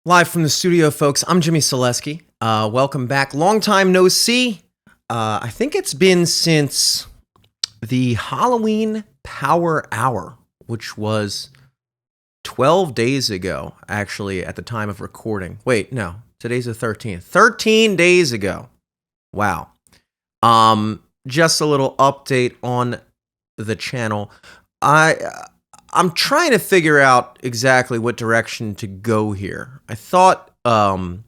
Live from the studio, folks. I'm Jimmy Selesky. Welcome back. Long time no see. I think it's been since the Halloween Power Hour, which was 12 days ago, actually, at the time of recording. Wait, no. Today's the 13th. 13 days ago. Wow. Just a little update on the channel. I'm trying to figure out exactly what direction to go here. I thought the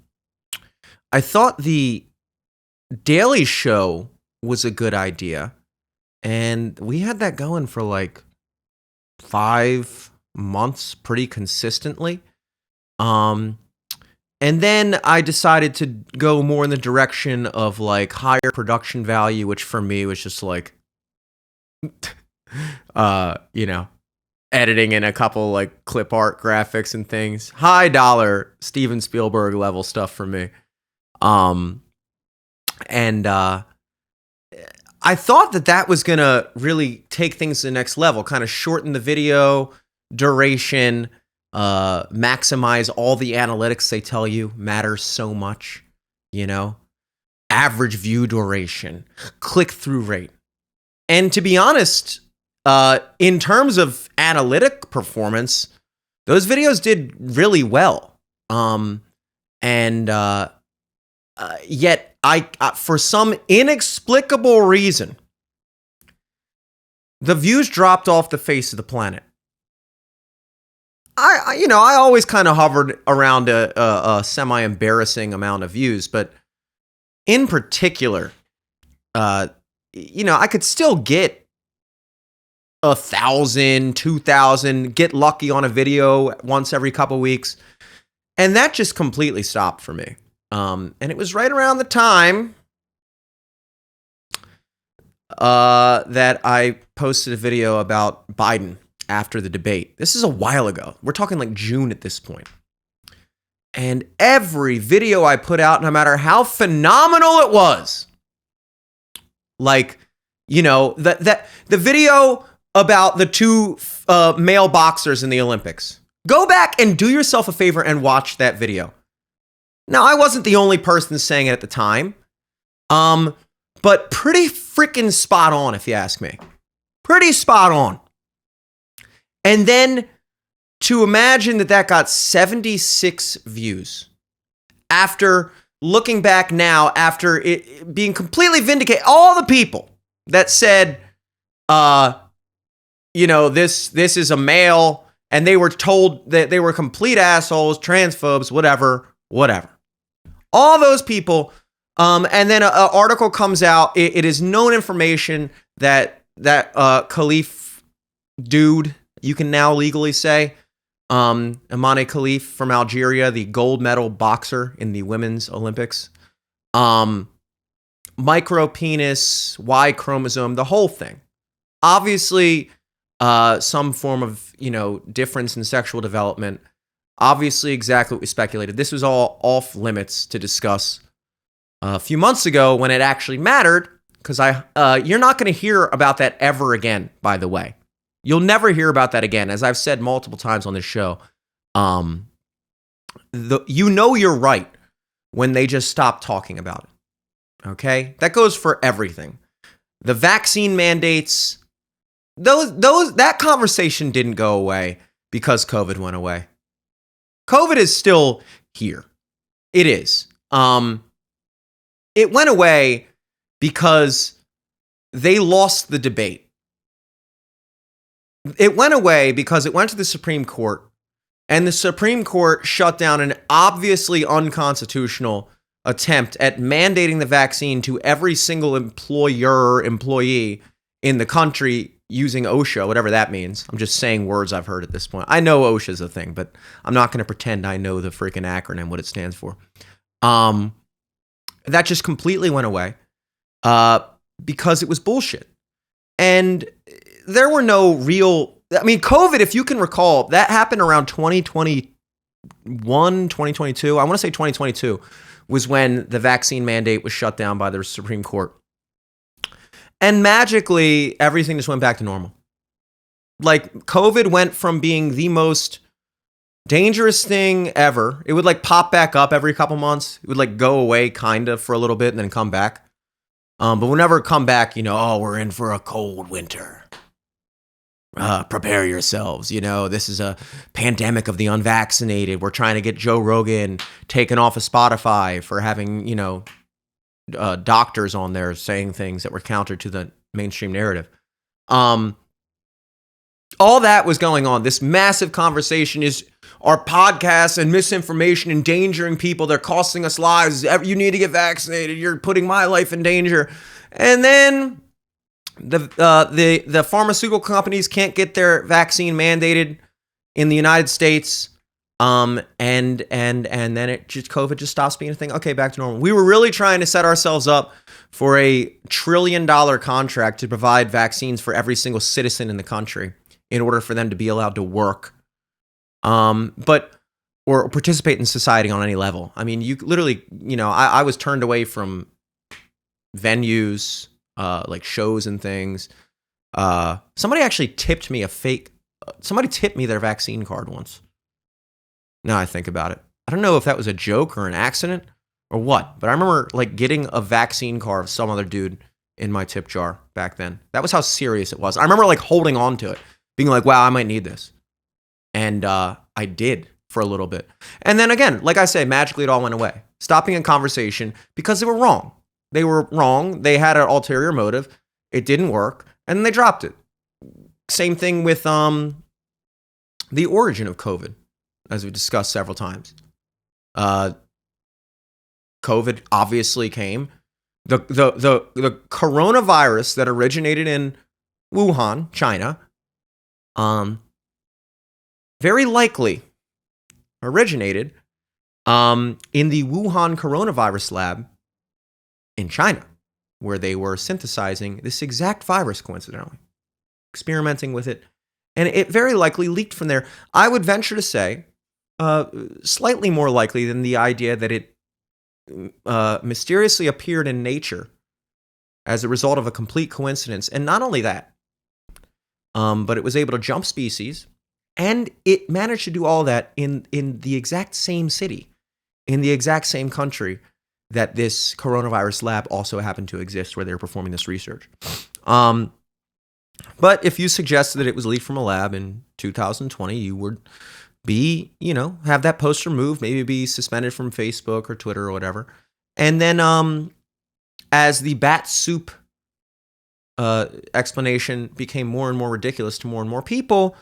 Daily Show was a good idea, and we had that going for like 5 months pretty consistently. And then I decided to go more in the direction of like higher production value, which for me was just like, editing in a couple like clip art graphics and things. High dollar Steven Spielberg level stuff for me. And I thought that was going to really take things to the next level, kind of shorten the video duration, maximize all the analytics they tell you matters so much, average view duration, click-through rate. And to be honest, in terms of analytic performance, those videos did really well. Yet I for some inexplicable reason, the views dropped off the face of the planet. I always kind of hovered around a semi-embarrassing amount of views, but in particular, I could still get 1,000, 2,000, get lucky on a video once every couple weeks. And that just completely stopped for me. And it was right around the time that I posted a video about Biden after the debate. This is a while ago. We're talking like June at this point. And every video I put out, no matter how phenomenal it was, like, the video about the two male boxers in the Olympics. Go back and do yourself a favor and watch that video. Now, I wasn't the only person saying it at the time, but pretty freaking spot on, if you ask me. Pretty spot on. And then to imagine that got 76 views after looking back now, after it being completely vindicated, all the people that said, this is a male, and they were told that they were complete assholes, transphobes, whatever. All those people, and then an article comes out. It is known information that Khalif dude, you can now legally say, Imane Khalif from Algeria, the gold medal boxer in the women's Olympics, micro penis, Y chromosome, the whole thing. Obviously, some form of, difference in sexual development. Obviously, exactly what we speculated. This was all off limits to discuss a few months ago when it actually mattered, because you're not going to hear about that ever again, by the way. You'll never hear about that again. As I've said multiple times on this show, you're right when they just stop talking about it. Okay? That goes for everything. The vaccine mandates, that conversation didn't go away because COVID went away. COVID is still here. It is. It went away because they lost the debate. It went away because it went to the Supreme Court, and the Supreme Court shut down an obviously unconstitutional attempt at mandating the vaccine to every single employee in the country using OSHA, whatever that means. I'm just saying words I've heard at this point. I know OSHA is a thing, but I'm not going to pretend I know the freaking acronym, what it stands for. That just completely went away because it was bullshit. And there were no real... COVID, if you can recall, that happened around 2021, 2022. I want to say 2022 was when the vaccine mandate was shut down by the Supreme Court. And magically, everything just went back to normal. Like, COVID went from being the most dangerous thing ever. It would like pop back up every couple months. It would like go away kind of for a little bit and then come back. But whenever it come back, oh, we're in for a cold winter. Prepare yourselves. This is a pandemic of the unvaccinated. We're trying to get Joe Rogan taken off of Spotify for having, doctors on there saying things that were counter to the mainstream narrative. All that was going on. This massive conversation is our podcasts and misinformation endangering people. They're costing us lives. You need to get vaccinated. You're putting my life in danger. And then the pharmaceutical companies can't get their vaccine mandated in the United States. And then COVID just stops being a thing. Okay, back to normal. We were really trying to set ourselves up for a $1 trillion contract to provide vaccines for every single citizen in the country in order for them to be allowed to work, or participate in society on any level. I mean, you literally, I was turned away from venues, like shows and things. Somebody actually tipped me somebody tipped me their vaccine card once. Now I think about it. I don't know if that was a joke or an accident or what, but I remember like getting a vaccine card of some other dude in my tip jar back then. That was how serious it was. I remember like holding on to it, being like, wow, I might need this. And I did for a little bit. And then again, like I say, magically it all went away. Stopping a conversation because they were wrong. They were wrong. They had an ulterior motive. It didn't work. And then they dropped it. Same thing with the origin of COVID, as we discussed several times. COVID obviously came. The coronavirus that originated in Wuhan, China, very likely originated in the Wuhan coronavirus lab in China, where they were synthesizing this exact virus, coincidentally, experimenting with it, and it very likely leaked from there. I would venture to say, slightly more likely than the idea that it mysteriously appeared in nature as a result of a complete coincidence. And not only that, but it was able to jump species, and it managed to do all that in the exact same city, in the exact same country that this coronavirus lab also happened to exist, where they were performing this research. But if you suggested that it was leaked from a lab in 2020, you would be, have that post removed, maybe be suspended from Facebook or Twitter or whatever. And then as the bat soup explanation became more and more ridiculous to more and more people,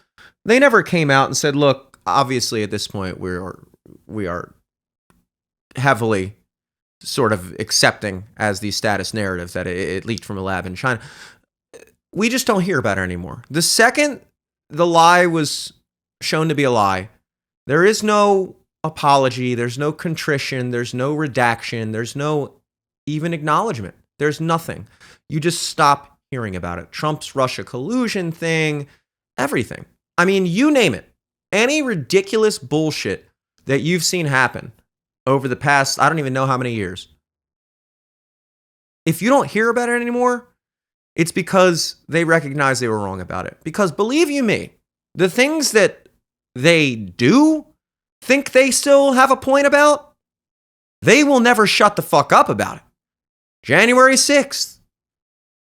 they never came out and said, look, obviously at this point we are heavily sort of accepting as the status narrative that it leaked from a lab in China. We just don't hear about it anymore. The second the lie was shown to be a lie, there is no apology, there's no contrition, there's no redaction, there's no even acknowledgement. There's nothing. You just stop hearing about it. Trump's Russia collusion thing, everything. I mean, you name it. Any ridiculous bullshit that you've seen happen over the past, I don't even know how many years. If you don't hear about it anymore, it's because they recognize they were wrong about it. Because believe you me, the things that they do think they still have a point about, they will never shut the fuck up about it. January 6th.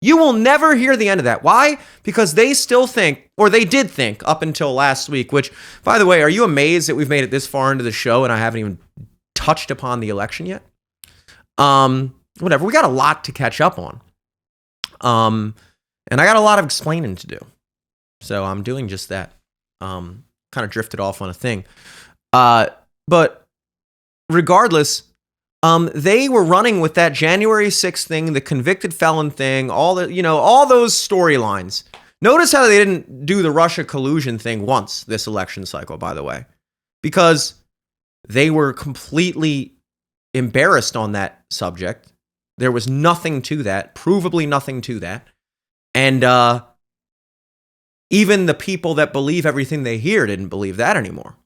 You will never hear the end of that. Why? Because they still think, or they did think up until last week, which, by the way, are you amazed that we've made it this far into the show and I haven't even touched upon the election yet? Whatever. We got a lot to catch up on. And I got a lot of explaining to do. So I'm doing just that. Kind of drifted off on a thing. But regardless, they were running with that January 6th thing, the convicted felon thing, all those storylines. Notice how they didn't do the Russia collusion thing once this election cycle, by the way, because they were completely embarrassed on that subject. There was nothing to that, provably nothing to that. And even the people that believe everything they hear didn't believe that anymore.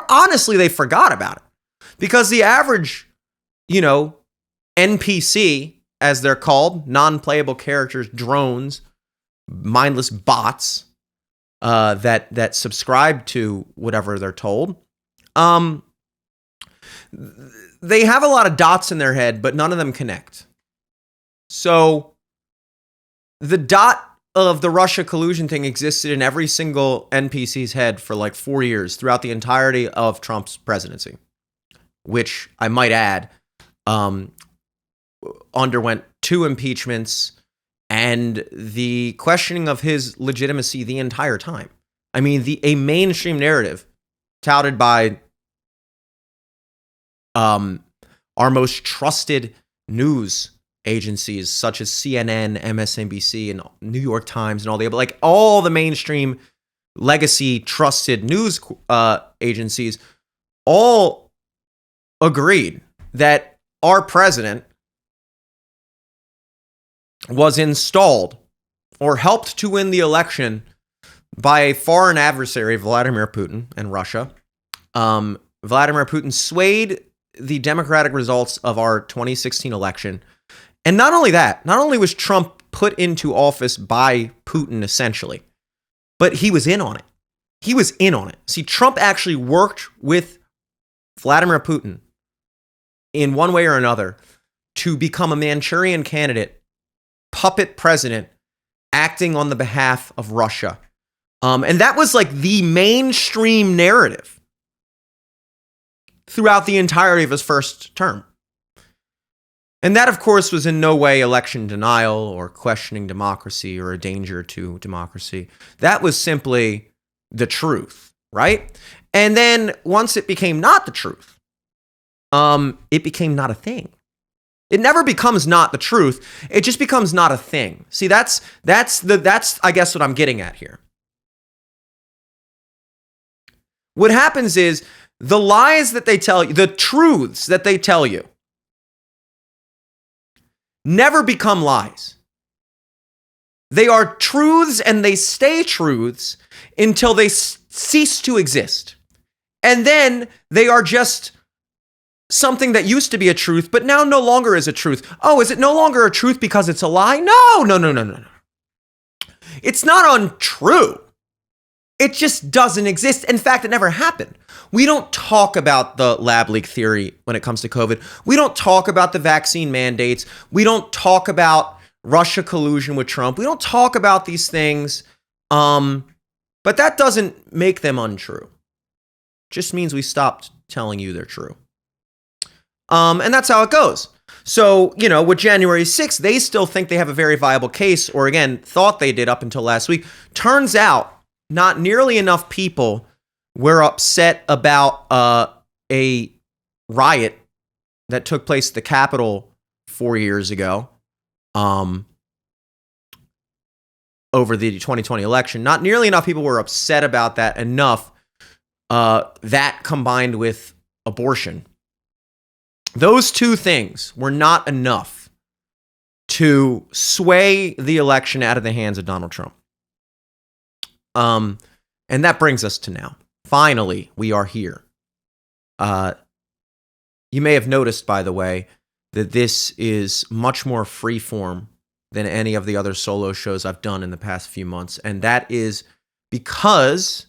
Honestly, they forgot about it. Because the average, NPC, as they're called, non-playable characters, drones, mindless bots, that subscribe to whatever they're told. They have a lot of dots in their head, but none of them connect. So the dot of the Russia collusion thing existed in every single NPC's head for like 4 years throughout the entirety of Trump's presidency, which I might add, underwent 2 impeachments and the questioning of his legitimacy the entire time. I mean, a mainstream narrative touted by our most trusted news agencies such as CNN, MSNBC, and New York Times, and all the mainstream legacy trusted news agencies all agreed that our president was installed or helped to win the election by a foreign adversary, Vladimir Putin and Russia. Vladimir Putin swayed the democratic results of our 2016 election. And not only that, not only was Trump put into office by Putin essentially, but he was in on it. He was in on it. See, Trump actually worked with Vladimir Putin in one way or another to become a Manchurian candidate, puppet president, acting on the behalf of Russia. And that was like the mainstream narrative throughout the entirety of his first term. And that, of course, was in no way election denial or questioning democracy or a danger to democracy. That was simply the truth, right? And then once it became not the truth, it became not a thing. It never becomes not the truth. It just becomes not a thing. See, that's I guess what I'm getting at here. What happens is the lies that they tell you, the truths that they tell you, never become lies. They are truths and they stay truths until they cease to exist. And then they are just something that used to be a truth, but now no longer is a truth. Oh, is it no longer a truth because it's a lie? No. It's not untrue. It just doesn't exist. In fact, it never happened. We don't talk about the lab leak theory when it comes to COVID. We don't talk about the vaccine mandates. We don't talk about Russia collusion with Trump. We don't talk about these things. But that doesn't make them untrue. It just means we stopped telling you they're true. And that's how it goes. So, with January 6th, they still think they have a very viable case, or again, thought they did up until last week. Turns out, not nearly enough people were upset about a riot that took place at the Capitol 4 years ago over the 2020 election. Not nearly enough people were upset about that enough, that combined with abortion. Those two things were not enough to sway the election out of the hands of Donald Trump. And that brings us to now. Finally, we are here. You may have noticed, by the way, that this is much more freeform than any of the other solo shows I've done in the past few months. And that is because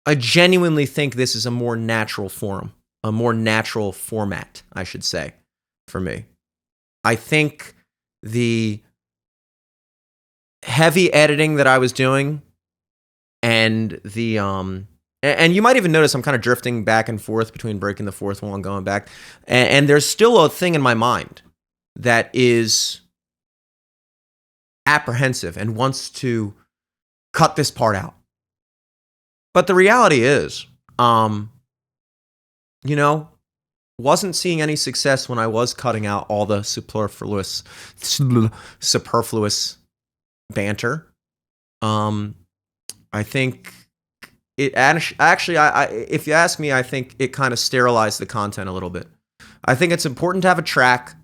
I genuinely think this is a more natural forum, a more natural format, I should say, for me. I think the heavy editing that I was doing and the and you might even notice I'm kind of drifting back and forth between breaking the fourth wall and going back. And there's still a thing in my mind that is apprehensive and wants to cut this part out. But the reality is, wasn't seeing any success when I was cutting out all the superfluous banter. I think it actually, if you ask me, I think it kind of sterilized the content a little bit. I think it's important to have a track.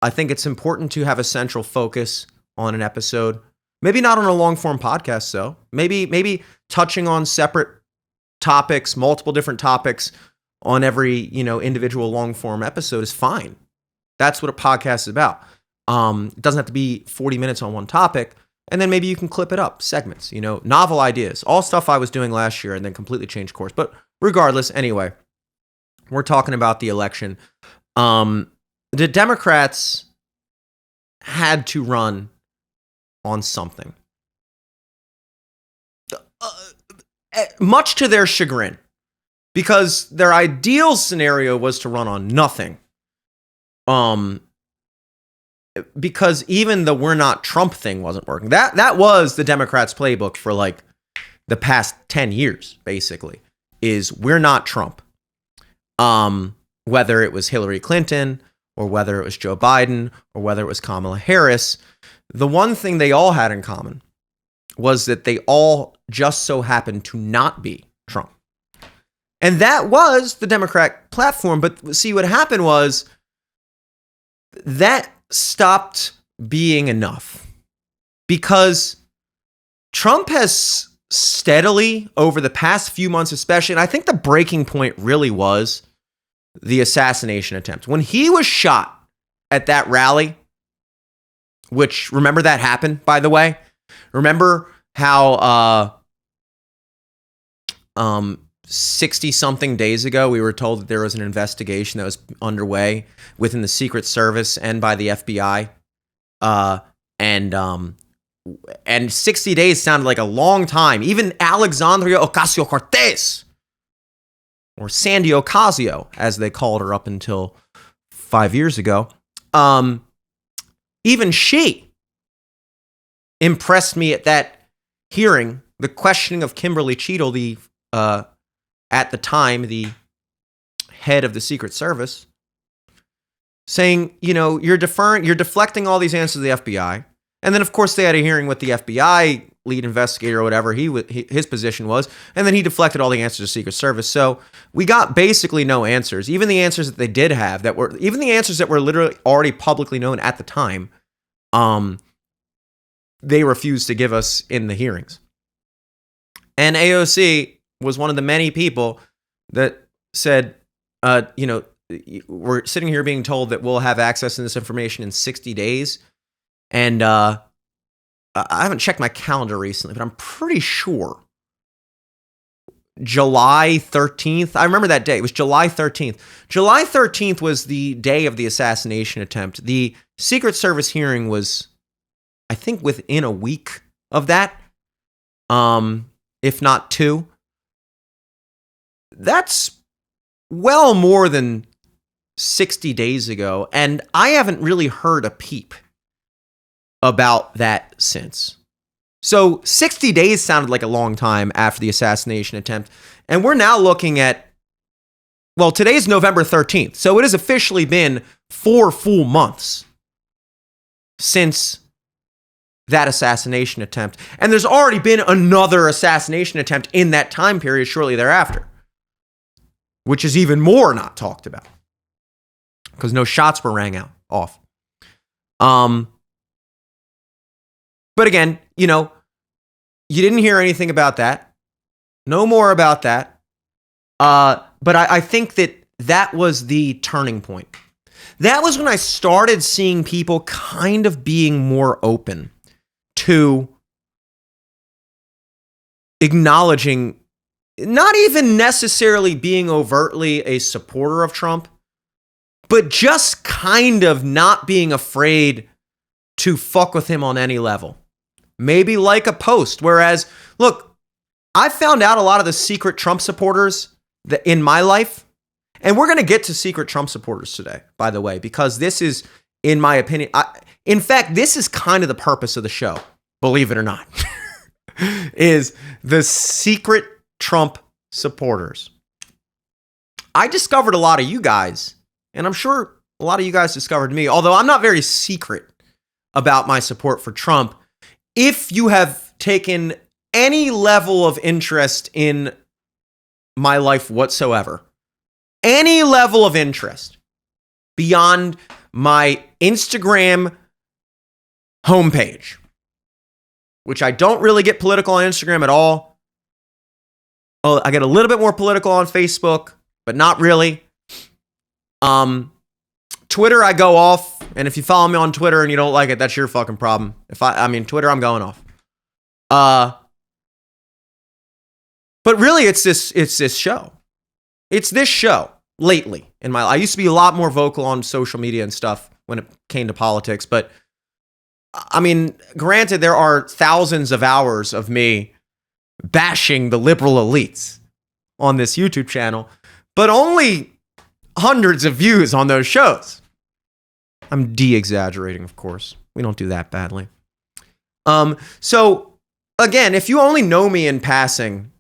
I think it's important to have a central focus on an episode. Maybe not on a long form podcast, though. Maybe touching on separate topics, multiple different topics on every, individual long form episode is fine. That's what a podcast is about. It doesn't have to be 40 minutes on one topic. And then maybe you can clip it up, segments, novel ideas, all stuff I was doing last year and then completely changed course. But regardless, anyway, we're talking about the election. The Democrats had to run on something. Much to their chagrin, because their ideal scenario was to run on nothing. Because even the "we're not Trump" thing wasn't working. That was the Democrats' playbook for like the past 10 years, basically, is "we're not Trump." Whether it was Hillary Clinton or whether it was Joe Biden or whether it was Kamala Harris, the one thing they all had in common was that they all just so happened to not be Trump. And that was the Democrat platform. But see, what happened was that stopped being enough, because Trump has steadily, over the past few months especially, and I think the breaking point really was the assassination attempt. When he was shot at that rally, which, remember that happened, by the way? Remember how 60-something days ago, we were told that there was an investigation that was underway within the Secret Service and by the FBI. And 60 days sounded like a long time. Even Alexandria Ocasio-Cortez, or Sandy Ocasio, as they called her up until 5 years ago, even she impressed me at that hearing, the questioning of Kimberly Cheadle, at the time, the head of the Secret Service, saying, you're deflecting all these answers to the FBI. And then, of course, they had a hearing with the FBI lead investigator or whatever his position was, and then he deflected all the answers to Secret Service. So we got basically no answers. Even the answers that they did have, even the answers that were literally already publicly known at the time, they refused to give us in the hearings. And AOC was one of the many people that said, we're sitting here being told that we'll have access to this information in 60 days. And I haven't checked my calendar recently, but I'm pretty sure July 13th. I remember that day. It was July 13th. July 13th was the day of the assassination attempt. The Secret Service hearing was, I think, within a week of that, if not two. That's well more than 60 days ago, and I haven't really heard a peep about that since. So 60 days sounded like a long time after the assassination attempt, and we're now looking at, well, today's November 13th, so it has officially been 4 full months since that assassination attempt, and there's already been another assassination attempt in that time period shortly thereafter, which is even more not talked about because no shots were rang off. But again, you didn't hear anything about that. No more about that. But I think that was the turning point. That was when I started seeing people kind of being more open to acknowledging, not even necessarily being overtly a supporter of Trump, but just kind of not being afraid to fuck with him on any level. Maybe like a post. Whereas, look, I found out a lot of the secret Trump supporters in my life, and we're going to get to secret Trump supporters today, by the way, because this is, in my opinion, in fact, this is kind of the purpose of the show, believe it or not, is the secret Trump supporters. I discovered a lot of you guys, and I'm sure a lot of you guys discovered me, although I'm not very secret about my support for Trump. If you have taken any level of interest in my life whatsoever, any level of interest beyond my Instagram homepage, which I don't really get political on Instagram at all. Oh, I get a little bit more political on Facebook, but not really. Twitter, I go off And if you follow me on Twitter and you don't like it, that's your fucking problem. Twitter, I'm going off. But really, it's this show. It's this show lately in my life. I used to be a lot more vocal on social media and stuff when it came to politics. But I mean, granted, there are thousands of hours of me bashing the liberal elites on this YouTube channel, but only hundreds of views on those shows. I'm de-exaggerating, of course. We don't do that badly. So again, if you only know me in passing,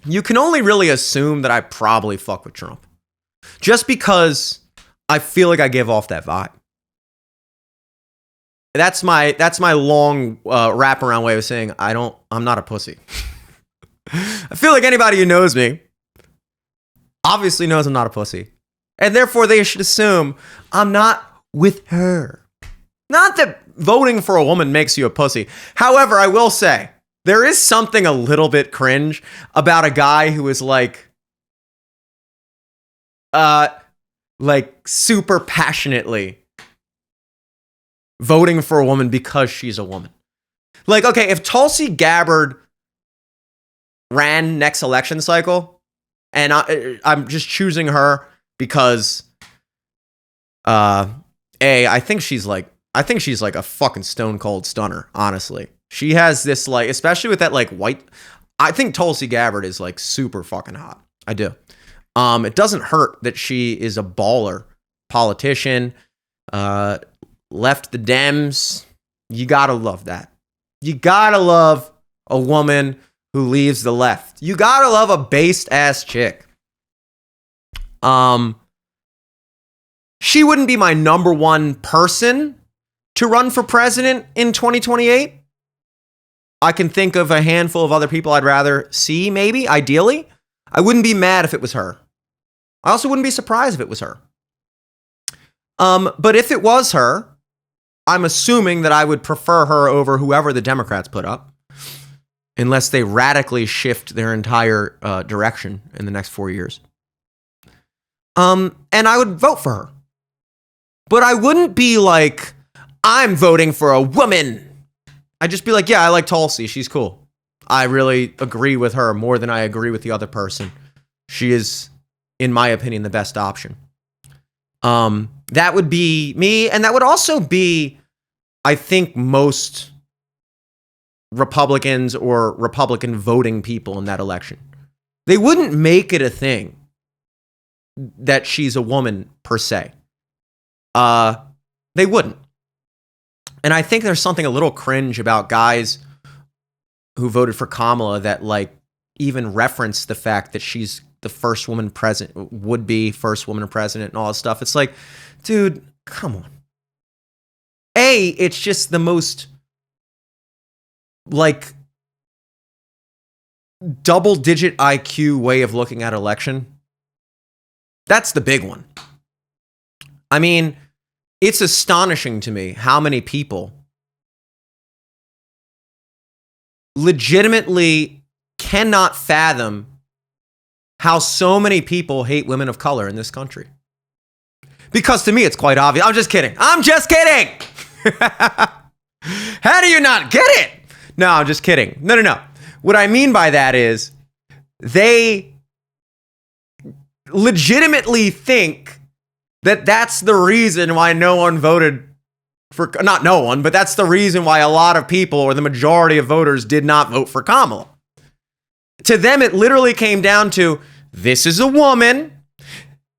you can only really assume that I probably fuck with Trump. Just because I feel like I give off that vibe. That's my long wraparound way of saying I'm not a pussy. I feel like anybody who knows me obviously knows I'm not a pussy. And therefore they should assume I'm not with her. Not that voting for a woman makes you a pussy. However, I will say, there is something a little bit cringe about a guy who is like super passionately voting for a woman because she's a woman. Like, okay, if Tulsi Gabbard ran next election cycle, and I'm just choosing her because, I think she's like a fucking stone cold stunner, honestly. She has this, like, especially with that, like, white, I think Tulsi Gabbard is, like, super fucking hot. I do. It doesn't hurt that she is a baller politician, left the Dems. You gotta love that. You gotta love a woman who leaves the left. You gotta love a based ass chick. She wouldn't be my number one person to run for president in 2028. I can think of a handful of other people I'd rather see, maybe, ideally. I wouldn't be mad if it was her. I also wouldn't be surprised if it was her. But if it was her, I'm assuming that I would prefer her over whoever the Democrats put up, unless they radically shift their entire direction in the next 4 years. And I would vote for her. But I wouldn't be like, I'm voting for a woman. I'd just be like, yeah, I like Tulsi. She's cool. I really agree with her more than I agree with the other person. She is, in my opinion, the best option. That would be me. And that would also be, I think, most Republicans or Republican voting people in that election. They wouldn't make it a thing that she's a woman per se. They wouldn't. And I think there's something a little cringe about guys who voted for Kamala that, like, even reference the fact that she's the first woman president, would be first woman president and all this stuff. It's like, dude, come on. It's just the most, like, double-digit IQ way of looking at election. That's the big one. I mean, it's astonishing to me how many people legitimately cannot fathom how so many people hate women of color in this country. Because to me, it's quite obvious. I'm just kidding. How do you not get it? No, I'm just kidding. No. What I mean by that is they legitimately think that that's the reason why no one voted for, not no one, but that's the reason why a lot of people, or the majority of voters, did not vote for Kamala. To them, it literally came down to, this is a woman.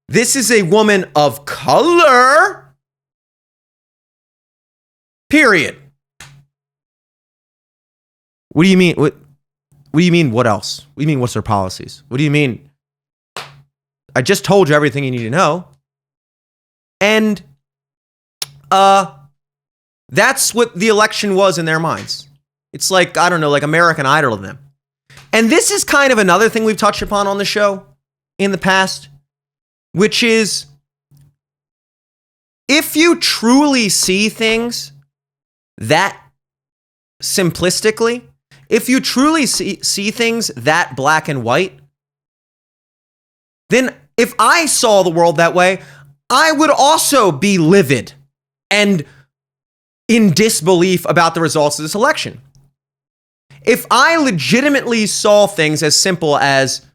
This is a woman of color. Period. What do you mean? What do you mean? What else? What do you mean? What's their policies? What do you mean? I just told you everything you need to know. And that's what the election was in their minds. It's like, I don't know, like American Idol to them. And this is kind of another thing we've touched upon on the show in the past, which is, if you truly see things that simplistically, if you truly see things that black and white, then if I saw the world that way, I would also be livid and in disbelief about the results of this election. If I legitimately saw things as simple as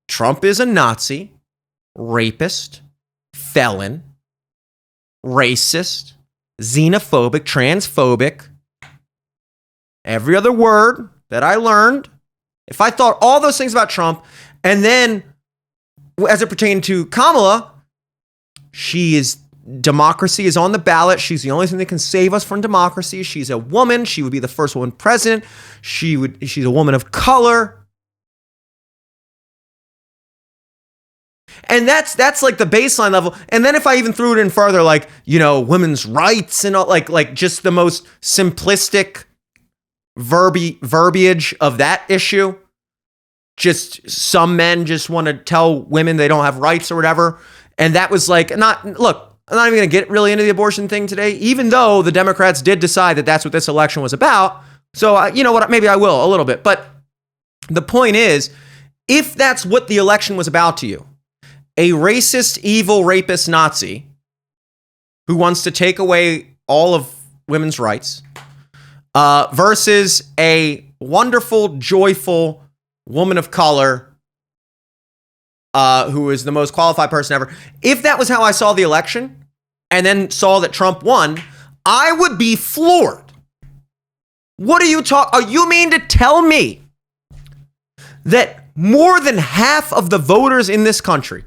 Trump is a Nazi, rapist, felon, racist, xenophobic, transphobic, every other word that I learned, if I thought all those things about Trump, and then as it pertained to Kamala, democracy is on the ballot. She's the only thing that can save us from democracy. She's a woman. She would be the first woman president. She's a woman of color. And that's like the baseline level. And then if I even threw it in further, like, women's rights and all, like just the most simplistic verbiage of that issue. Just some men just want to tell women they don't have rights or whatever. And that was like, I'm not even going to get really into the abortion thing today, even though the Democrats did decide that that's what this election was about. So, you know what, maybe I will a little bit. But the point is, if that's what the election was about to you, a racist, evil, rapist Nazi who wants to take away all of women's rights versus a wonderful, joyful woman of color who is the most qualified person ever. If that was how I saw the election and then saw that Trump won, I would be floored. What are you mean to tell me that more than half of the voters in this country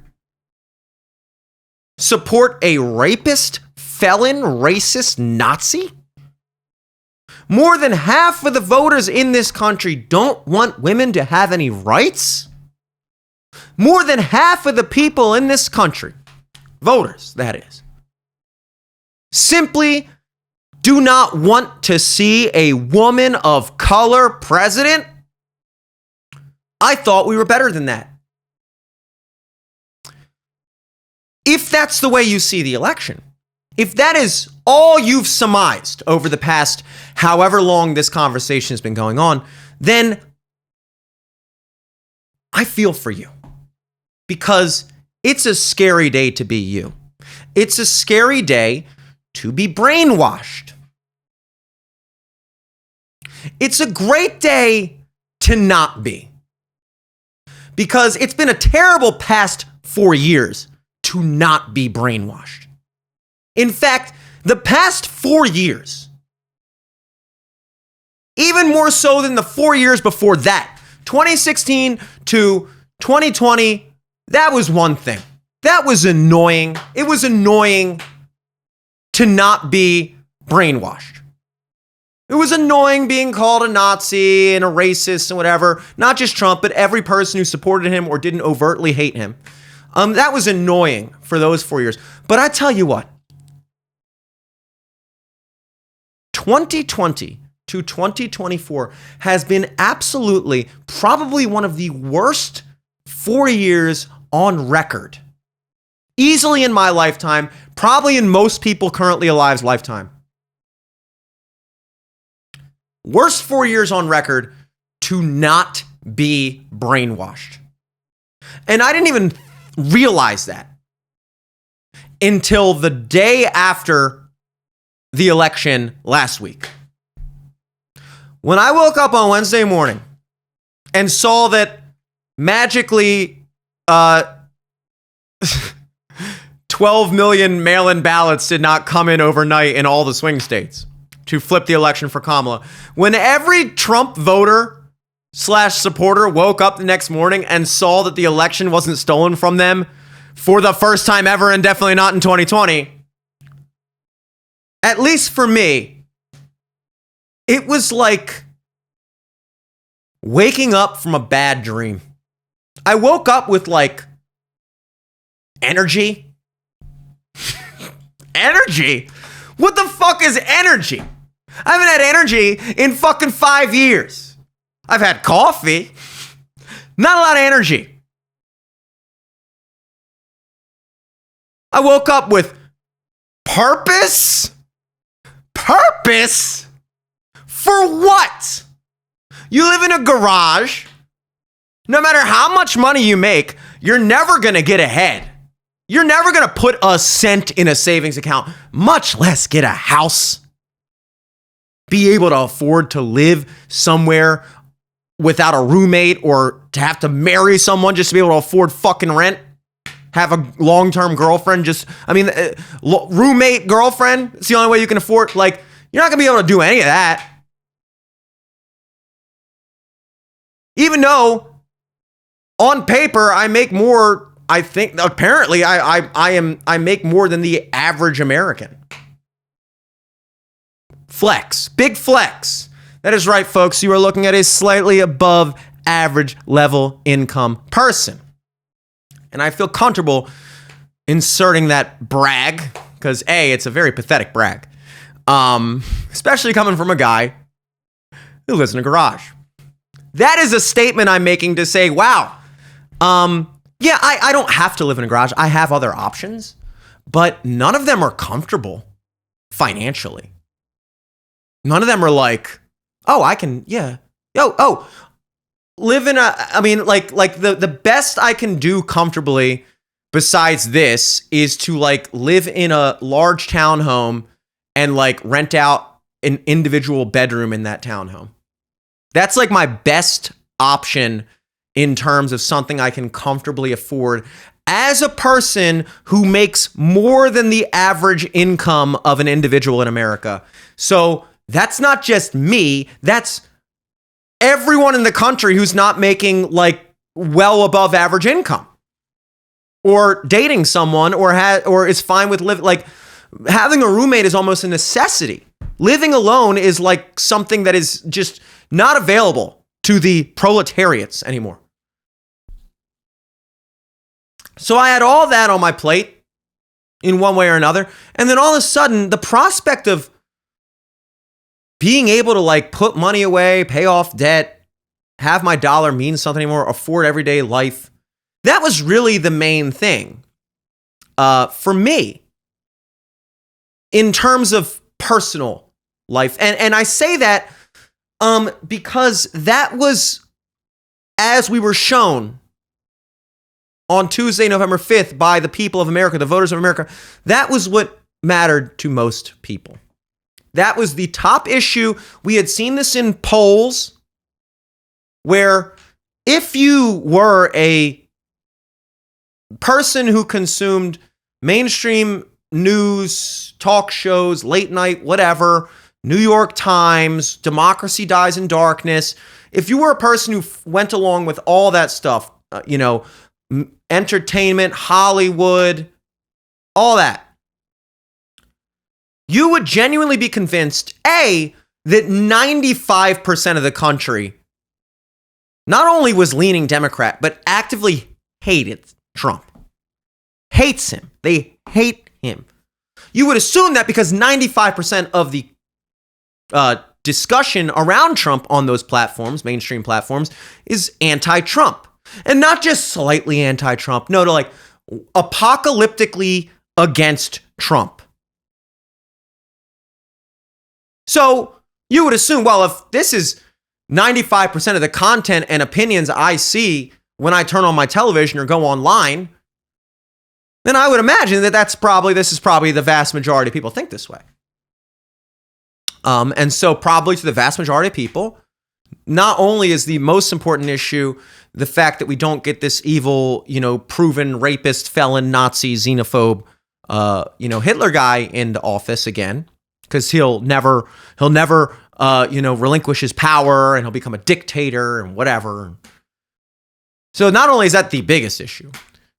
support a rapist, felon, racist Nazi? More than half of the voters in this country don't want women to have any rights? More than half of the people in this country, voters, that is, simply do not want to see a woman of color president? I thought we were better than that. If that's the way you see the election, if that is all you've surmised over the past however long this conversation has been going on, then I feel for you. Because it's a scary day to be you. It's a scary day to be brainwashed. It's a great day to not be. Because it's been a terrible past 4 years to not be brainwashed. In fact, the past 4 years, even more so than the 4 years before that, 2016 to 2020, that was one thing. That was annoying. It was annoying to not be brainwashed. It was annoying being called a Nazi and a racist and whatever. Not just Trump, but every person who supported him or didn't overtly hate him. That was annoying for those 4 years. But I tell you what, 2020 to 2024 has been absolutely probably one of the worst 4 years on record. Easily in my lifetime, probably in most people currently alive's lifetime. Worst 4 years on record to not be brainwashed. And I didn't even realize that until the day after the election last week. When I woke up on Wednesday morning and saw that magically 12 million mail-in ballots did not come in overnight in all the swing states to flip the election for Kamala. When every Trump voter / supporter woke up the next morning and saw that the election wasn't stolen from them for the first time ever and definitely not in 2020, at least for me, it was like waking up from a bad dream. I woke up with like energy. Energy? What the fuck is energy? I haven't had energy in fucking 5 years. I've had coffee. Not a lot of energy. I woke up with purpose? Purpose? For what? You live in a garage. No matter how much money you make, you're never going to get ahead. You're never going to put a cent in a savings account, much less get a house. Be able to afford to live somewhere without a roommate or to have to marry someone just to be able to afford fucking rent. Have a long-term girlfriend, roommate, girlfriend. It's the only way you can afford. Like, you're not going to be able to do any of that. Even though on paper I make more, I think apparently I make more than the average American. Flex, big flex. That is right, folks. You are looking at a slightly above average level income person. And I feel comfortable inserting that brag because A, it's a very pathetic brag. Especially coming from a guy who lives in a garage. That is a statement I'm making to say, wow, yeah, I don't have to live in a garage. I have other options, but none of them are comfortable financially. None of them are like, oh, I can, yeah. Live in the best I can do comfortably besides this is to like live in a large townhome and like rent out an individual bedroom in that townhome. That's like my best option in terms of something I can comfortably afford as a person who makes more than the average income of an individual in America. So that's not just me, that's everyone in the country who's not making like well above average income or dating someone or is fine with living. Like having a roommate is almost a necessity. Living alone is like something that is just not available to the proletariats anymore. So I had all that on my plate in one way or another. And then all of a sudden, the prospect of being able to like put money away, pay off debt, have my dollar mean something anymore, afford everyday life, that was really the main thing for me in terms of personal life. And I say that because that was, as we were shown on Tuesday, November 5th, by the people of America, the voters of America, that was what mattered to most people. That was the top issue. We had seen this in polls where if you were a person who consumed mainstream news, talk shows, late night, whatever, New York Times, Democracy Dies in Darkness, if you were a person who went along with all that stuff, entertainment, Hollywood, all that, you would genuinely be convinced, A, that 95% of the country not only was leaning Democrat, but actively hated Trump. Hates him. They hate him. You would assume that because 95% of the discussion around Trump on those platforms, mainstream platforms, is anti-Trump. And not just slightly anti-Trump. No, to like apocalyptically against Trump. So you would assume, well, if this is 95% of the content and opinions I see when I turn on my television or go online, then I would imagine that this is probably the vast majority of people think this way. And so probably to the vast majority of people, not only is the most important issue the fact that we don't get this evil, proven rapist, felon, Nazi, xenophobe, Hitler guy into office again, because he'll never relinquish his power and he'll become a dictator and whatever. So not only is that the biggest issue,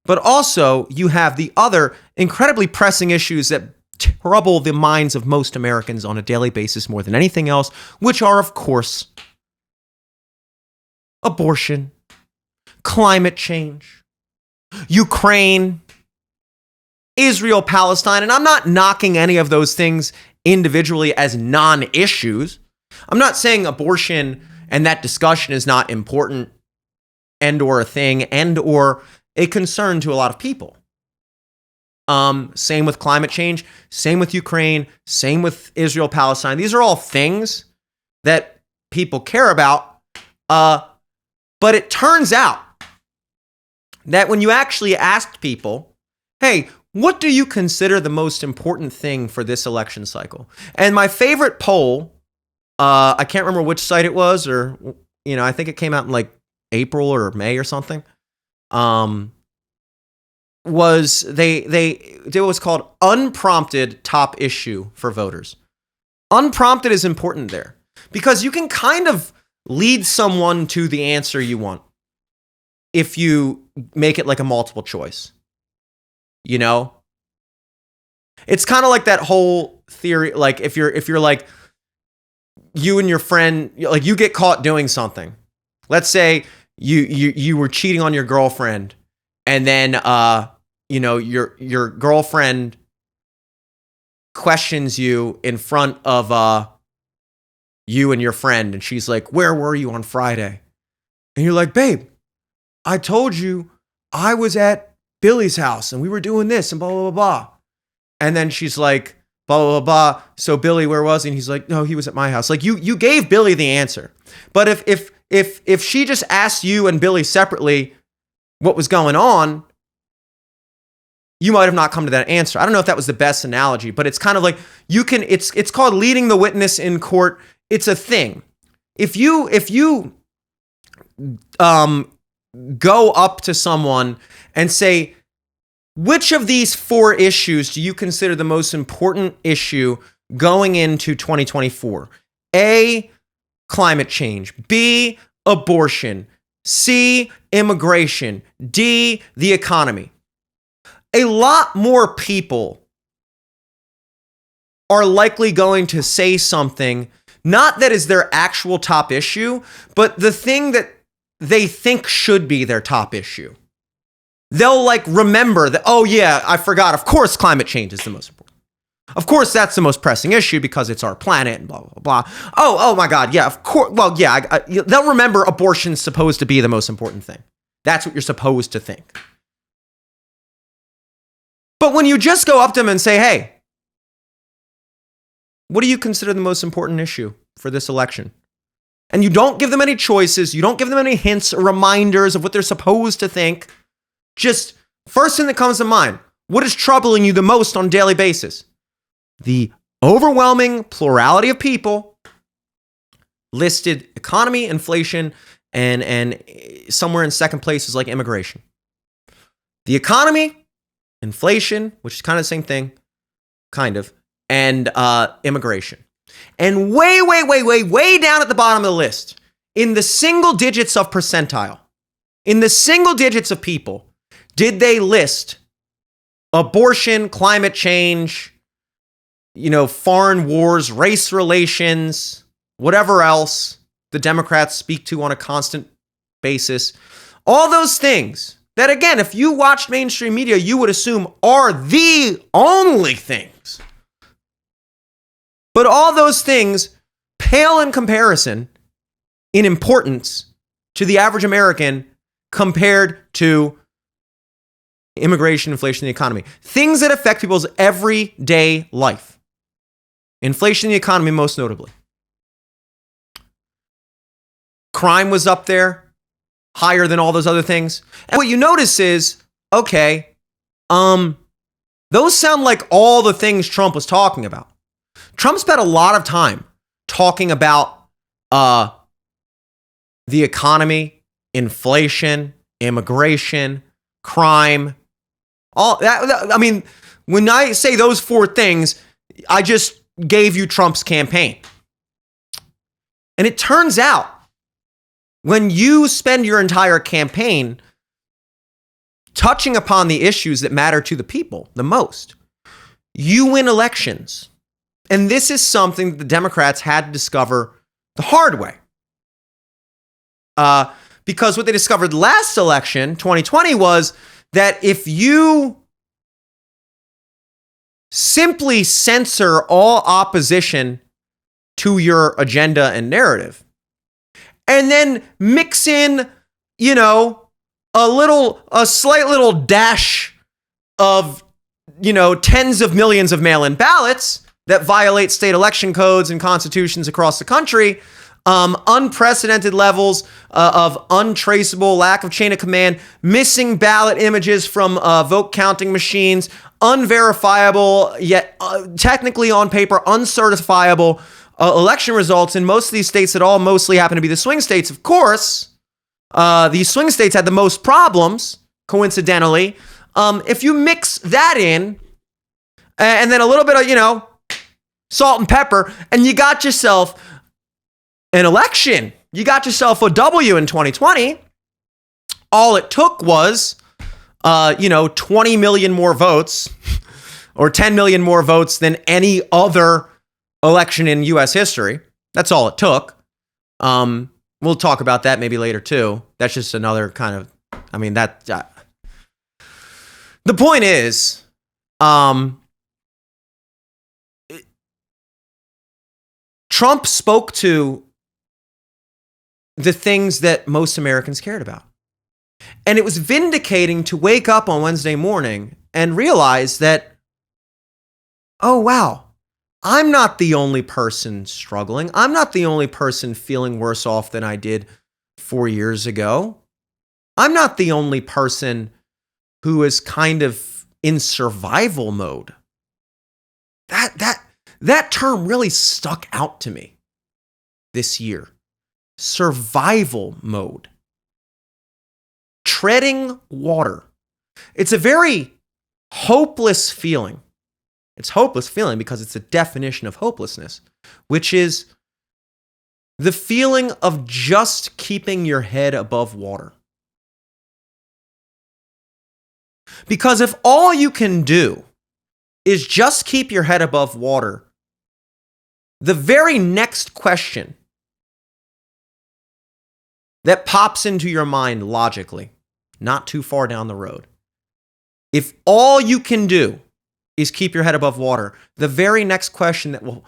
but also you have the other incredibly pressing issues that trouble the minds of most Americans on a daily basis more than anything else, which are, of course, abortion, climate change, Ukraine, Israel, Palestine. And I'm not knocking any of those things individually as non-issues. I'm not saying abortion and that discussion is not important and or a thing and or a concern to a lot of people. Same with climate change, same with Ukraine, same with Israel, Palestine. These are all things that people care about. But it turns out that when you actually asked people, hey, what do you consider the most important thing for this election cycle? And my favorite poll, I can't remember which site it was, or, I think it came out in like April or May or something. Was they did what's called unprompted top issue for voters. Unprompted is important there because you can kind of lead someone to the answer you want if you make it like a multiple choice. It's kind of like that whole theory, like if you're like, you and your friend, like you get caught doing something. Let's say you were cheating on your girlfriend, and then your girlfriend questions you in front of you and your friend, and she's like, "Where were you on Friday?" And you're like, "Babe, I told you I was at Billy's house and we were doing this and blah, blah, blah, blah." And then she's like, blah, blah, blah, blah. "So Billy, where was he?" And he's like, "No, he was at my house." Like you gave Billy the answer. But if she just asked you and Billy separately what was going on, you might have not come to that answer. I don't know if that was the best analogy, but it's kind of like it's called leading the witness in court. It's a thing. If you go up to someone and say, which of these 4 issues do you consider the most important issue going into 2024? A, climate change. B, abortion. C, immigration. D, the economy. A lot more people are likely going to say something, not that is their actual top issue, but the thing that they think should be their top issue. They'll remember that, oh yeah, I forgot. Of course, climate change is the most important. Of course, that's the most pressing issue because it's our planet and blah, blah, blah. Oh my God. Yeah, of course. Well, yeah, they'll remember abortion's supposed to be the most important thing. That's what you're supposed to think. But when you just go up to them and say, hey, what do you consider the most important issue for this election? And you don't give them any choices, you don't give them any hints or reminders of what they're supposed to think. Just first thing that comes to mind, what is troubling you the most on a daily basis? The overwhelming plurality of people listed economy, inflation, and somewhere in second place is like immigration. The economy, inflation, which is kind of the same thing, kind of, and immigration. And way down at the bottom of the list, in the single digits of percentile, in the single digits of people, did they list abortion, climate change, foreign wars, race relations, whatever else the Democrats speak to on a constant basis? All those things that, again, if you watched mainstream media, you would assume are the only things. But all those things pale in comparison in importance to the average American compared to immigration, inflation, the economy. Things that affect people's everyday life. Inflation, the economy, most notably. Crime was up there, higher than all those other things. And what you notice is, okay, those sound like all the things Trump was talking about. Trump spent a lot of time talking about the economy, inflation, immigration, crime, all that. I mean, when I say those 4 things, I just gave you Trump's campaign. And it turns out, when you spend your entire campaign touching upon the issues that matter to the people the most, you win elections. And this is something that the Democrats had to discover the hard way. Because what they discovered last election, 2020, was that if you simply censor all opposition to your agenda and narrative, and then mix in, a slight little dash of, tens of millions of mail-in ballots that violate state election codes and constitutions across the country, unprecedented levels of untraceable, lack of chain of command, missing ballot images from vote counting machines, unverifiable, yet technically on paper uncertifiable election results in most of these states that all mostly happen to be the swing states. Of course, these swing states had the most problems, coincidentally. If you mix that in, and then a little bit of, salt and pepper, and you got yourself an election. You got yourself a W in 2020. All it took was, 20 million more votes or 10 million more votes than any other election in U.S. history. That's all it took. We'll talk about that maybe later too. That's just another kind of, the point is, Trump spoke to the things that most Americans cared about. And it was vindicating to wake up on Wednesday morning and realize that, oh, wow, I'm not the only person struggling. I'm not the only person feeling worse off than I did 4 years ago. I'm not the only person who is kind of in survival mode. That term really stuck out to me this year. Survival mode. Treading water. It's a very hopeless feeling. It's a hopeless feeling because it's a definition of hopelessness, which is the feeling of just keeping your head above water. Because if all you can do is just keep your head above water, the very next question that pops into your mind logically, not too far down the road, if all you can do is keep your head above water, the very next question that will,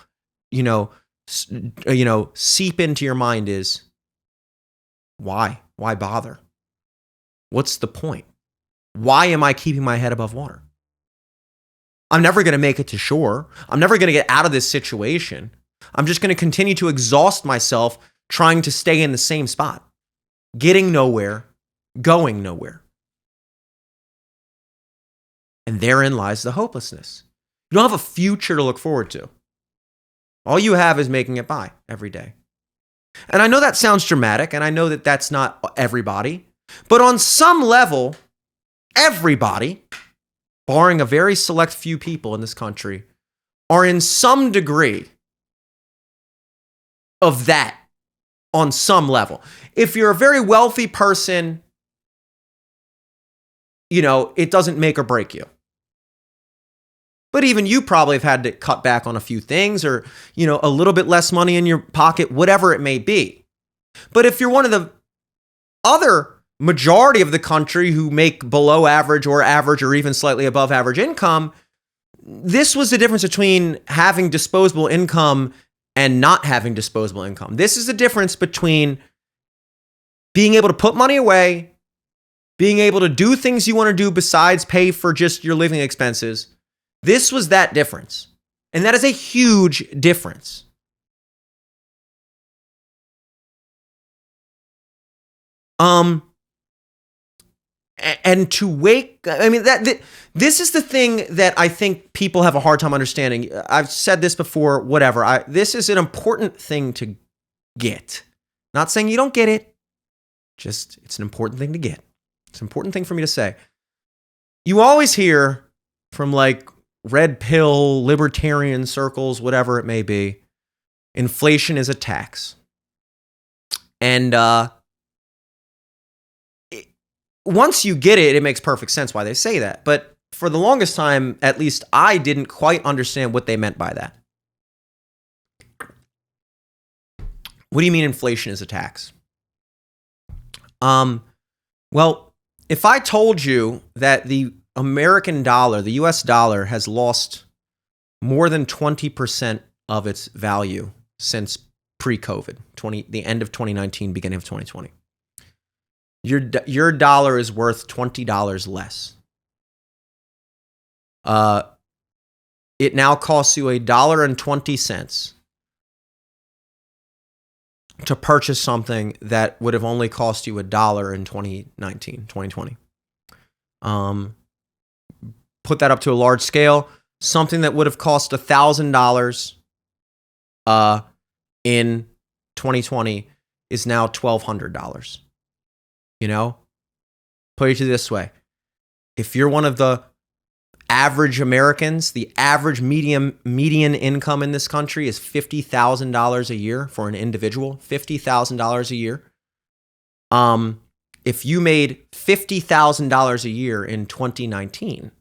seep into your mind is, why? Why bother? What's the point? Why am I keeping my head above water? I'm never going to make it to shore. I'm never going to get out of this situation. I'm just going to continue to exhaust myself trying to stay in the same spot, getting nowhere, going nowhere. And therein lies the hopelessness. You don't have a future to look forward to. All you have is making it by every day. And I know that sounds dramatic, and I know that that's not everybody, but on some level, everybody, barring a very select few people in this country, are in some degree of that on some level. If you're a very wealthy person, it doesn't make or break you. But even you probably have had to cut back on a few things or, a little bit less money in your pocket, whatever it may be. But if you're one of the other majority of the country who make below average or even slightly above average income, this was the difference between having disposable income and not having disposable income. This is the difference between being able to put money away, being able to do things you want to do besides pay for just your living expenses. This was that difference. And that is a huge difference. And to wake, this is the thing that I think people have a hard time understanding. I've said this before, whatever. This is an important thing to get. Not saying you don't get it. Just, it's an important thing to get. It's an important thing for me to say. You always hear from red pill, libertarian circles, whatever it may be, inflation is a tax. And once you get it, it makes perfect sense why they say that. But for the longest time, at least I didn't quite understand what they meant by that. What do you mean inflation is a tax? Well, if I told you that the American dollar, the US dollar, has lost more than 20% of its value since pre-COVID, the end of 2019, beginning of 2020. Your dollar is worth $20 less. It now costs you $1.20 to purchase something that would have only cost you $1 in 2019, 2020. Put that up to a large scale. Something that would have cost $1,000 in 2020 is now $1,200. You know? Put it this way. If you're one of the average Americans, the average median income in this country is $50,000 a year for an individual. $50,000 a year. If you made $50,000 a year in 2019,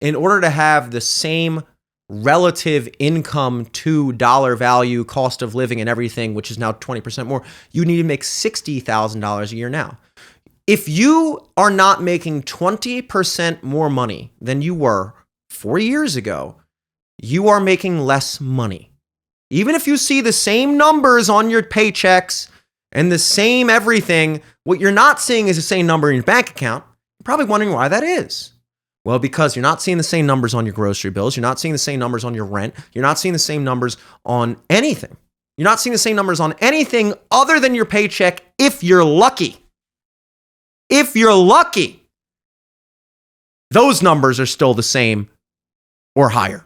in order to have the same relative income to dollar value, cost of living, and everything, which is now 20% more, you need to make $60,000 a year now. If you are not making 20% more money than you were 4 years ago, you are making less money. Even if you see the same numbers on your paychecks and the same everything, what you're not seeing is the same number in your bank account. You're probably wondering why that is. Well, because you're not seeing the same numbers on your grocery bills. You're not seeing the same numbers on your rent. You're not seeing the same numbers on anything. You're not seeing the same numbers on anything other than your paycheck if you're lucky. If you're lucky, those numbers are still the same or higher.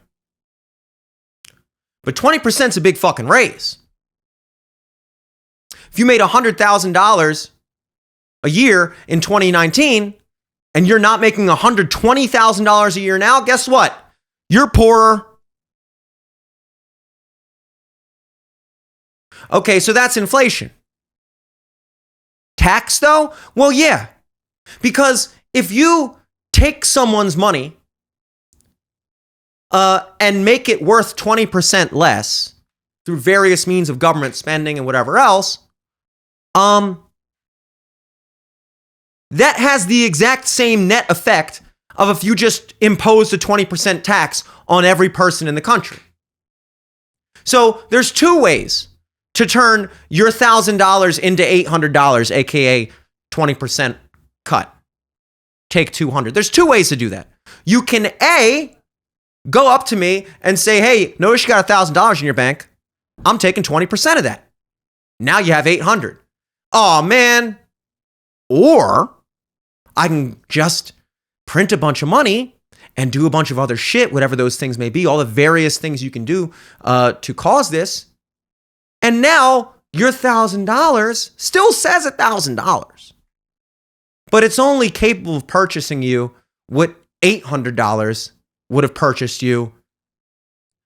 But 20% is a big fucking raise. If you made $100,000 a year in 2019 and you're not making $120,000 a year now, guess what? You're poorer. Okay, so that's inflation. Tax though? Well, yeah. Because if you take someone's money and make it worth 20% less through various means of government spending and whatever else, that has the exact same net effect of if you just imposed a 20% tax on every person in the country. So there's two ways to turn your $1,000 into $800, aka 20% cut. Take $200. There's two ways to do that. You can A, go up to me and say, hey, notice you got $1,000 in your bank. I'm taking 20% of that. Now you have $800. Oh man. Or I can just print a bunch of money and do a bunch of other shit, whatever those things may be, all the various things you can do to cause this. And now your $1,000 still says $1,000, but it's only capable of purchasing you what $800 would have purchased you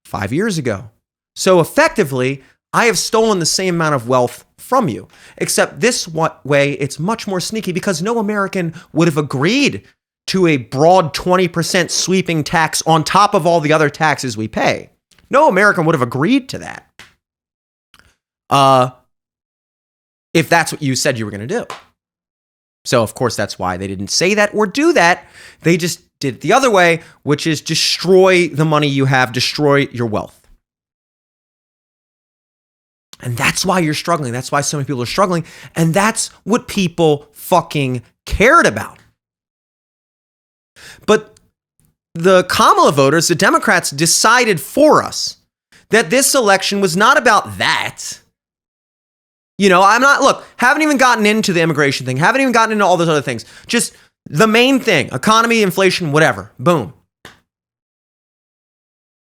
5 years ago. So effectively, I have stolen the same amount of wealth from you, except this way it's much more sneaky because no American would have agreed to a broad 20% sweeping tax on top of all the other taxes we pay. No American would have agreed to that. If that's what you said you were going to do. So, of course, that's why they didn't say that or do that. They just did it the other way, which is destroy the money you have, destroy your wealth. And that's why you're struggling. That's why so many people are struggling. And that's what people fucking cared about. But the Kamala voters, the Democrats, decided for us that this election was not about that. You know, haven't even gotten into the immigration thing, haven't even gotten into all those other things. Just the main thing, economy, inflation, whatever, boom.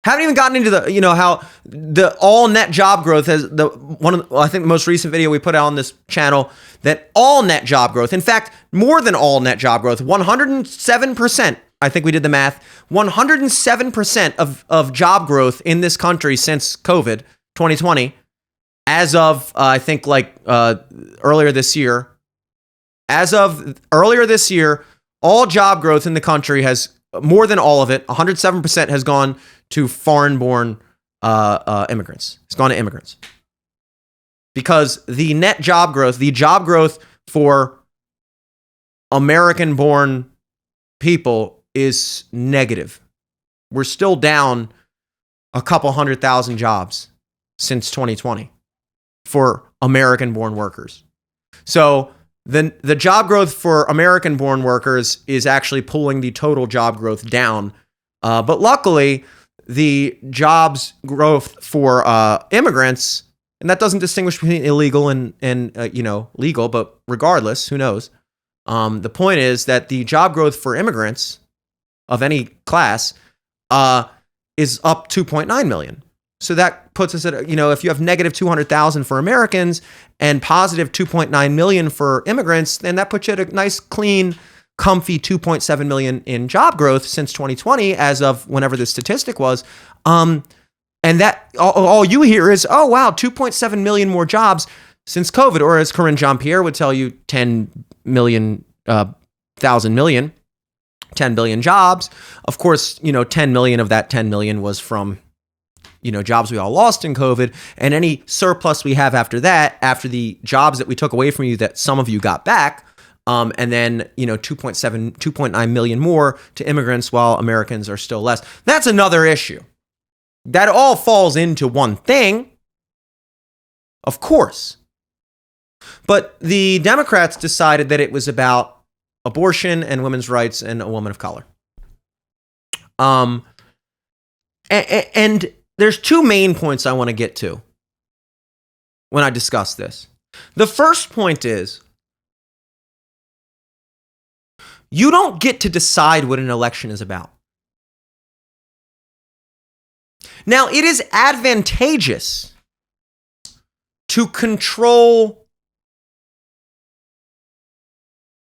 Haven't even gotten into the, how the all net job growth has I think the most recent video we put out on this channel, that all net job growth, in fact, more than all net job growth, 107%, I think we did the math, 107% of job growth in this country since COVID, 2020, as of, I think, earlier this year. As of earlier this year, all job growth in the country has, more than all of it, 107% has gone to foreign-born immigrants. It's gone to immigrants. Because the net job growth, the job growth for American-born people is negative. We're still down a couple 100,000 jobs since 2020 for American-born workers. So the job growth for American-born workers is actually pulling the total job growth down. But luckily, the jobs growth for immigrants And that doesn't distinguish between illegal and legal, but regardless, who knows? The point is that the job growth for immigrants of any class is up 2.9 million. So that puts us at, if you have negative 200,000 for Americans and positive 2.9 million for immigrants, then that puts you at a nice, clean, comfy 2.7 million in job growth since 2020, as of whenever this statistic was. And that all you hear is, oh, wow, 2.7 million more jobs since COVID, or as Corinne Jean-Pierre would tell you, 10 billion jobs. Of course, 10 million of that 10 million was from, jobs we all lost in COVID, and any surplus we have after that, after the jobs that we took away from you that some of you got back, and then, 2.9 million more to immigrants while Americans are still less. That's another issue. That all falls into one thing, of course. But the Democrats decided that it was about abortion and women's rights and a woman of color. And there's two main points I want to get to when I discuss this. The first point is, you don't get to decide what an election is about. Now, it is advantageous to control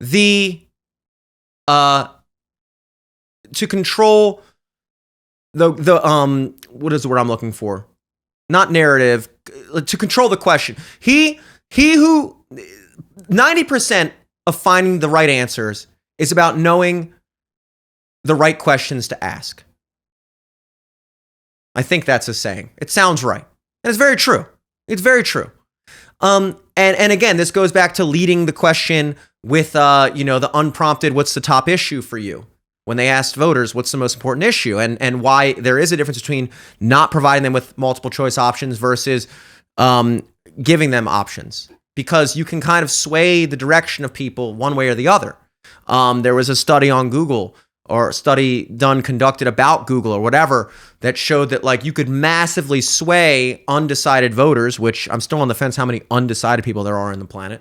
the what is the word I'm looking for? Not narrative, to control the question. He who 90% of finding the right answers is about knowing the right questions to ask. I think that's a saying. It sounds right. And it's very true. It's very true. And again, this goes back to leading the question with, the unprompted, what's the top issue for you? When they asked voters, what's the most important issue? And why there is a difference between not providing them with multiple choice options versus giving them options. Because you can kind of sway the direction of people one way or the other. There was a study on Google, or a study conducted about Google or whatever, that showed that you could massively sway undecided voters, which I'm still on the fence how many undecided people there are on the planet.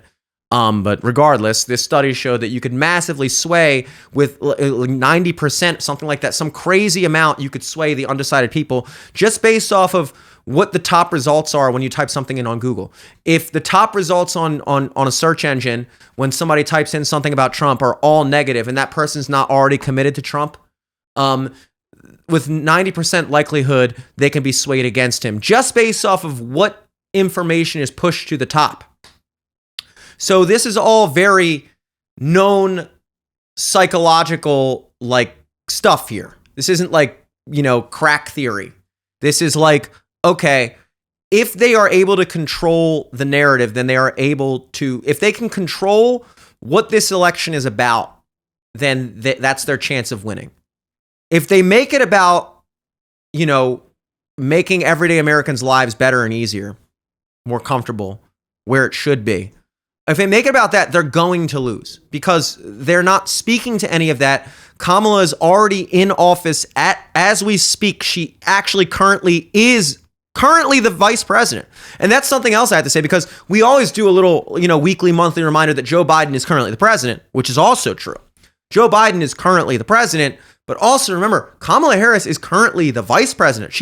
But regardless, this study showed that you could massively sway with 90%, something like that, some crazy amount you could sway the undecided people just based off of what the top results are when you type something in on Google. If the top results on a search engine when somebody types in something about Trump are all negative and that person's not already committed to Trump, with 90% likelihood they can be swayed against him just based off of what information is pushed to the top. So this is all very known psychological stuff here. This isn't crack theory. This is okay, if they are able to control the narrative, then they are able to, if they can control what this election is about, then that's their chance of winning. If they make it about, making everyday Americans' lives better and easier, more comfortable, where it should be, if they make it about that, they're going to lose because they're not speaking to any of that. Kamala is already in office as we speak. She actually currently the vice president. And that's something else I have to say, because we always do a little, weekly, monthly reminder that Joe Biden is currently the president, which is also true. Joe Biden is currently the president, but also remember, Kamala Harris is currently the vice president.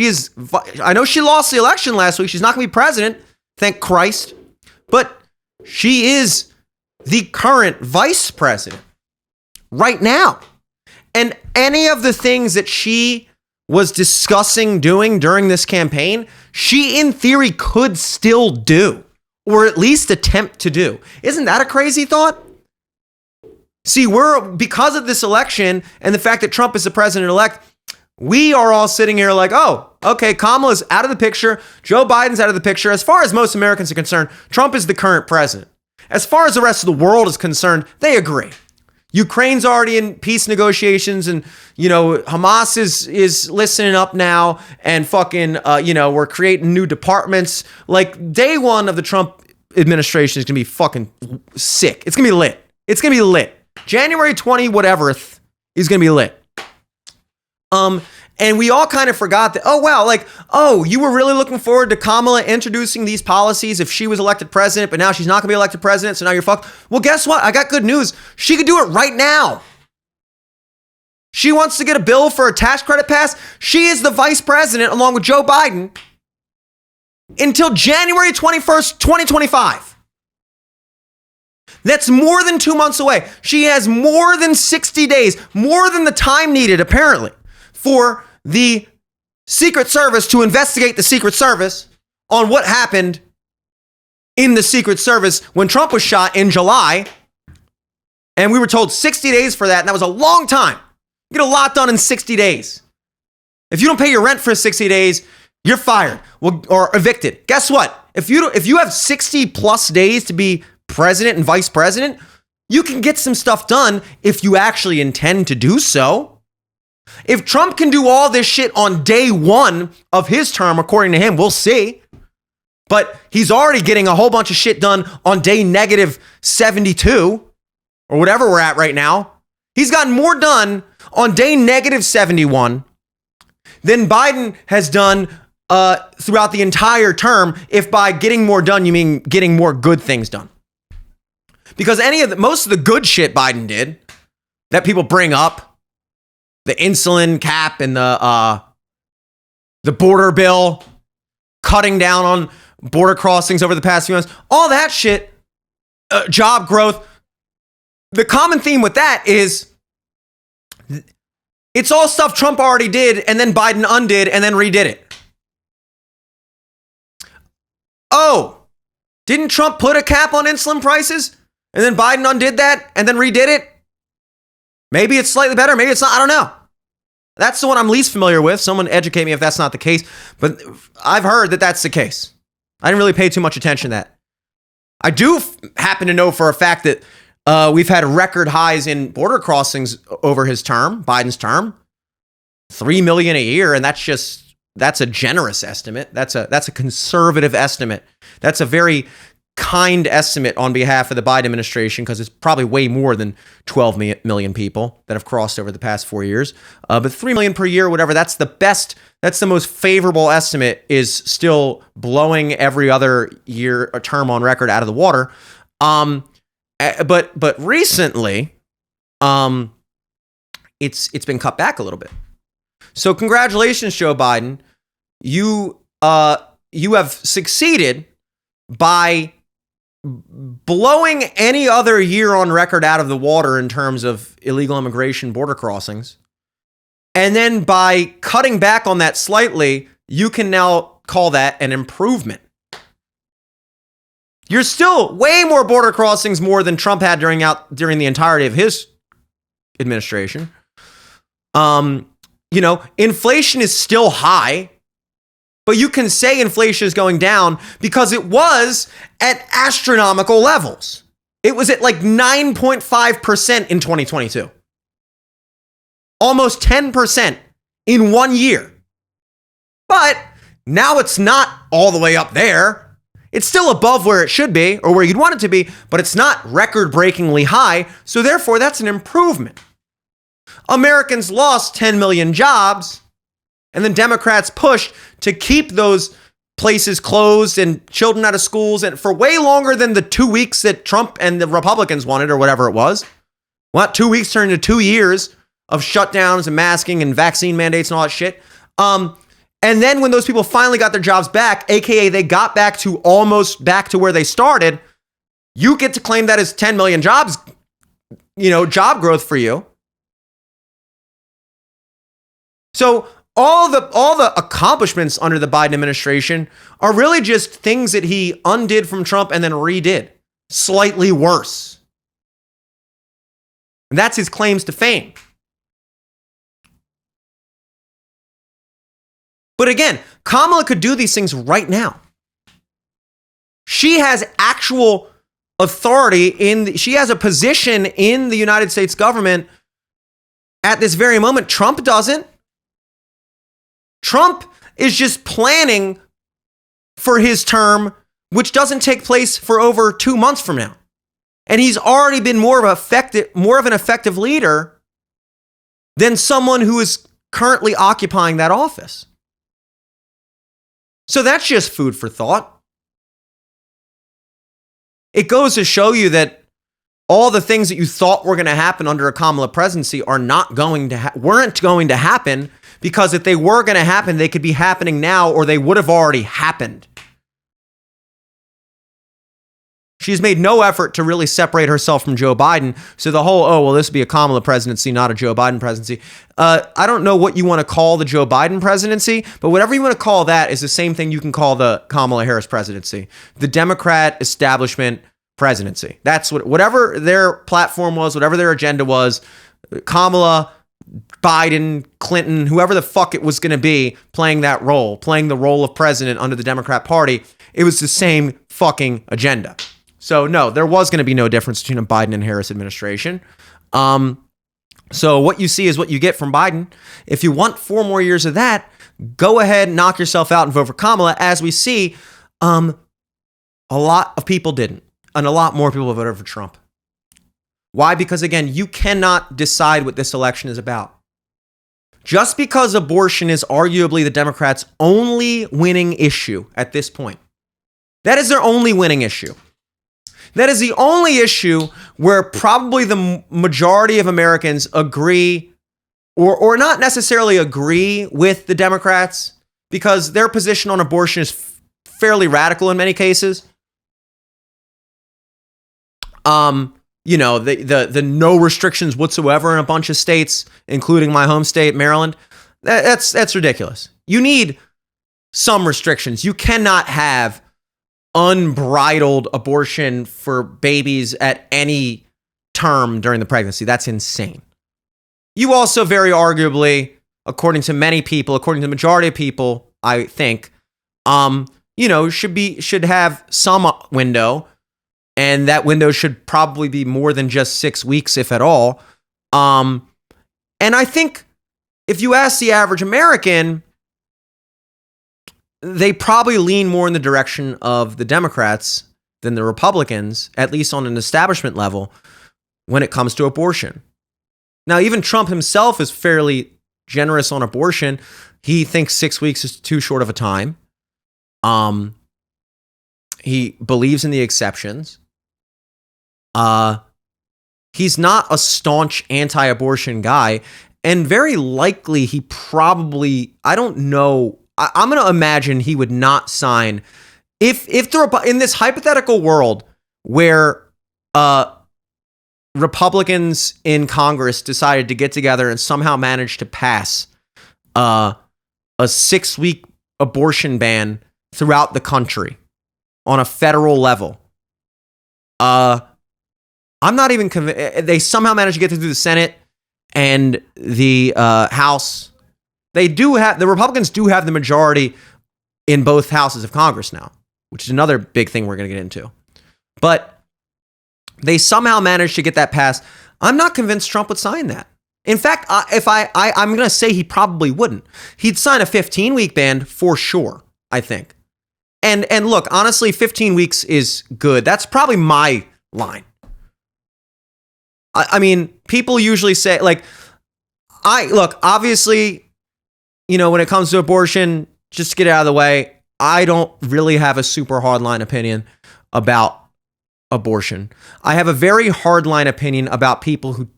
I know she lost the election last week. She's not going to be president, thank Christ, but she is the current vice president right now. And any of the things that she was discussing doing during this campaign, she in theory could still do, or at least attempt to do. Isn't that a crazy thought? See, because of this election and the fact that Trump is the president-elect, we are all sitting here oh, okay, Kamala's out of the picture. Joe Biden's out of the picture. As far as most Americans are concerned, Trump is the current president. As far as the rest of the world is concerned, they agree. Ukraine's already in peace negotiations, and Hamas is listening up now, and we're creating new departments. Day one of the Trump administration is gonna be fucking sick. It's gonna be lit. It's gonna be lit. January 20 whatever is gonna be lit. And we all kind of forgot that, oh, wow, like, oh, you were really looking forward to Kamala introducing these policies if she was elected president, but now she's not going to be elected president, so now you're fucked. Well, guess what? I got good news. She could do it right now. She wants to get a bill for a tax credit passed. She is the vice president along with Joe Biden until January 21st, 2025. That's more than 2 months away. She has more than 60 days, more than the time needed, apparently, for the Secret Service to investigate the Secret Service on what happened in the Secret Service when Trump was shot in July. And we were told 60 days for that, and that was a long time. You get a lot done in 60 days. If you don't pay your rent for 60 days, you're fired or evicted. Guess what? If you have 60 plus days to be president and vice president, you can get some stuff done if you actually intend to do so. If Trump can do all this shit on day one of his term, according to him, we'll see. But he's already getting a whole bunch of shit done on day negative 72 or whatever we're at right now. He's gotten more done on day negative 71 than Biden has done throughout the entire term, if by getting more done, you mean getting more good things done. Because most of the good shit Biden did that people bring up, the insulin cap and the border bill, cutting down on border crossings over the past few months, all that shit, job growth. The common theme with that is it's all stuff Trump already did and then Biden undid and then redid it. Oh, didn't Trump put a cap on insulin prices and then Biden undid that and then redid it? Maybe it's slightly better. Maybe it's not. I don't know. That's the one I'm least familiar with. Someone educate me if that's not the case. But I've heard that that's the case. I didn't really pay too much attention to that. I do happen to know for a fact that we've had record highs in border crossings over his term, Biden's term, 3 million a year. And that's a generous estimate. That's a conservative estimate. That's a very kind estimate on behalf of the Biden administration, because it's probably way more than 12 million people that have crossed over the past 4 years. But 3 million per year, whatever, that's the best. That's the most favorable estimate, is still blowing every other year a term on record out of the water. But recently, it's been cut back a little bit. So congratulations, Joe Biden. You have succeeded by blowing any other year on record out of the water in terms of illegal immigration border crossings. And then by cutting back on that slightly, you can now call that an improvement. You're still way more border crossings more than Trump had during the entirety of his administration. Inflation is still high, but you can say inflation is going down because it was at astronomical levels. It was at like 9.5% in 2022. Almost 10% in 1 year. But now it's not all the way up there. It's still above where it should be, or where you'd want it to be, but it's not record-breakingly high, so therefore that's an improvement. Americans lost 10 million jobs, and then Democrats pushed to keep those places closed and children out of schools, and for way longer than the 2 weeks that Trump and the Republicans wanted, or whatever it was. Well, 2 weeks turned into 2 years of shutdowns and masking and vaccine mandates and all that shit. And then when those people finally got their jobs back, aka they got back to almost back to where they started, you get to claim that as 10 million jobs, job growth for you. So all the accomplishments under the Biden administration are really just things that he undid from Trump and then redid, slightly worse. And that's his claims to fame. But again, Kamala could do these things right now. She has actual authority she has a position in the United States government at this very moment. Trump doesn't. Trump is just planning for his term, which doesn't take place for over 2 months from now. And he's already been more of an effective leader than someone who is currently occupying that office. So that's just food for thought. It goes to show you that all the things that you thought were going to happen under a Kamala presidency are not going to weren't going to happen, because if they were going to happen, they could be happening now, or they would have already happened. She's made no effort to really separate herself from Joe Biden. So the whole, oh, well, this would be a Kamala presidency, not a Joe Biden presidency. I don't know what you want to call the Joe Biden presidency, but whatever you want to call that is the same thing you can call the Kamala Harris presidency. The Democrat establishment presidency. That's whatever their platform was, whatever their agenda was, Kamala, Biden, Clinton, whoever the fuck it was going to be playing that role, playing the role of president under the Democrat Party, it was the same fucking agenda. So no, there was going to be no difference between a Biden and Harris administration. So what you see is what you get from Biden. If you want 4 more years of that, go ahead, knock yourself out and vote for Kamala. As we see, a lot of people didn't, and a lot more people voted for Trump. Why? Because again, you cannot decide what this election is about. Just because abortion is arguably the Democrats' only winning issue at this point, that is their only winning issue. That is the only issue where probably the majority of Americans agree, or not necessarily agree with the Democrats, because their position on abortion is fairly radical in many cases. You know, the no restrictions whatsoever in a bunch of states, including my home state, Maryland. That's ridiculous. You need some restrictions. You cannot have unbridled abortion for babies at any term during the pregnancy. That's insane. You also very arguably, according to many people, according to the majority of people, I think, should have some window, and that window should probably be more than just 6 weeks, if at all. And I think if you ask the average American, they probably lean more in the direction of the Democrats than the Republicans, at least on an establishment level, when it comes to abortion. Now, even Trump himself is fairly generous on abortion. He thinks 6 weeks is too short of a time. He believes in the exceptions. He's not a staunch anti-abortion guy, and very likely he probably, I don't know, I'm going to imagine he would not sign if in this hypothetical world where Republicans in Congress decided to get together and somehow manage to pass a 6-week abortion ban throughout the country on a federal level. I'm not even convinced. They somehow managed to get through the Senate and the House. The Republicans do have the majority in both houses of Congress now, which is another big thing we're going to get into. But they somehow managed to get that passed. I'm not convinced Trump would sign that. In fact, I'm going to say he probably wouldn't. He'd sign a 15-week ban for sure, I think. And look, honestly, 15 weeks is good. That's probably my line. I mean, people usually say, like, obviously, when it comes to abortion, just to get it out of the way, I don't really have a super hardline opinion about abortion. I have a very hardline opinion about people who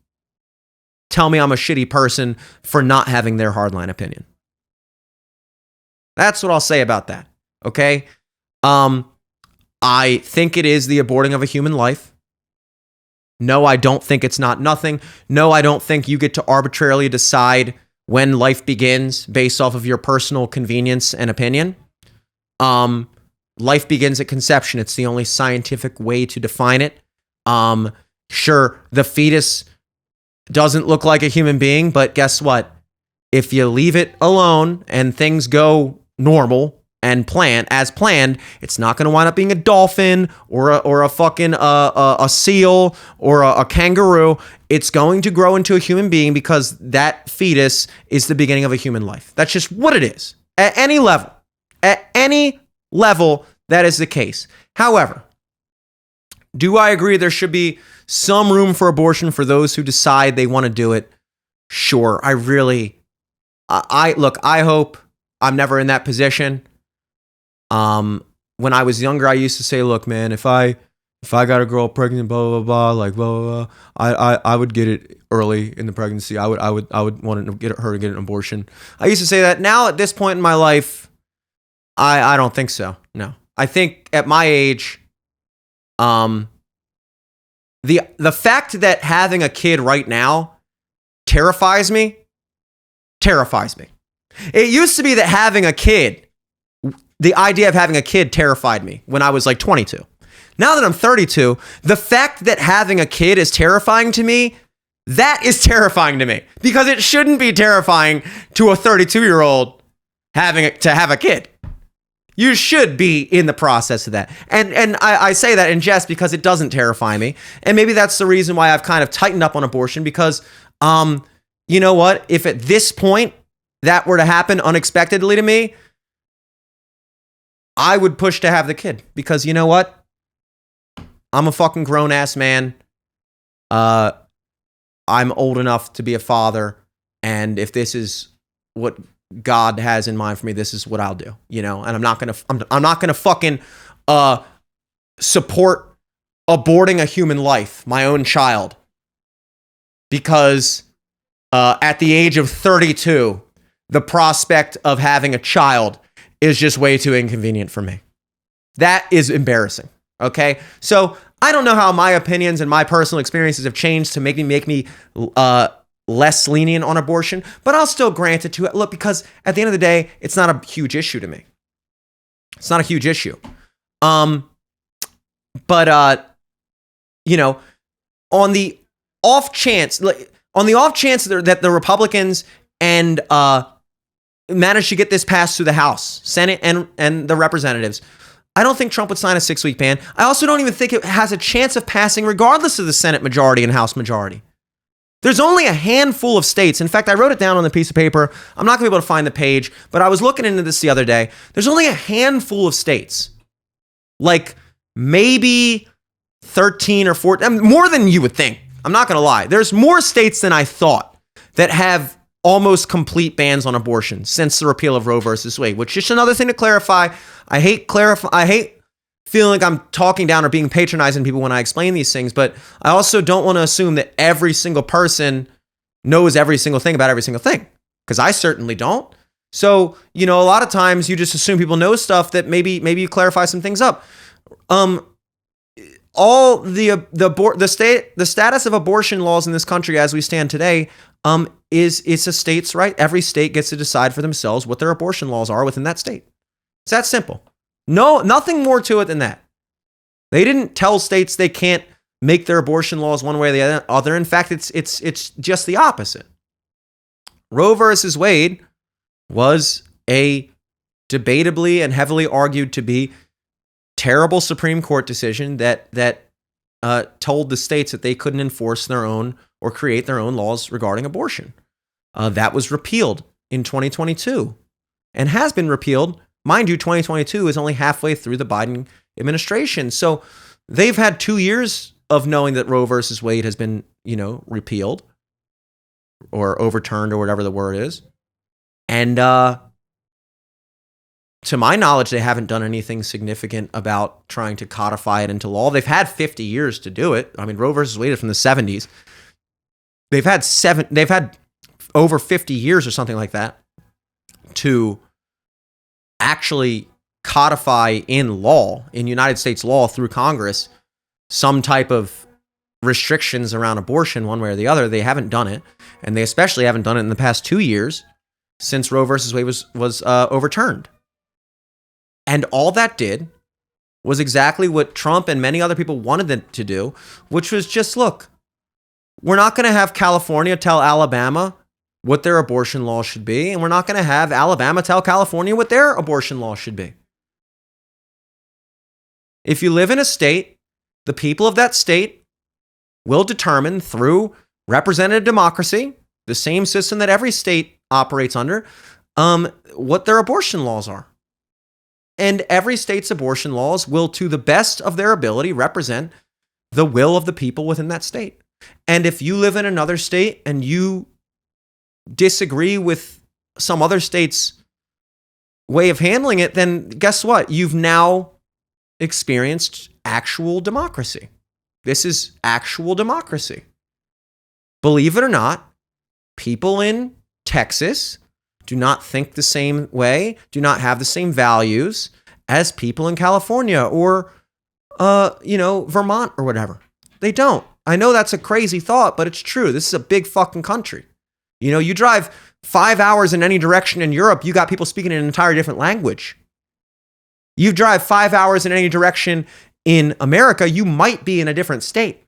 tell me I'm a shitty person for not having their hardline opinion. That's what I'll say about that. Okay? I think it is the aborting of a human life. No, I don't think it's not nothing. No, I don't think you get to arbitrarily decide when life begins based off of your personal convenience and opinion. Life begins at conception. It's the only scientific way to define it. Sure, the fetus doesn't look like a human being, but guess what? If you leave it alone and things go normal and as planned, it's not going to wind up being a dolphin or a fucking a seal or a kangaroo. It's going to grow into a human being because that fetus is the beginning of a human life. That's just what it is. At any level, that is the case. However, do I agree there should be some room for abortion for those who decide they want to do it? Sure, I really Look, I hope I'm never in that position. When I was younger, I used to say, look, man, if I got a girl pregnant, blah blah blah, like blah blah blah, I would get it early in the pregnancy. I would want to get her to get an abortion. I used to say that. Now at this point in my life, I don't think so. No, I think at my age, the fact that having a kid right now terrifies me. It used to be that having a kid, the idea of having a kid terrified me when I was like 22. Now that I'm 32, the fact that having a kid is terrifying to me, that is terrifying to me, because it shouldn't be terrifying to a 32-year-old to have a kid. You should be in the process of that. And I say that in jest because it doesn't terrify me. And maybe that's the reason why I've kind of tightened up on abortion, because you know what? If at this point that were to happen unexpectedly to me, I would push to have the kid, because you know what? I'm a fucking grown ass man. I'm old enough to be a father. And if this is what God has in mind for me, this is what I'll do, you know? And I'm not going to fucking support aborting a human life, my own child, because at the age of 32, the prospect of having a child is just way too inconvenient for me. That is embarrassing. Okay. So I don't know how my opinions and my personal experiences have changed to make me less lenient on abortion, but I'll still grant it to it. Look, because at the end of the day, it's not a huge issue to me. It's not a huge issue. But you know, on the off chance that the Republicans and managed to get this passed through the House, Senate, and the representatives, I don't think Trump would sign a 6-week ban. I also don't even think it has a chance of passing regardless of the Senate majority and House majority. There's only a handful of states. In fact, I wrote it down on a piece of paper. I'm not going to be able to find the page, but I was looking into this the other day. There's only a handful of states, like maybe 13 or 14, I mean, more than you would think. I'm not going to lie. There's more states than I thought that have almost complete bans on abortion since the repeal of Roe versus Wade, which is just another thing to clarify. I hate feeling like I'm talking down or being patronizing people when I explain these things, but I also don't want to assume that every single person knows every single thing about every single thing, because I certainly don't. So, you know, a lot of times you just assume people know stuff that maybe you clarify some things up. All the status of abortion laws in this country as we stand today is it's a state's right. Every state gets to decide for themselves what their abortion laws are within that state. It's that simple. No, nothing more to it than that. They didn't tell states they can't make their abortion laws one way or the other. In fact, it's just the opposite. Roe versus Wade was a debatably and heavily argued to be terrible Supreme Court decision that told the states that they couldn't enforce their own or create their own laws regarding abortion. That was repealed in 2022 and has been repealed. Mind you, 2022 is only halfway through the Biden administration. So they've had 2 years of knowing that Roe versus Wade has been, you know, repealed or overturned or whatever the word is. And to my knowledge, they haven't done anything significant about trying to codify it into law. They've had 50 years to do it. I mean, Roe versus Wade is from the 70s. They've had over 50 years or something like that to actually codify in law, in United States law through Congress, some type of restrictions around abortion one way or the other. They haven't done it. And they especially haven't done it in the past 2 years since Roe versus Wade was overturned. And all that did was exactly what Trump and many other people wanted them to do, which was just, look, we're not going to have California tell Alabama what their abortion law should be, and we're not going to have Alabama tell California what their abortion law should be. If you live in a state, the people of that state will determine through representative democracy, the same system that every state operates under, what their abortion laws are. And every state's abortion laws will, to the best of their ability, represent the will of the people within that state. And if you live in another state and you disagree with some other state's way of handling it, then guess what? You've now experienced actual democracy. This is actual democracy. Believe it or not, people in Texas do not think the same way, do not have the same values as people in California or, Vermont or whatever. They don't. I know that's a crazy thought, but it's true. This is a big fucking country. You drive 5 hours in any direction in Europe, you got people speaking an entirely different language. You drive 5 hours in any direction in America, you might be in a different state.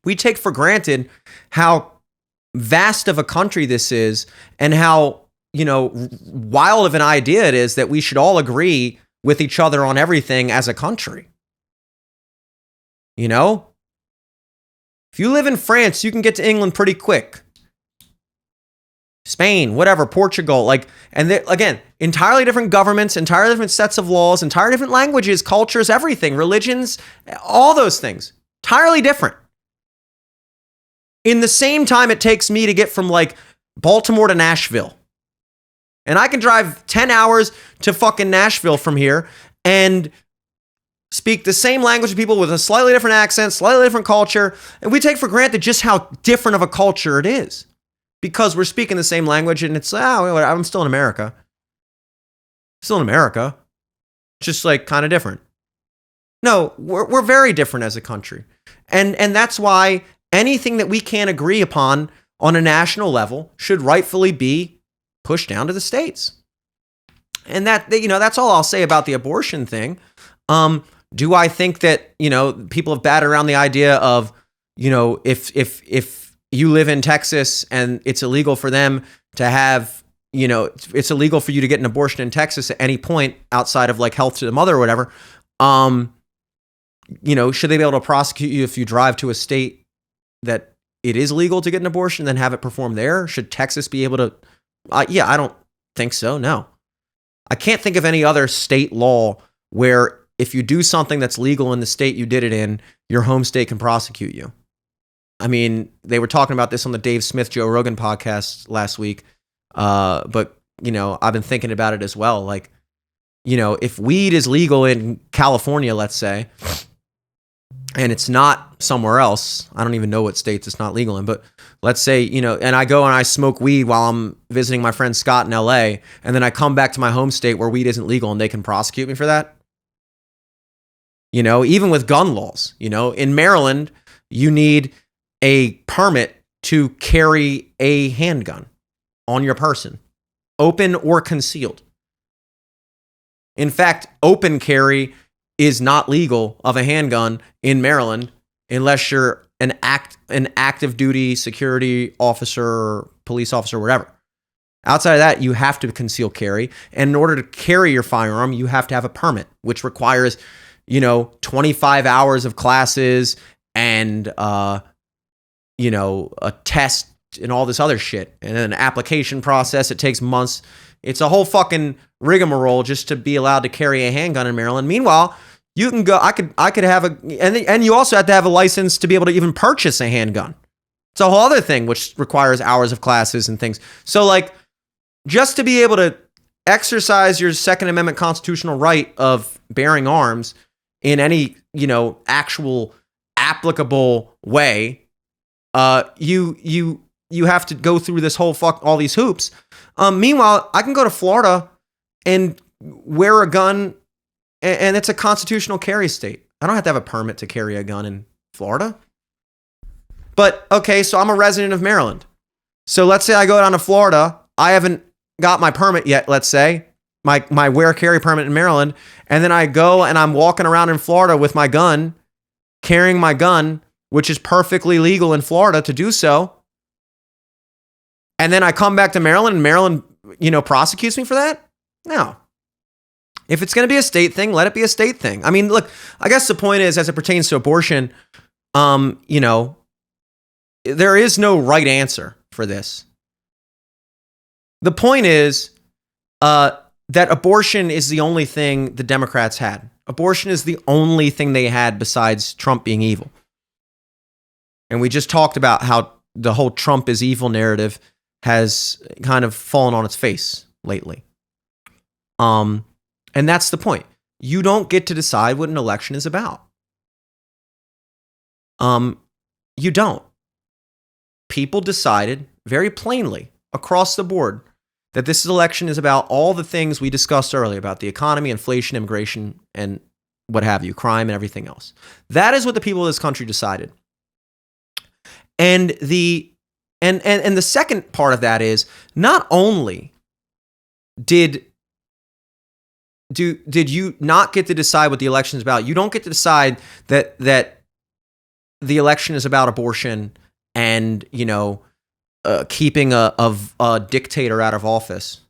We take for granted how vast of a country this is and how, wild of an idea it is that we should all agree with each other on everything as a country. If you live in France, you can get to England pretty quick. Spain, whatever, Portugal, again, entirely different governments, entirely different sets of laws, entirely different languages, cultures, everything, religions, all those things, entirely different. In the same time it takes me to get from Baltimore to Nashville. And I can drive 10 hours to fucking Nashville from here and speak the same language to people with a slightly different accent, slightly different culture. And we take for granted just how different of a culture it is. Because we're speaking the same language and it's, I'm still in America. Still in America. Just kind of different. No, we're very different as a country. And that's why anything that we can't agree upon on a national level should rightfully be pushed down to the states. And that's all I'll say about the abortion thing. Do I think that, people have batted around the idea of, if you live in Texas and it's illegal for them to have, it's illegal for you to get an abortion in Texas at any point outside of health to the mother or whatever. Should they be able to prosecute you if you drive to a state that it is legal to get an abortion, then have it performed there? Should Texas be able to? I don't think so. No, I can't think of any other state law where if you do something that's legal in the state you did it in, your home state can prosecute you. I mean, they were talking about this on the Dave Smith, Joe Rogan podcast last week. But I've been thinking about it as well. If weed is legal in California, let's say, and it's not somewhere else, I don't even know what states it's not legal in, but let's say, and I go and I smoke weed while I'm visiting my friend Scott in LA, and then I come back to my home state where weed isn't legal and they can prosecute me for that. Even with gun laws, in Maryland, you need a permit to carry a handgun on your person, open or concealed. In fact, open carry is not legal of a handgun in Maryland unless you're an active duty security officer, police officer, whatever. Outside of that, you have to conceal carry. And in order to carry your firearm, you have to have a permit, which requires, 25 hours of classes and, a test and all this other shit. And then an application process. It takes months. It's a whole fucking rigmarole just to be allowed to carry a handgun in Maryland. Meanwhile, you can go, I could have and you also have to have a license to be able to even purchase a handgun. It's a whole other thing, which requires hours of classes and things. So just to be able to exercise your Second Amendment constitutional right of bearing arms in any, actual applicable way, you have to go through this whole all these hoops. Meanwhile, I can go to Florida and wear a gun, and it's a constitutional carry state. I don't have to have a permit to carry a gun in Florida. But okay, so I'm a resident of Maryland. So let's say I go down to Florida. I haven't got my permit yet, let's say, my wear carry permit in Maryland, and then I go and I'm walking around in Florida with my gun, carrying my gun, which is perfectly legal in Florida to do so. And then I come back to Maryland and Maryland, prosecutes me for that? No. If it's going to be a state thing, let it be a state thing. I mean, look, I guess the point is, as it pertains to abortion, there is no right answer for this. The point is that abortion is the only thing the Democrats had. Abortion is the only thing they had besides Trump being evil. And we just talked about how the whole Trump is evil narrative has kind of fallen on its face lately. And that's the point. You don't get to decide what an election is about. You don't. People decided very plainly across the board that this election is about all the things we discussed earlier about the economy, inflation, immigration, and what have you, crime and everything else. That is what the people of this country decided. And the second part of that is not only did you not get to decide what the election is about, you don't get to decide that the election is about abortion and, keeping a dictator out of office.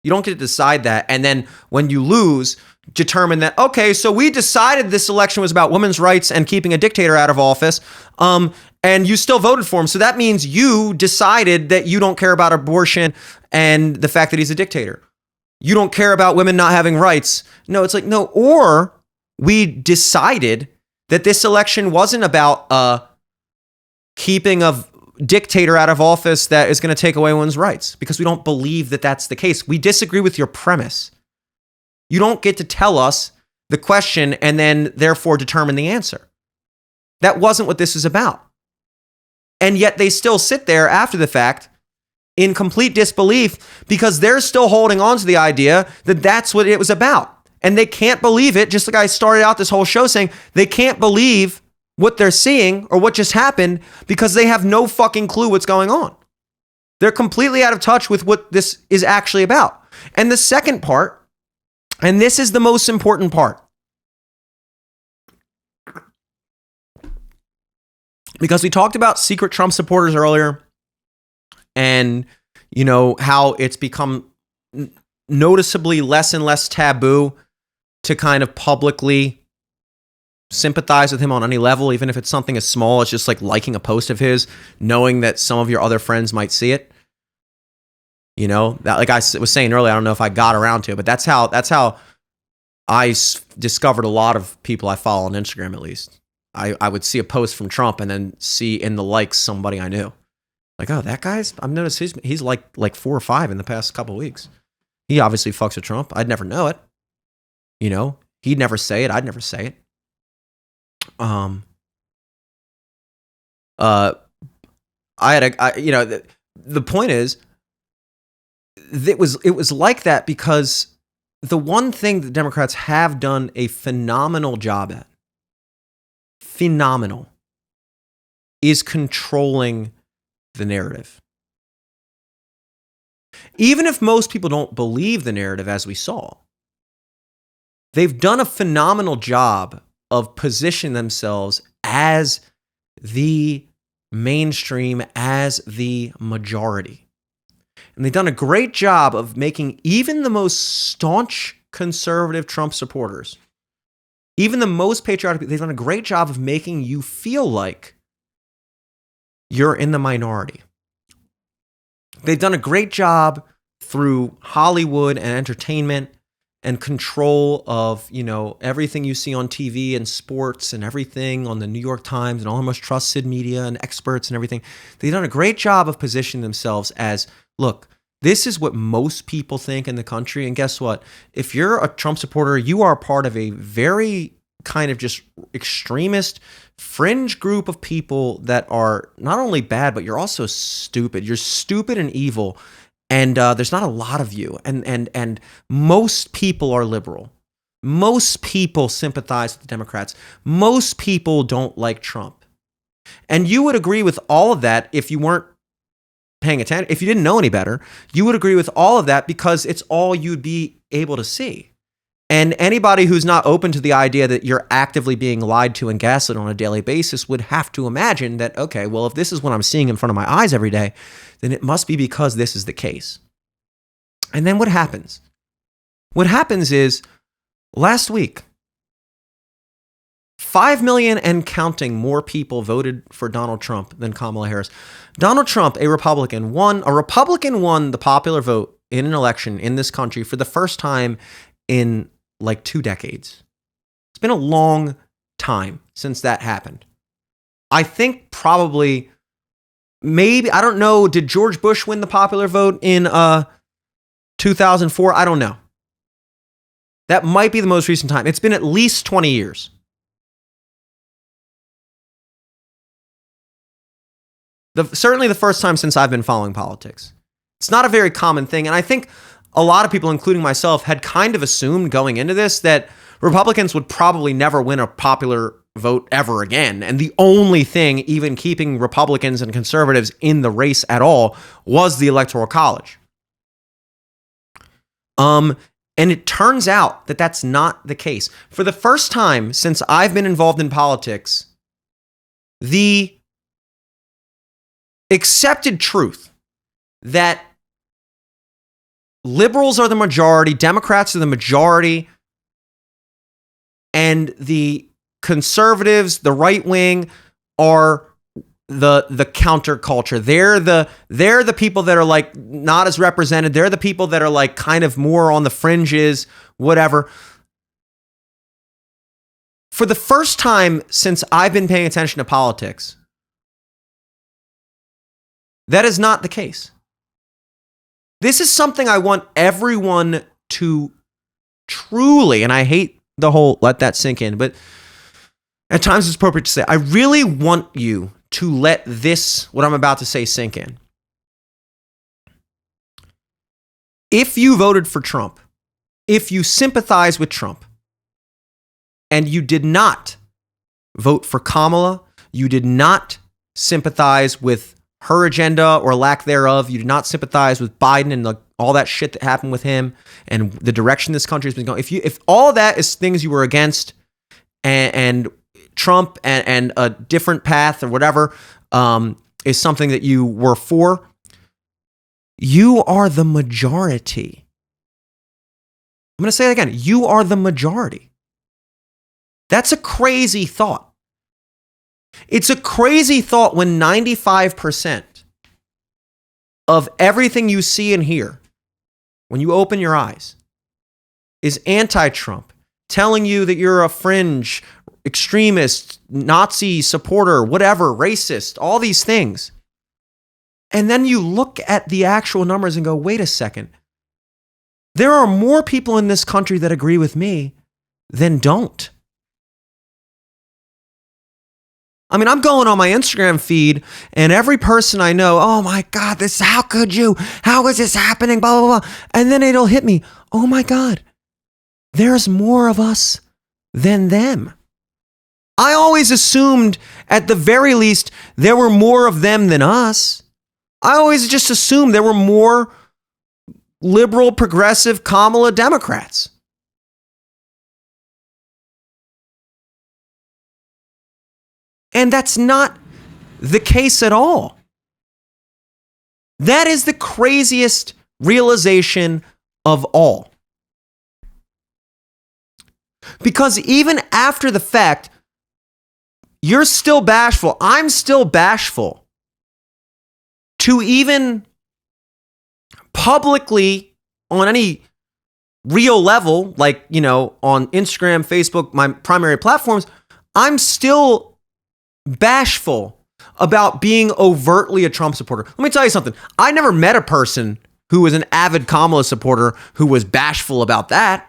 You don't get to decide that. And then when you lose, determine that, okay, so we decided this election was about women's rights and keeping a dictator out of office, and you still voted for him. So that means you decided that you don't care about abortion and the fact that he's a dictator. You don't care about women not having rights. No, it's like, no, or we decided that this election wasn't about keeping a dictator out of office that is going to take away women's rights, because we don't believe that that's the case. We disagree with your premise. You don't get to tell us the question and then therefore determine the answer. That wasn't what this is about. And yet they still sit there after the fact in complete disbelief because they're still holding on to the idea that that's what it was about. And they can't believe it, just like I started out this whole show saying, they can't believe what they're seeing or what just happened because they have no fucking clue what's going on. They're completely out of touch with what this is actually about. And the second part, and this is the most important part, because we talked about secret Trump supporters earlier and, how it's become noticeably less and less taboo to kind of publicly sympathize with him on any level, even if it's something as small as just like liking a post of his, knowing that some of your other friends might see it. That, like I was saying earlier, I don't know if I got around to it, but that's how I discovered a lot of people I follow on Instagram, at least. I would see a post from Trump and then see in the likes somebody I knew. Like, oh, that guy's, I've noticed he's like 4 or 5 in the past couple of weeks. He obviously fucks with Trump. I'd never know it. He'd never say it. I'd never say it. The point is, it was like that because the one thing the Democrats have done a phenomenal job at, is controlling the narrative. Even if most people don't believe the narrative, as we saw, they've done a phenomenal job of positioning themselves as the mainstream, as the majority. And they've done a great job of making even the most staunch conservative Trump supporters, even the most patriotic, they've done a great job of making you feel like you're in the minority. They've done a great job through Hollywood and entertainment and control of, everything you see on TV and sports and everything on the New York Times and all the most trusted media and experts and everything. They've done a great job of positioning themselves as, look, this is what most people think in the country. And guess what? If you're a Trump supporter, you are part of a very kind of just extremist fringe group of people that are not only bad, but you're also stupid. You're stupid and evil. And there's not a lot of you. And most people are liberal. Most people sympathize with the Democrats. Most people don't like Trump. And you would agree with all of that if you weren't paying attention. If you didn't know any better, you would agree with all of that because it's all you'd be able to see. And anybody who's not open to the idea that you're actively being lied to and gaslit on a daily basis would have to imagine that, okay, well, if this is what I'm seeing in front of my eyes every day, then it must be because this is the case. And then what happens? What happens is last week, 5 million and counting more people voted for Donald Trump than Kamala Harris. Donald Trump, a Republican won the popular vote in an election in this country for the first time in like 2 decades. It's been a long time since that happened. I think probably maybe, I don't know, did George Bush win the popular vote in 2004? I don't know. That might be the most recent time. It's been at least 20 years. Certainly the first time since I've been following politics. It's not a very common thing. And I think a lot of people, including myself, had kind of assumed going into this that Republicans would probably never win a popular vote ever again. And the only thing even keeping Republicans and conservatives in the race at all was the Electoral College. And it turns out that that's not the case. For the first time since I've been involved in politics, the accepted truth that liberals are the majority, Democrats are the majority, and the conservatives, the right wing, are the counterculture. They're the people that are like not as represented. They're the people that are like kind of more on the fringes, whatever. For the first time since I've been paying attention to politics, that is not the case. This is something I want everyone to truly, and I hate the whole let that sink in, but at times it's appropriate to say, I really want you to let this, what I'm about to say, sink in. If you voted for Trump, if you sympathize with Trump, and you did not vote for Kamala, you did not sympathize with her agenda or lack thereof, you did not sympathize with Biden and all that shit that happened with him and the direction this country has been going. If all that is things you were against, and Trump and a different path or whatever is something that you were for, you are the majority. I'm going to say it again. You are the majority. That's a crazy thought. It's a crazy thought when 95% of everything you see and hear, when you open your eyes, is anti-Trump, telling you that you're a fringe, extremist, Nazi supporter, whatever, racist, all these things. And then you look at the actual numbers and go, wait a second. There are more people in this country that agree with me than don't. I mean, I'm going on my Instagram feed and every person I know, oh my God, how could you? How is this happening? Blah, blah, blah. And then it'll hit me. Oh my God, there's more of us than them. I always assumed at the very least there were more of them than us. I always just assumed there were more liberal, progressive, Kamala Democrats. And that's not the case at all. That is the craziest realization of all. Because even after the fact, you're still bashful. I'm still bashful to even publicly on any real level, like, on Instagram, Facebook, my primary platforms, I'm still bashful about being overtly a Trump supporter. Let me tell you something. I never met a person who was an avid Kamala supporter who was bashful about that.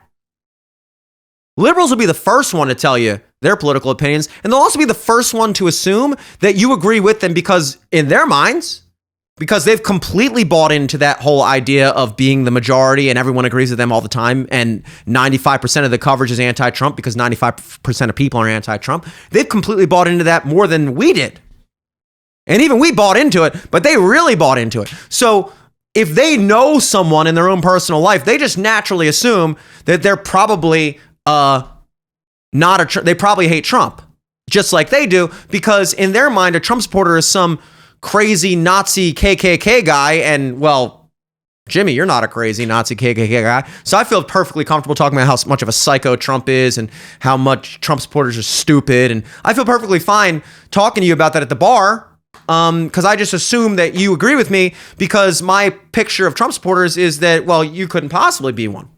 Liberals will be the first one to tell you their political opinions, and they'll also be the first one to assume that you agree with them because in their minds, because they've completely bought into that whole idea of being the majority and everyone agrees with them all the time, and 95% of the coverage is anti-Trump because 95% of people are anti-Trump. They've completely bought into that more than we did. And even we bought into it, but they really bought into it. So if they know someone in their own personal life, they just naturally assume that they're probably they probably hate Trump, just like they do, because in their mind, a Trump supporter is some crazy Nazi KKK guy. And well, Jimmy, you're not a crazy Nazi KKK guy. So I feel perfectly comfortable talking about how much of a psycho Trump is and how much Trump supporters are stupid. And I feel perfectly fine talking to you about that at the bar. Because I just assume that you agree with me because my picture of Trump supporters is that, well, you couldn't possibly be one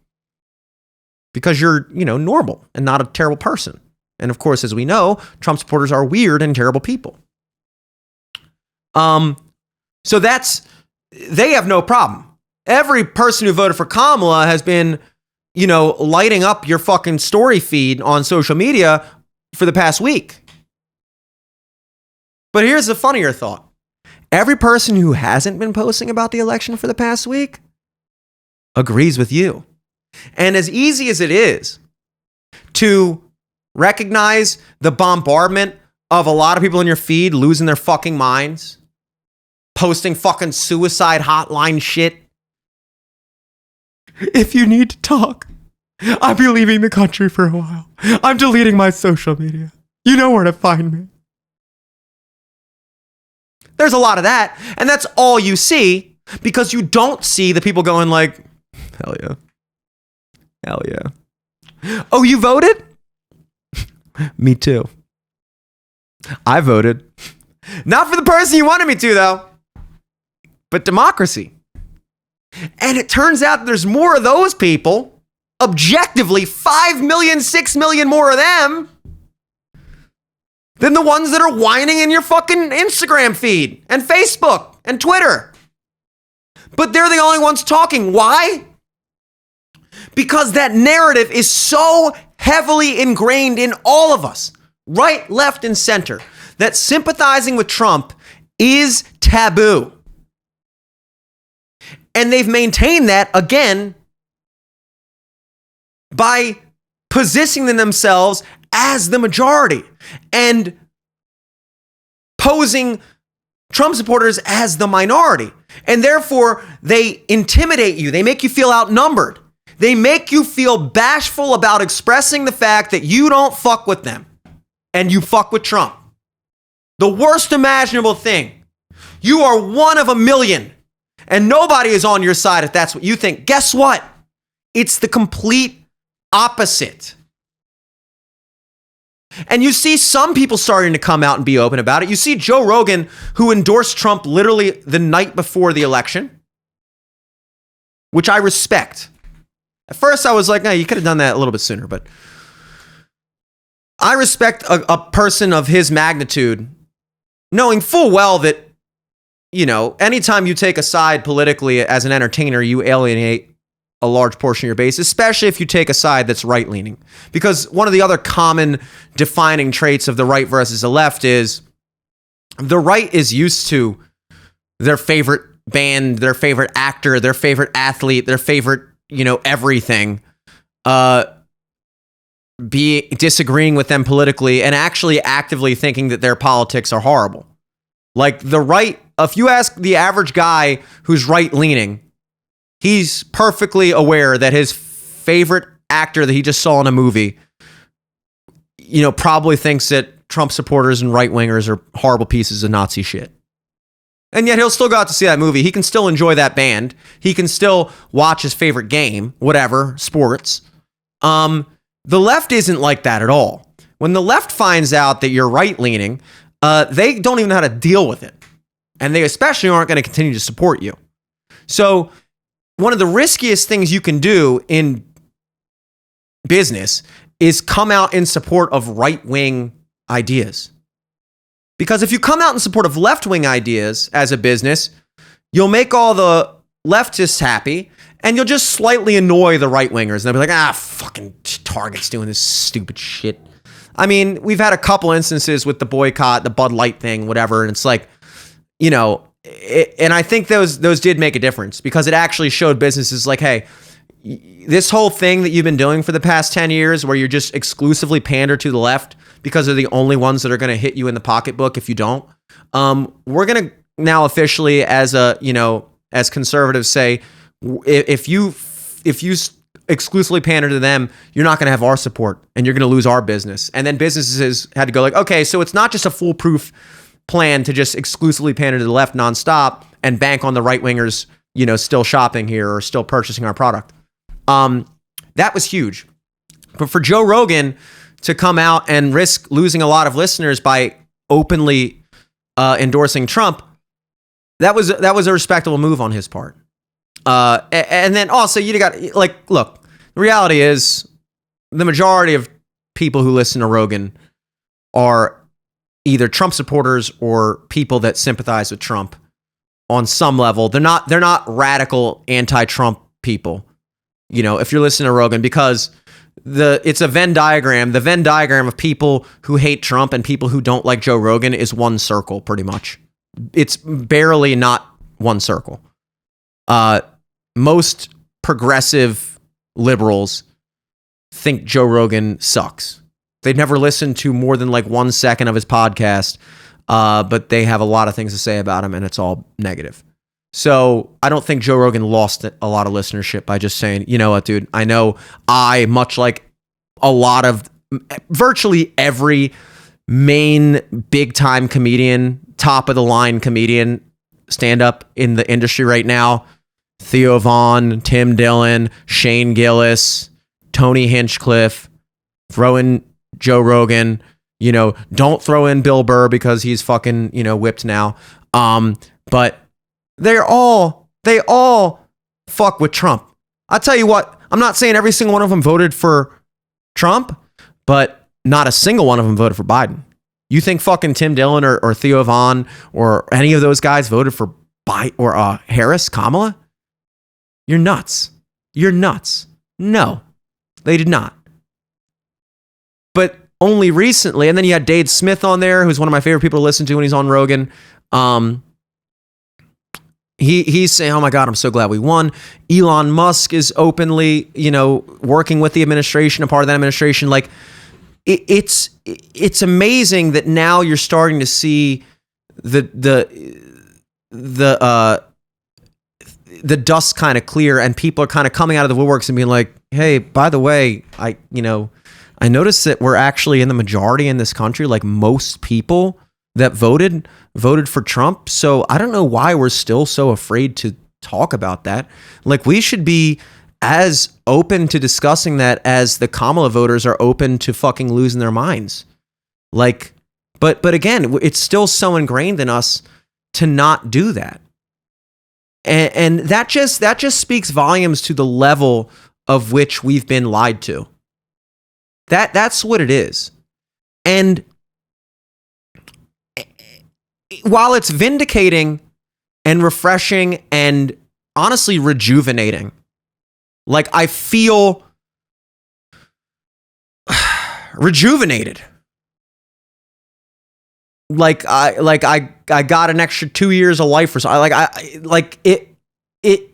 because you're, normal and not a terrible person. And of course, as we know, Trump supporters are weird and terrible people. So they have no problem. Every person who voted for Kamala has been, lighting up your fucking story feed on social media for the past week. But here's the funnier thought. Every person who hasn't been posting about the election for the past week agrees with you. And as easy as it is to recognize the bombardment of a lot of people in your feed losing their fucking minds, posting fucking suicide hotline shit. If you need to talk, I'll be leaving the country for a while. I'm deleting my social media. You know where to find me. There's a lot of that, and that's all you see because you don't see the people going like, hell yeah. Hell yeah. Oh, you voted? Me too. I voted. Not for the person you wanted me to, though, but democracy. And it turns out there's more of those people, objectively 5 million, 6 million more of them, than the ones that are whining in your fucking Instagram feed and Facebook and Twitter. But they're the only ones talking. Why? Because that narrative is so heavily ingrained in all of us, right, left, and center, that sympathizing with Trump is taboo. And they've maintained that, again, by positioning themselves as the majority and posing Trump supporters as the minority. And therefore, they intimidate you. They make you feel outnumbered. They make you feel bashful about expressing the fact that you don't fuck with them and you fuck with Trump. The worst imaginable thing. You are one of a million and nobody is on your side if that's what you think. Guess what? It's the complete opposite. And you see some people starting to come out and be open about it. You see Joe Rogan, who endorsed Trump literally the night before the election, which I respect. At first, I was like, no, you could have done that a little bit sooner. But I respect a person of his magnitude, knowing full well that, anytime you take a side politically as an entertainer, you alienate a large portion of your base, especially if you take a side that's right-leaning. Because one of the other common defining traits of the right versus the left is the right is used to their favorite band, their favorite actor, their favorite athlete, their favorite, everything, be disagreeing with them politically and actually actively thinking that their politics are horrible. Like the right, if you ask the average guy who's right-leaning, he's perfectly aware that his favorite actor that he just saw in a movie, probably thinks that Trump supporters and right-wingers are horrible pieces of Nazi shit. And yet he'll still go out to see that movie. He can still enjoy that band. He can still watch his favorite game, whatever, sports. The left isn't like that at all. When the left finds out that you're right-leaning, they don't even know how to deal with it. And they especially aren't going to continue to support you. So one of the riskiest things you can do in business is come out in support of right-wing ideas. Because if you come out in support of left-wing ideas as a business, you'll make all the leftists happy and you'll just slightly annoy the right-wingers. And they'll be like, fucking Target's doing this stupid shit. I mean, we've had a couple instances with the boycott, the Bud Light thing, whatever. And it's like, and I think those did make a difference because it actually showed businesses like, hey, this whole thing that you've been doing for the past 10 years where you're just exclusively pander to the left because they're the only ones that are going to hit you in the pocketbook if you don't. We're going to now officially, as as conservatives, say, if you exclusively pander to them, you're not going to have our support and you're going to lose our business. And then businesses had to go like, okay, so it's not just a foolproof plan to just exclusively pander to the left nonstop and bank on the right wingers, still shopping here or still purchasing our product. That was huge. But for Joe Rogan to come out and risk losing a lot of listeners by openly endorsing Trump, that was a respectable move on his part. And then also you got look, the reality is the majority of people who listen to Rogan are either Trump supporters or people that sympathize with Trump on some level. They're not radical anti-Trump people. You know, if you're listening to Rogan, because it's a Venn diagram. The Venn diagram of people who hate Trump and people who don't like Joe Rogan is one circle, pretty much. It's barely not one circle. Most progressive liberals think Joe Rogan sucks. They've never listened to more than like 1 second of his podcast, but they have a lot of things to say about him, and it's all negative. So I don't think Joe Rogan lost a lot of listenership by just saying, you know what, dude, I know much like a lot of virtually every main big time comedian, top of the line comedian, stand up in the industry right now, Theo Vaughn, Tim Dillon, Shane Gillis, Tony Hinchcliffe, throw in Joe Rogan, you know, don't throw in Bill Burr because he's fucking, you know, whipped now. But they all fuck with Trump. I'll tell you what, I'm not saying every single one of them voted for Trump, but not a single one of them voted for Biden. You think fucking Tim Dillon or Theo Vaughn or any of those guys voted for Biden or Harris, Kamala? You're nuts. You're nuts. No, they did not. But only recently, and then you had Dave Smith on there, who's one of my favorite people to listen to when he's on Rogan. He's saying, oh my God, I'm so glad we won. Elon Musk is openly, you know, working with the administration, a part of that administration. Like, it's amazing that now you're starting to see the dust kind of clear, and people are kind of coming out of the woodworks and being like, hey, by the way, I noticed that we're actually in the majority in this country. Like, most people that voted for Trump. So I don't know why we're still so afraid to talk about that. Like, we should be as open to discussing that as the Kamala voters are open to fucking losing their minds. Like, but again, it's still so ingrained in us to not do that. And that just speaks volumes to the level of which we've been lied to. That's what it is. And while it's vindicating and refreshing and honestly rejuvenating, like, I feel rejuvenated. Like I got an extra 2 years of life or so.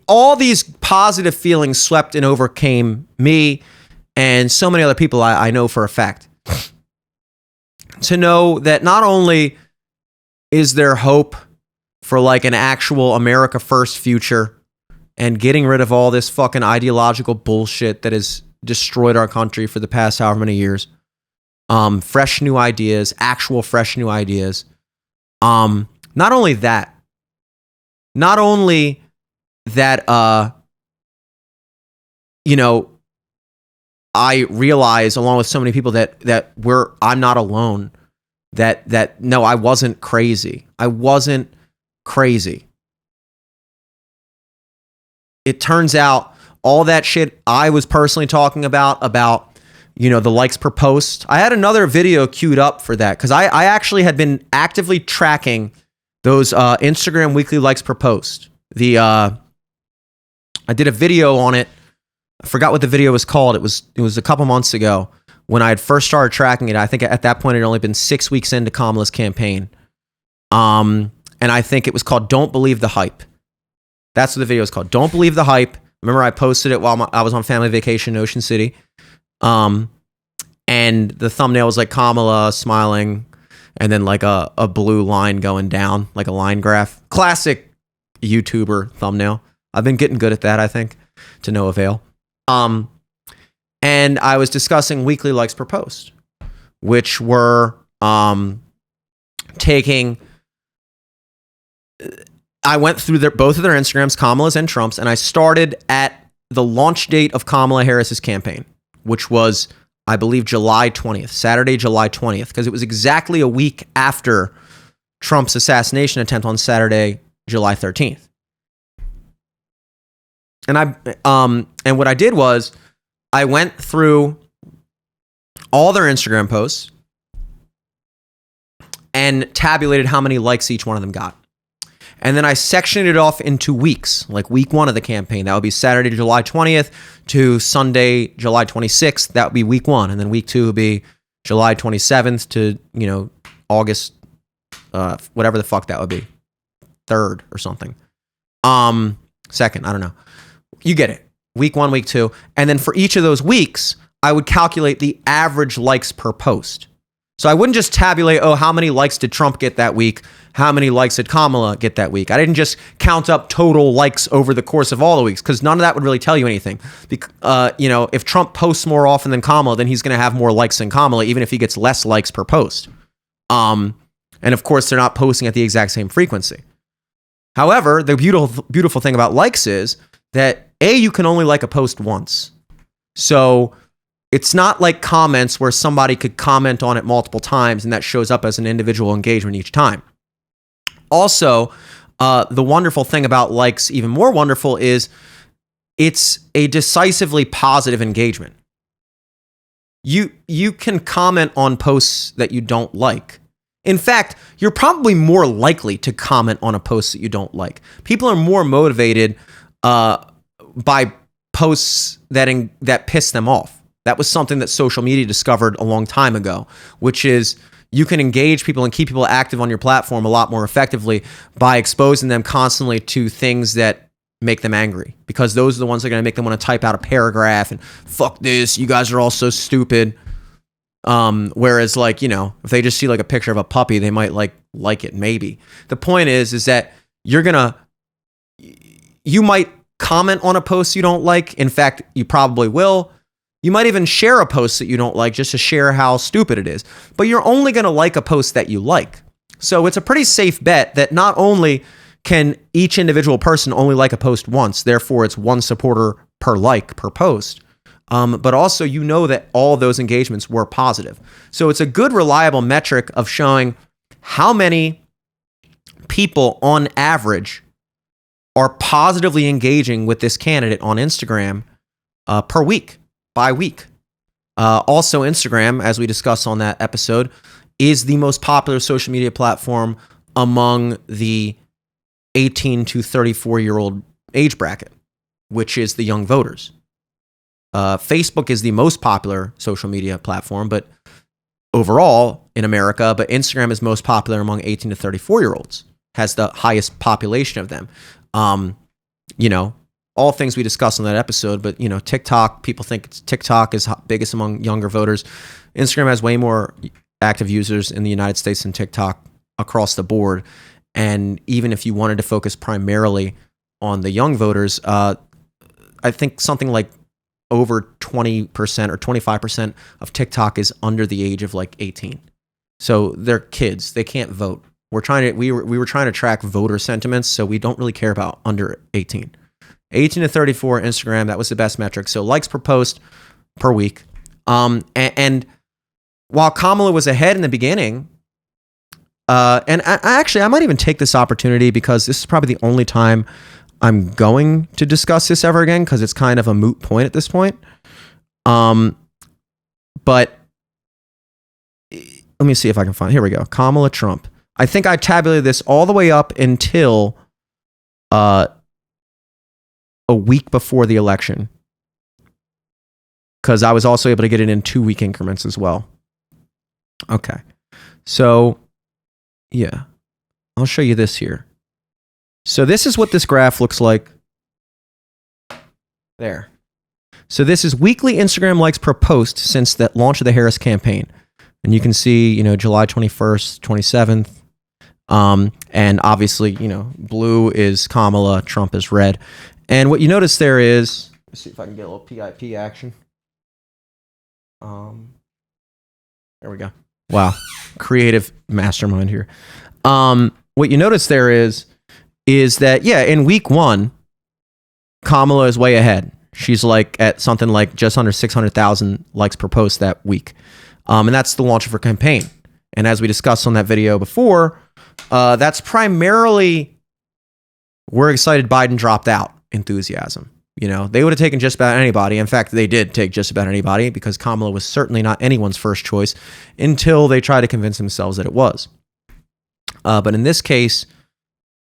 All these positive feelings swept and overcame me and so many other people I know for a fact. To know that not only is there hope for like an actual America First future and getting rid of all this fucking ideological bullshit that has destroyed our country for the past however many years. Fresh new ideas, actual fresh new ideas. Not only that, you know, I realize along with so many people that I'm not alone. That no, I wasn't crazy. I wasn't crazy. It turns out all that shit I was personally talking about, you know, the likes per post. I had another video queued up for that because I actually had been actively tracking those Instagram weekly likes per post. I did a video on it. I forgot what the video was called. It was a couple months ago when I had first started tracking it. I think at that point it had only been 6 weeks into Kamala's campaign. And I think it was called Don't Believe the Hype. That's what the video was called. Don't Believe the Hype. Remember, I posted it while I was on family vacation in Ocean City. And the thumbnail was like Kamala smiling and then like a blue line going down, like a line graph. Classic YouTuber thumbnail. I've been getting good at that, I think, to no avail. And I was discussing weekly likes per post, which were taking... I went through both of their Instagrams, Kamala's and Trump's, and I started at the launch date of Kamala Harris's campaign, which was, I believe, July 20th, Saturday, July 20th, because it was exactly a week after Trump's assassination attempt on Saturday, July 13th. And what I did was I went through all their Instagram posts and tabulated how many likes each one of them got. And then I sectioned it off into weeks, like week 1 of the campaign. That would be Saturday, July 20th to Sunday, July 26th. That would be week 1. And then week 2 would be July 27th to, August, whatever the fuck that would be. 3rd or something. 2nd, I don't know. You get it. Week 1, week 2. And then for each of those weeks, I would calculate the average likes per post. So I wouldn't just tabulate, how many likes did Trump get that week? How many likes did Kamala get that week? I didn't just count up total likes over the course of all the weeks, because none of that would really tell you anything. If Trump posts more often than Kamala, then he's going to have more likes than Kamala, even if he gets less likes per post. And of course, they're not posting at the exact same frequency. However, the beautiful thing about likes is that you can only like a post once. So it's not like comments where somebody could comment on it multiple times and that shows up as an individual engagement each time. Also, the wonderful thing about likes, even more wonderful, is it's a decisively positive engagement. You can comment on posts that you don't like. In fact, you're probably more likely to comment on a post that you don't like. People are more motivated by posts that piss them off. That was something that social media discovered a long time ago, which is you can engage people and keep people active on your platform a lot more effectively by exposing them constantly to things that make them angry, because those are the ones that are going to make them want to type out a paragraph and fuck this, you guys are all so stupid. Whereas if they just see like a picture of a puppy, they might like it maybe. The point is that you might comment on a post you don't like. In fact, you probably will. You might even share a post that you don't like just to share how stupid it is. But you're only going to like a post that you like. So it's a pretty safe bet that not only can each individual person only like a post once, therefore it's one supporter per like per post, but also that all those engagements were positive. So it's a good, reliable metric of showing how many people on average are positively engaging with this candidate on Instagram per week. By week. Also, Instagram, as we discussed on that episode, is the most popular social media platform among the 18 to 34-year-old age bracket, which is the young voters. Facebook is the most popular social media platform, but overall in America, but Instagram is most popular among 18 to 34-year-olds, has the highest population of them. All things we discussed on that episode, but TikTok, people think TikTok is biggest among younger voters. Instagram has way more active users in the United States than TikTok across the board. And even if you wanted to focus primarily on the young voters, I think something like over 20% or 25% of TikTok is under the age of 18. So they're kids. They can't vote. We were trying to track voter sentiments, so we don't really care about under 18. 18 to 34 Instagram, that was the best metric. So likes per post per week. And while Kamala was ahead in the beginning, and I might even take this opportunity, because this is probably the only time I'm going to discuss this ever again, because it's kind of a moot point at this point. But let me see if I can find. Here we go. Kamala Trump. I think I tabulated this all the way up until a week before the election, because I was also able to get it in 2-week increments as well. Okay. So, yeah. I'll show you this here. So this is what this graph looks like. There. So this is weekly Instagram likes per post since the launch of the Harris campaign. And you can see, July 21st, 27th. And obviously, blue is Kamala, Trump is red. And what you notice there is, let's see if I can get a little PIP action. There we go. Wow. Creative mastermind here. What you notice there is that, in week 1, Kamala is way ahead. She's at something like just under 600,000 likes per post that week. And that's the launch of her campaign. And as we discussed on that video before, that's primarily, we're excited Biden dropped out enthusiasm. They would have taken just about anybody. In fact, they did take just about anybody, because Kamala was certainly not anyone's first choice until they tried to convince themselves that it was. But in this case,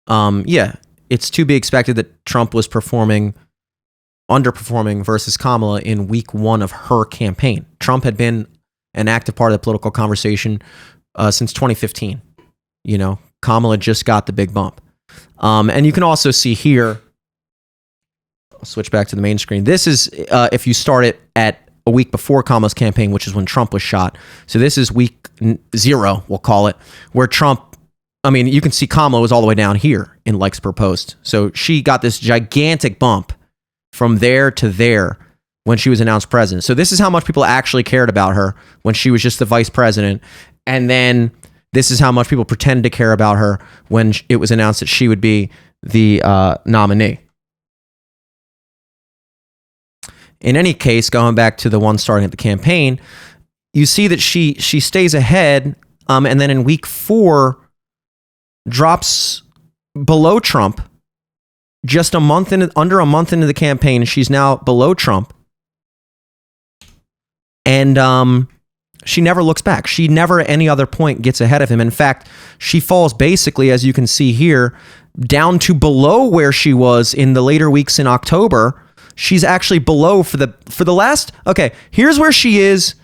yeah, it's to be expected that Trump was underperforming versus Kamala in week one of her campaign. Trump had been an active part of the political conversation since 2015. You know, Kamala just got the big bump. And you can also see here, I'll switch back to the main screen. This is if you start it at a week before Kamala's campaign, which is when Trump was shot. So this is week 0, we'll call it, where Trump, I mean, you can see Kamala was all the way down here in likes per post. So she got this gigantic bump from there to there when she was announced president. So this is how much people actually cared about her when she was just the vice president. And then this is how much people pretended to care about her when it was announced that she would be the nominee. In any case, going back to the one starting at the campaign, you see that she stays ahead, and then in week 4 drops below Trump. Just under a month into the campaign, she's now below Trump, and she never looks back. She never at any other point gets ahead of him. In fact, she falls basically, as you can see here, down to below where she was in the later weeks in October. She's actually below for the last. Okay, here's where she is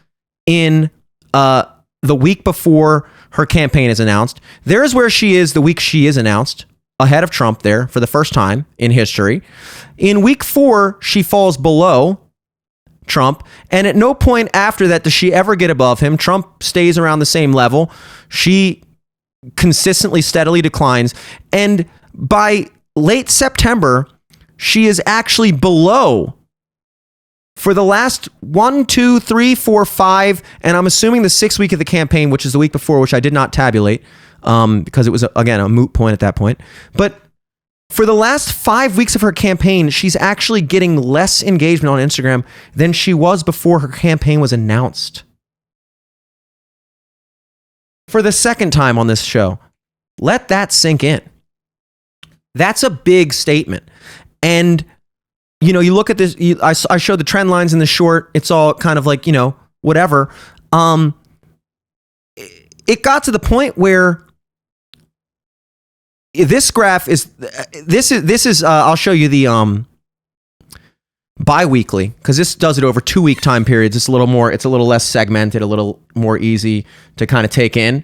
in the week before her campaign is announced. There's where she is the week she is announced, ahead of Trump there for the first time in history. In week 4, she falls below Trump, and at no point after that does she ever get above him. Trump stays around the same level. She consistently, steadily declines, and by late September, she is actually below for the last 1, 2, 3, 4, 5, and I'm assuming the 6th week of the campaign, which is the week before, which I did not tabulate because it was, again, a moot point at that point. But for the last 5 weeks of her campaign, she's actually getting less engagement on Instagram than she was before her campaign was announced. For the second time on this show, let that sink in. That's a big statement. And, you know, you look at this, I showed the trend lines in the short. It's all kind of like, you know, whatever. It got to the point where this graph is, I'll show you the bi-weekly, because this does it over 2-week time periods. It's a little less segmented, a little more easy to kind of take in.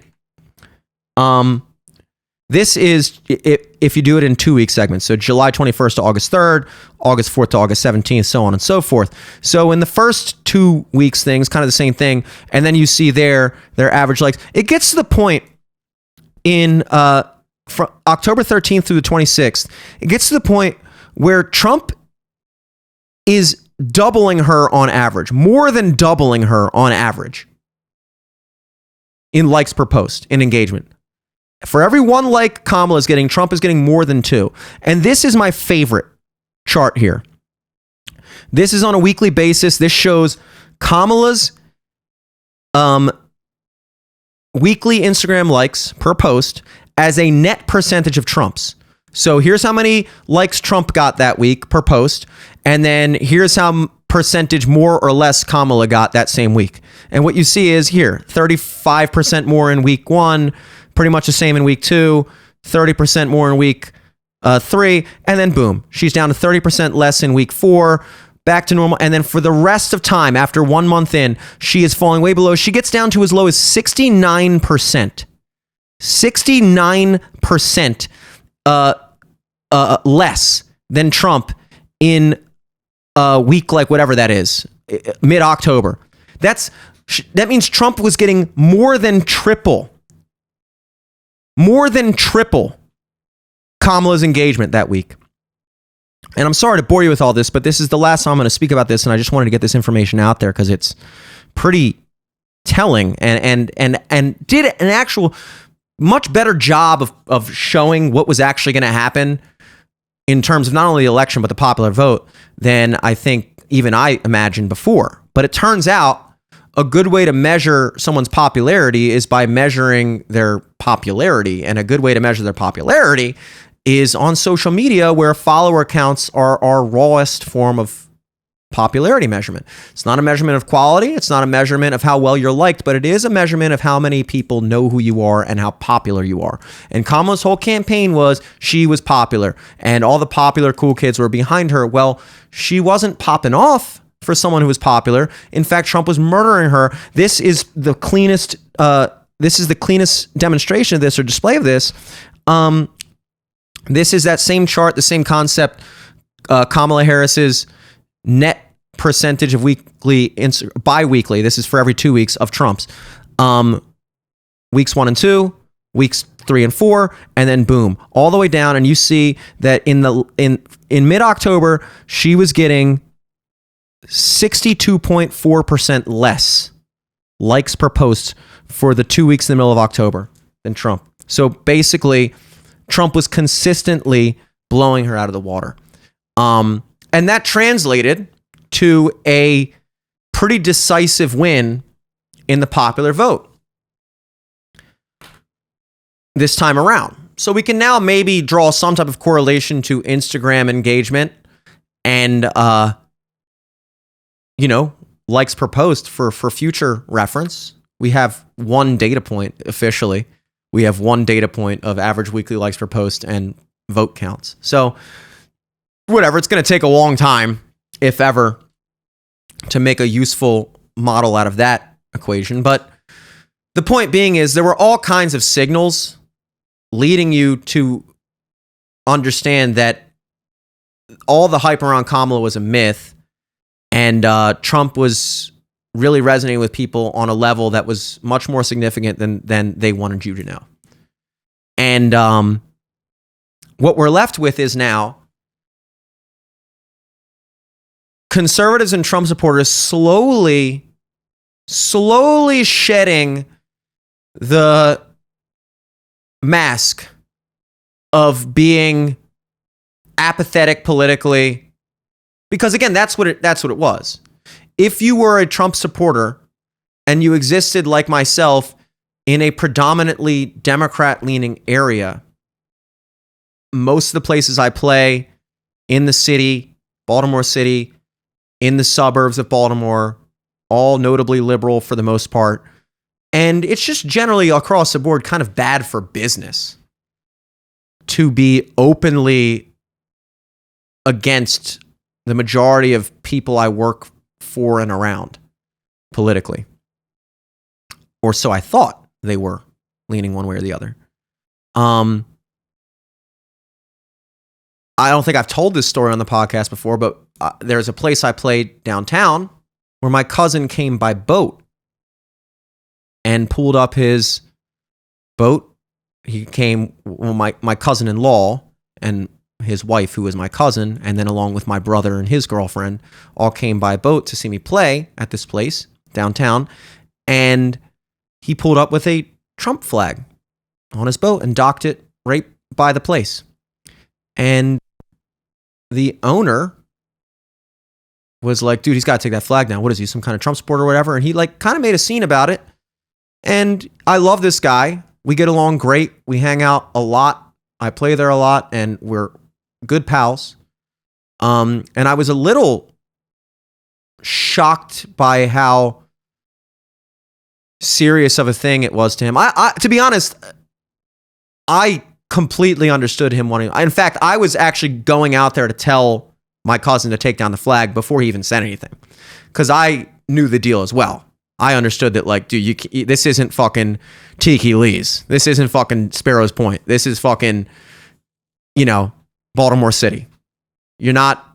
This is if you do it in 2-week segments. So July 21st to August 3rd, August 4th to August 17th, so on and so forth. So in the first 2 weeks, things kind of the same thing. And then you see their average likes. It gets to the point in from October 13th through the 26th, it gets to the point where Trump is doubling her on average, more than doubling her on average in likes per post, in engagement. For every 1 like Kamala is getting, Trump is getting more than 2. And this is my favorite chart here. This is on a weekly basis. This shows Kamala's weekly Instagram likes per post as a net percentage of Trump's. So here's how many likes Trump got that week per post. And then here's how percentage more or less Kamala got that same week. And what you see is here, 35% more in week 1, pretty much the same in week 2, 30% more in week 3, and then boom, she's down to 30% less in week 4, back to normal. And then for the rest of time, after 1 month in, she is falling way below. She gets down to as low as 69%. 69% less than Trump in a week like whatever that is, mid-October. That means Trump was getting more than triple Kamala's engagement that week. And I'm sorry to bore you with all this, but this is the last time I'm going to speak about this, and I just wanted to get this information out there because it's pretty telling and did an actual much better job of showing what was actually going to happen in terms of not only the election, but the popular vote than I think even I imagined before. But it turns out a good way to measure someone's popularity is by measuring their popularity. And a good way to measure their popularity is on social media, where follower counts are our rawest form of popularity measurement. It's not a measurement of quality. It's not a measurement of how well you're liked, but it is a measurement of how many people know who you are and how popular you are. And Kamala's whole campaign was she was popular and all the popular cool kids were behind her. Well, she wasn't popping off for someone who was popular. In fact, Trump was murdering her. This is the cleanest demonstration of this or display of this. This is that same chart, the same concept. Kamala Harris's net percentage of bi-weekly, this is for every 2 weeks, of Trump's. Weeks 1 and 2, weeks 3 and 4, and then boom, all the way down. And you see that in mid-October, she was getting 62.4% less likes per post for the 2 weeks in the middle of October than Trump. So basically, Trump was consistently blowing her out of the water. And that translated to a pretty decisive win in the popular vote this time around. So we can now maybe draw some type of correlation to Instagram engagement and, likes per post for future reference. We have one data point officially. We have one data point of average weekly likes per post and vote counts. So whatever, it's going to take a long time, if ever, to make a useful model out of that equation. But the point being is there were all kinds of signals leading you to understand that all the hype around Kamala was a myth, and Trump was really resonating with people on a level that was much more significant than they wanted you to know. And what we're left with is now conservatives and Trump supporters slowly shedding the mask of being apathetic politically, because again, that's what it was. If you were a Trump supporter and you existed like myself in a predominantly Democrat-leaning area, most of the places I play in the city, Baltimore City, in the suburbs of Baltimore, all notably liberal for the most part. And it's just generally across the board kind of bad for business to be openly against the majority of people I work for and around politically. Or so I thought they were leaning one way or the other. I don't think I've told this story on the podcast before, but there's a place I played downtown where my cousin came by boat and pulled up his boat. He came, my cousin-in-law and his wife, who was my cousin, and then along with my brother and his girlfriend, all came by boat to see me play at this place downtown. And he pulled up with a Trump flag on his boat and docked it right by the place. And the owner was like, dude, he's got to take that flag down. What is he, some kind of Trump supporter or whatever? And he kind of made a scene about it. And I love this guy. We get along great. We hang out a lot. I play there a lot, and we're good pals. And I was a little shocked by how serious of a thing it was to him. I to be honest, I completely understood him wanting. In fact, I was actually going out there to tell my cousin to take down the flag before he even said anything, because I knew the deal as well. I understood that, dude, this isn't fucking Tiki Lee's. This isn't fucking Sparrows Point. This is fucking, Baltimore City. You're not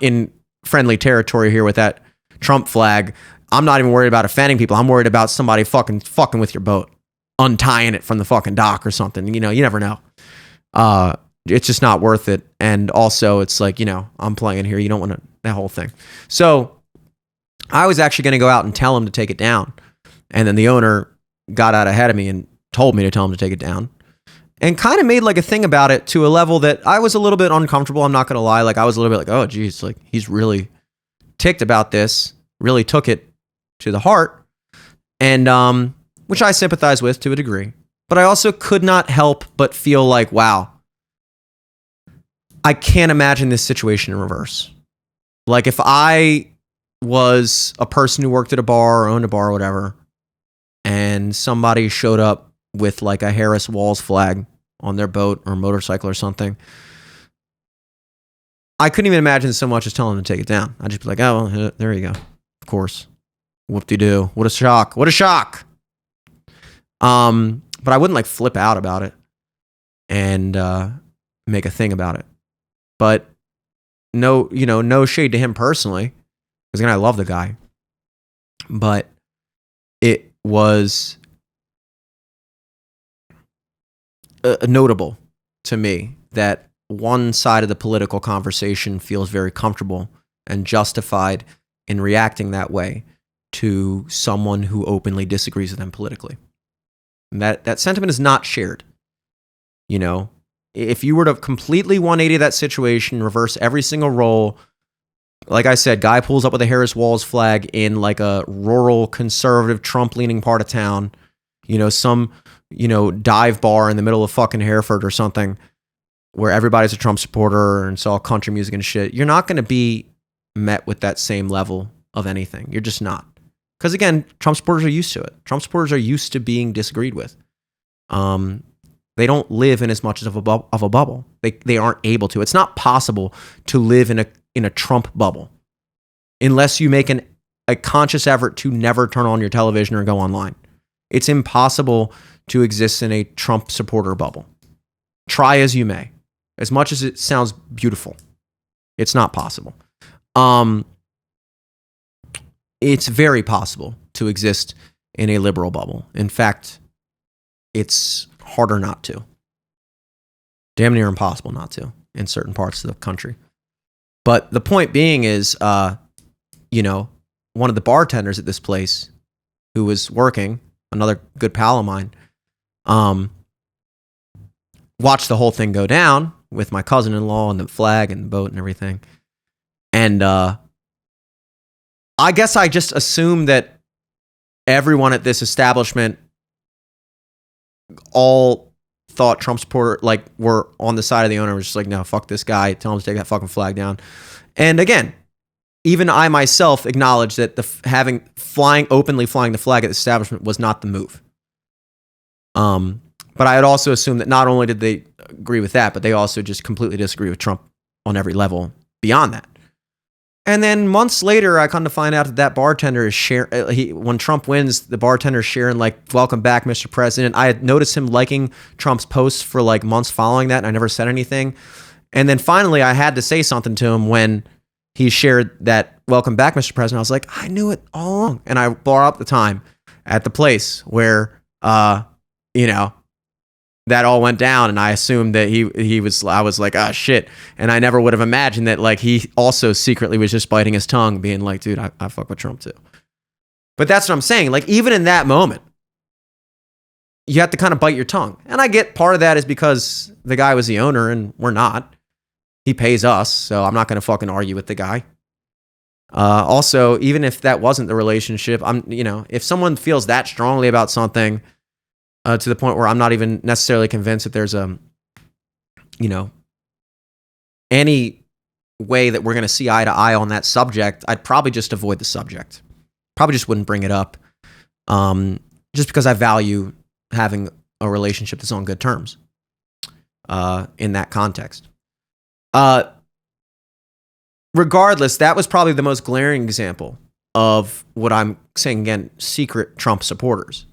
in friendly territory here with that Trump flag. I'm not even worried about offending people. I'm worried about somebody fucking with your boat, untying it from the fucking dock or something. You never know. It's just not worth it. And also it's I'm playing here. You don't want to, that whole thing. So I was actually going to go out and tell him to take it down. And then the owner got out ahead of me and told me to tell him to take it down, and kind of made a thing about it to a level that I was a little bit uncomfortable. I'm not going to lie. I was a little bit oh, geez, he's really ticked about this, really took it to the heart, and which I sympathize with to a degree. But I also could not help but feel wow, I can't imagine this situation in reverse. Like if I was a person who worked at a bar or owned a bar or whatever, and somebody showed up with like a Harris Walls flag on their boat or motorcycle or something, I couldn't even imagine so much as telling them to take it down. I'd just be like, oh, well, there you go. Of course. Whoop-de-doo. What a shock. What a shock. But I wouldn't like flip out about it and make a thing about it. But no shade to him personally, because again, I love the guy. But it was notable to me that one side of the political conversation feels very comfortable and justified in reacting that way to someone who openly disagrees with them politically. And that sentiment is not shared. You know, if you were to completely 180 that situation, reverse every single role, like I said, guy pulls up with a Harris Walls flag in like a rural conservative Trump-leaning part of town, some dive bar in the middle of fucking Hereford or something, where everybody's a Trump supporter and it's all country music and shit, you're not going to be met with that same level of anything. You're just not. Because again, Trump supporters are used to it. Trump supporters are used to being disagreed with. They don't live in as much of a bubble. They aren't able to. It's not possible to live in a Trump bubble unless you make a conscious effort to never turn on your television or go online. It's impossible to exist in a Trump supporter bubble. Try as you may. As much as it sounds beautiful, it's not possible. It's very possible to exist in a liberal bubble. In fact, it's harder not to. Damn near impossible not to in certain parts of the country. But the point being is, one of the bartenders at this place who was working, another good pal of mine, watched the whole thing go down with my cousin-in-law and the flag and the boat and everything. And I guess I just assumed that everyone at this establishment all thought Trump supporter were on the side of the owner. Was just like, no, fuck this guy. Tell him to take that fucking flag down. And again, even I myself acknowledge that openly flying the flag at the establishment was not the move. But I had also assumed that not only did they agree with that, but they also just completely disagree with Trump on every level beyond that. And then months later, I come to find out that bartender is when Trump wins, the bartender is sharing "Welcome back, Mr. President." I had noticed him liking Trump's posts for months following that, and I never said anything. And then finally, I had to say something to him when he shared that "Welcome back, Mr. President." I was like, I knew it all along. And I brought up the time at the place where, that all went down, and I assumed that I was like, ah, shit. And I never would have imagined that he also secretly was just biting his tongue, being like, dude, I fuck with Trump too. But that's what I'm saying. Even in that moment, you have to kind of bite your tongue. And I get part of that is because the guy was the owner and we're not. He pays us, so I'm not going to fucking argue with the guy. Also, even if that wasn't the relationship, if someone feels that strongly about something, to the point where I'm not even necessarily convinced that there's any way that we're going to see eye to eye on that subject, I'd probably just avoid the subject. Probably just wouldn't bring it up, just because I value having a relationship that's on good terms in that context. Regardless, that was probably the most glaring example of what I'm saying again, secret Trump supporters.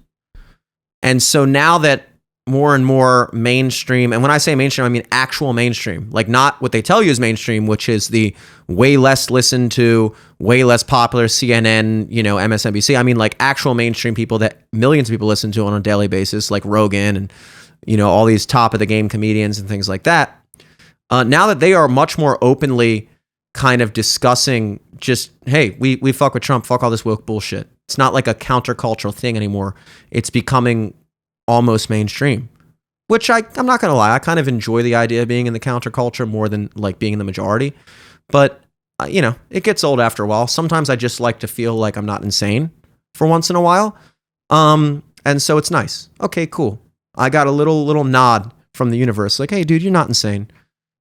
And so now that more and more mainstream, and when I say mainstream, I mean actual mainstream, not what they tell you is mainstream, which is the way less listened to, way less popular CNN, MSNBC. I mean actual mainstream people that millions of people listen to on a daily basis, like Rogan and, all these top of the game comedians and things like that. Now that they are much more openly kind of discussing just, hey, we fuck with Trump, fuck all this woke bullshit. It's not like a countercultural thing anymore. It's becoming almost mainstream, which I'm not going to lie. I kind of enjoy the idea of being in the counterculture more than being in the majority. But, it gets old after a while. Sometimes I just like to feel like I'm not insane for once in a while. And so it's nice. Okay, cool. I got a little nod from the universe. Hey, dude, you're not insane.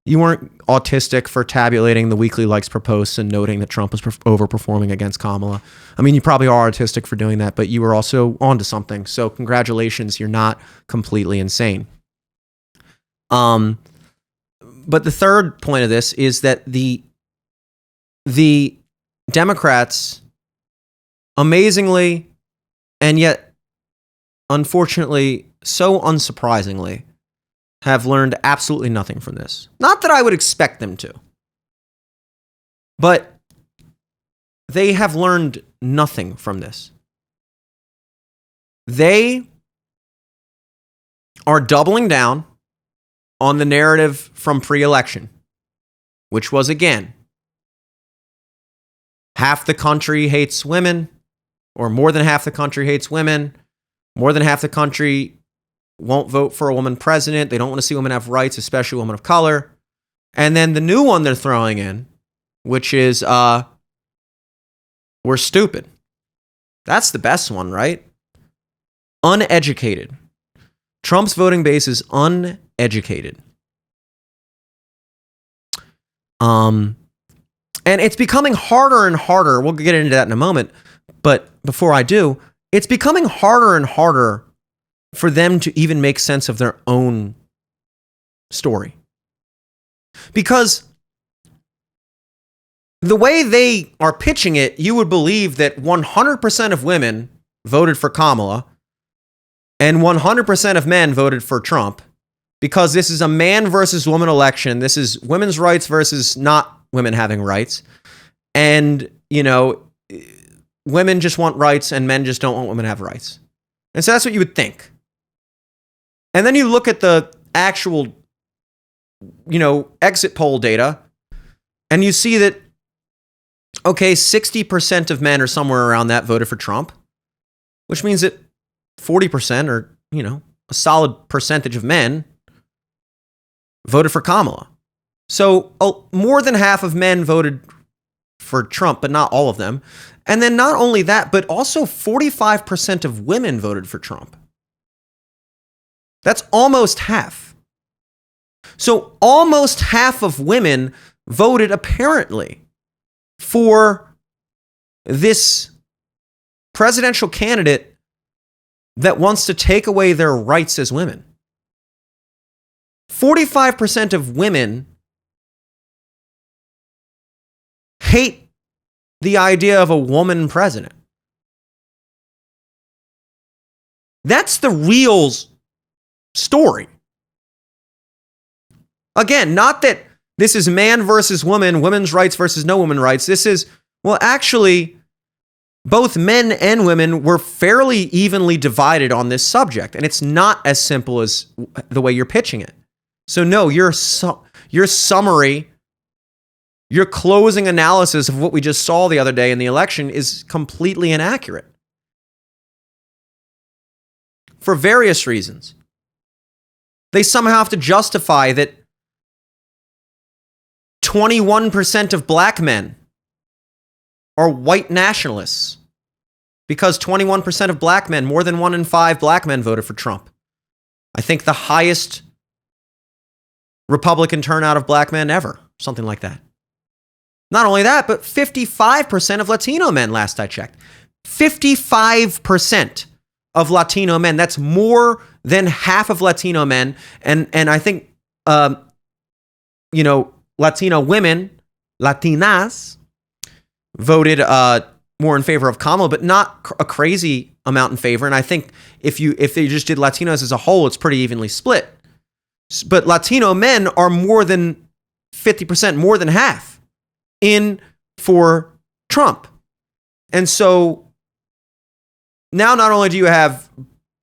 You weren't autistic for tabulating the weekly likes per post and noting that Trump was overperforming against Kamala. I mean, you probably are autistic for doing that, but you were also onto something. So congratulations, you're not completely insane. But the third point of this is that the Democrats, amazingly, and yet unfortunately, so unsurprisingly, have learned absolutely nothing from this. Not that I would expect them to, but they have learned nothing from this. They are doubling down on the narrative from pre-election, which was, again, half the country hates women, or more than half the country hates women, more than half the country won't vote for a woman president. They don't want to see women have rights, especially women of color. And then the new one they're throwing in, which is, we're stupid. That's the best one, right? Uneducated. Trump's voting base is uneducated. And it's becoming harder and harder. We'll get into that in a moment. But before I do, it's becoming harder and harder for them to even make sense of their own story. Because the way they are pitching it, you would believe that 100% of women voted for Kamala and 100% of men voted for Trump, because this is a man versus woman election. This is women's rights versus not women having rights. And, you know, women just want rights and men just don't want women to have rights. And so that's what you would think. And then you look at the actual, you know, exit poll data, and you see that, okay, 60% of men or somewhere around that voted for Trump, which means that 40%, or, you know, a solid percentage of men voted for Kamala. So more than half of men voted for Trump, but not all of them. And then not only that, but also 45% of women voted for Trump. That's almost half. So almost half of women voted, apparently, for this presidential candidate that wants to take away their rights as women. 45% of women hate the idea of a woman president. That's the real story. Again, not that this is man versus woman, women's rights versus no women rights. This is, well, actually, both men and women were fairly evenly divided on this subject. And it's not as simple as the way you're pitching it. So no, your summary, your closing analysis of what we just saw the other day in the election is completely inaccurate. For various reasons. They somehow have to justify that 21% of black men are white nationalists because 21% of black men, more than 1 in 5 black men, voted for Trump. I think the highest Republican turnout of black men ever, something like that. Not only that, but 55% of Latino men, last I checked. 55% of Latino men. That's more than half of Latino men. And I think, you know, Latino women, Latinas, voted more in favor of Kamala, but not a crazy amount in favor. And I think if they just did Latinos as a whole, it's pretty evenly split. But Latino men are more than 50%, more than half, in for Trump. And so now not only do you have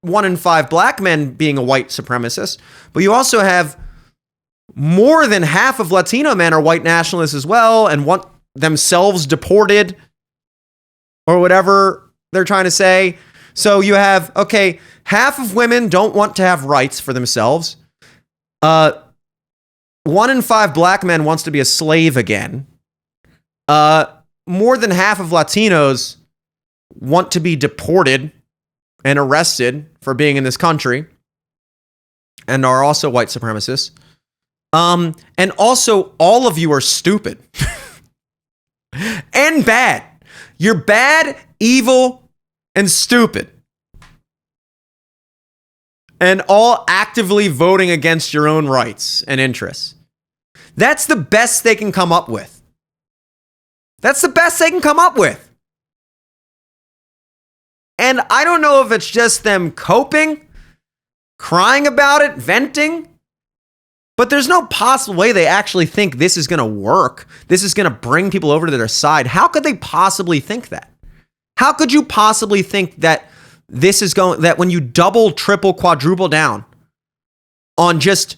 1 in 5 black men being a white supremacist, but you also have more than half of Latino men are white nationalists as well and want themselves deported or whatever they're trying to say. So you have, okay, half of women don't want to have rights for themselves. 1 in 5 black men wants to be a slave again. More than half of Latinos want to be deported and arrested for being in this country and are also white supremacists. And also, all of you are stupid and bad. You're bad, evil, and stupid. And all actively voting against your own rights and interests. That's the best they can come up with. That's the best they can come up with. And I don't know if it's just them coping, crying about it, venting, but there's no possible way they actually think this is going to work. This is going to bring people over to their side. How could they possibly think that? How could you possibly think that this is going, that when you double, triple, quadruple down on just,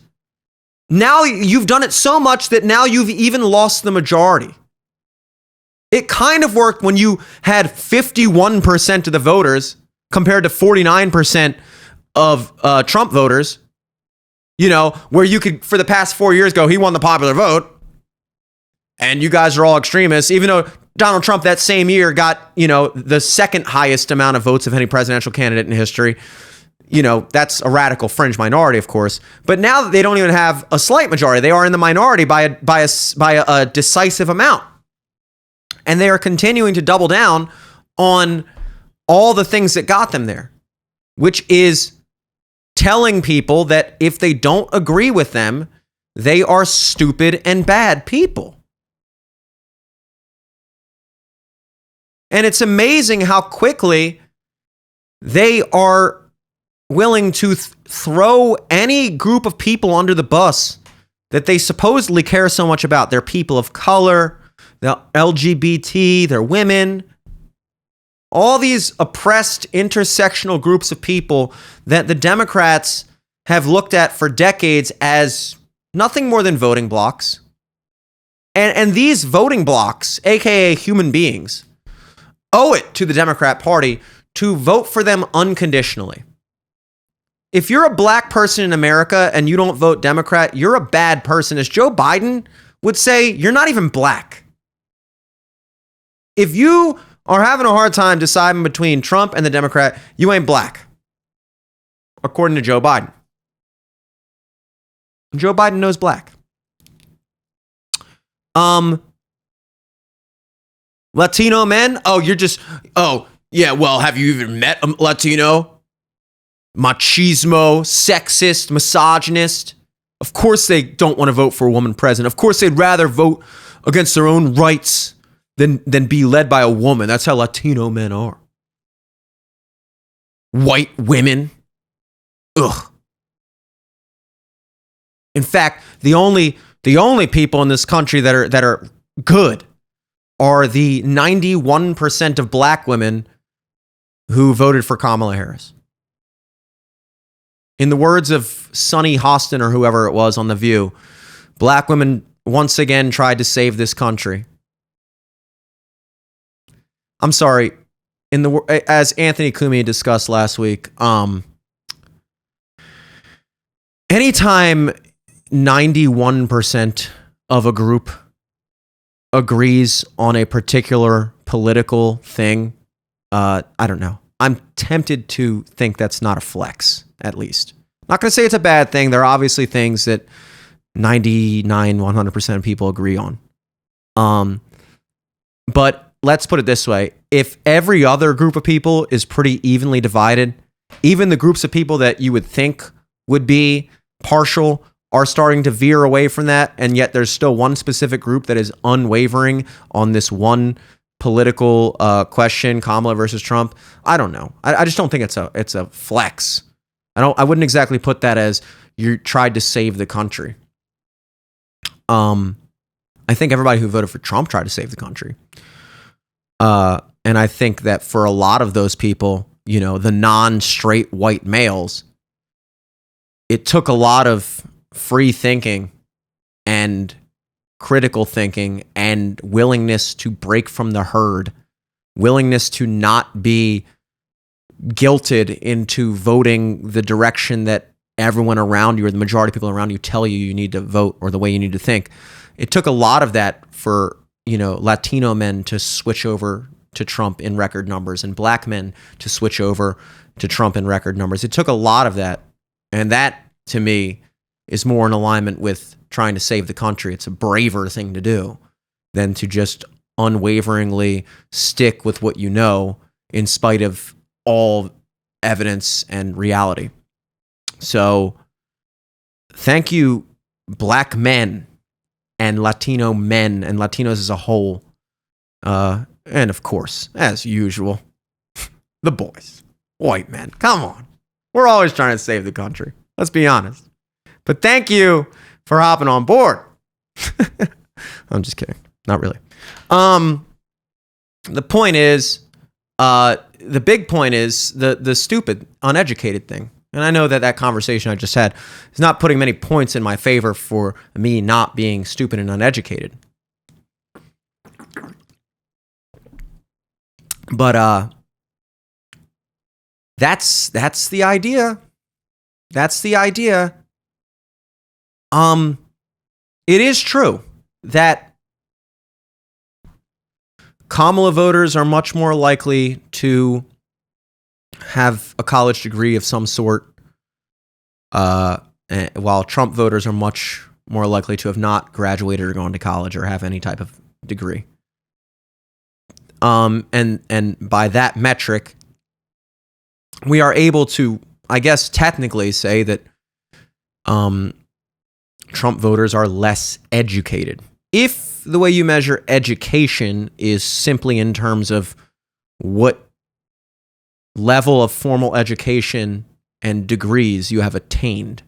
now you've done it so much that now you've even lost the majority. It kind of worked when you had 51% of the voters compared to 49% of Trump voters, you know, where you could, for the past 4 years, go, he won the popular vote. And you guys are all extremists, even though Donald Trump that same year got, you know, the second highest amount of votes of any presidential candidate in history. You know, that's a radical fringe minority, of course. But now that they don't even have a slight majority, they are in the minority by a decisive amount. And they are continuing to double down on all the things that got them there, which is telling people that if they don't agree with them, they are stupid and bad people. And it's amazing how quickly they are willing to throw any group of people under the bus that they supposedly care so much about. They're people of color, the LGBT, they're women, all these oppressed intersectional groups of people that the Democrats have looked at for decades as nothing more than voting blocks. And these voting blocks, aka human beings, owe it to the Democrat Party to vote for them unconditionally. If you're a black person in America and you don't vote Democrat, you're a bad person. As Joe Biden would say, you're not even black. If you are having a hard time deciding between Trump and the Democrat, you ain't black, according to Joe Biden. Joe Biden knows black. Latino men? Oh, yeah, well, have you even met a Latino? Machismo, sexist, misogynist. Of course they don't want to vote for a woman president. Of course they'd rather vote against their own rights than be led by a woman. That's how Latino men are. White women. Ugh. In fact, the only people in this country that are good are the 91% of black women who voted for Kamala Harris. In the words of Sonny Hostin or whoever it was on The View, black women once again tried to save this country. I'm sorry. As Anthony Cumia discussed last week, anytime 91% of a group agrees on a particular political thing, I don't know. I'm tempted to think that's not a flex, at least. Not going to say it's a bad thing. There are obviously things that 100% of people agree on. But let's put it this way. If every other group of people is pretty evenly divided, even the groups of people that you would think would be partial are starting to veer away from that, and yet there's still one specific group that is unwavering on this one political question, Kamala versus Trump. I don't know. I just don't think it's a flex. I wouldn't exactly put that as you tried to save the country. I think everybody who voted for Trump tried to save the country. And I think that for a lot of those people, you know, the non-straight white males, it took a lot of free thinking and critical thinking and willingness to break from the herd, willingness to not be guilted into voting the direction that everyone around you or the majority of people around you tell you need to vote or the way you need to think. It took a lot of that for, you know, Latino men to switch over to Trump in record numbers and black men to switch over to Trump in record numbers. It took a lot of that. And that, to me, is more in alignment with trying to save the country. It's a braver thing to do than to just unwaveringly stick with what you know in spite of all evidence and reality. So thank you, Black men and Latino men and Latinos as a whole. And of course, as usual, the boys, white men. Come on. We're always trying to save the country. Let's be honest. But thank you for hopping on board. I'm just kidding. Not really. The point is, the big point is the stupid, uneducated thing. And I know that conversation I just had is not putting many points in my favor for me not being stupid and uneducated. But that's the idea. That's the idea. It is true that Kamala voters are much more likely to have a college degree of some sort, while Trump voters are much more likely to have not graduated or gone to college or have any type of degree. And by that metric, we are able to, I guess, technically say that Trump voters are less educated. If the way you measure education is simply in terms of what level of formal education and degrees you have attained.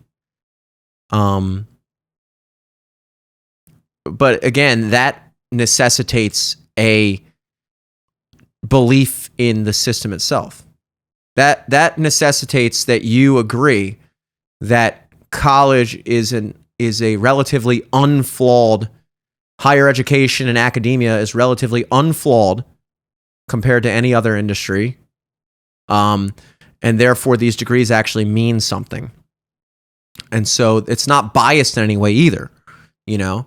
But again, that necessitates a belief in the system itself. That necessitates that you agree that college is a relatively unflawed, higher education and academia is relatively unflawed compared to any other industry. And therefore these degrees actually mean something. And so it's not biased in any way either, you know.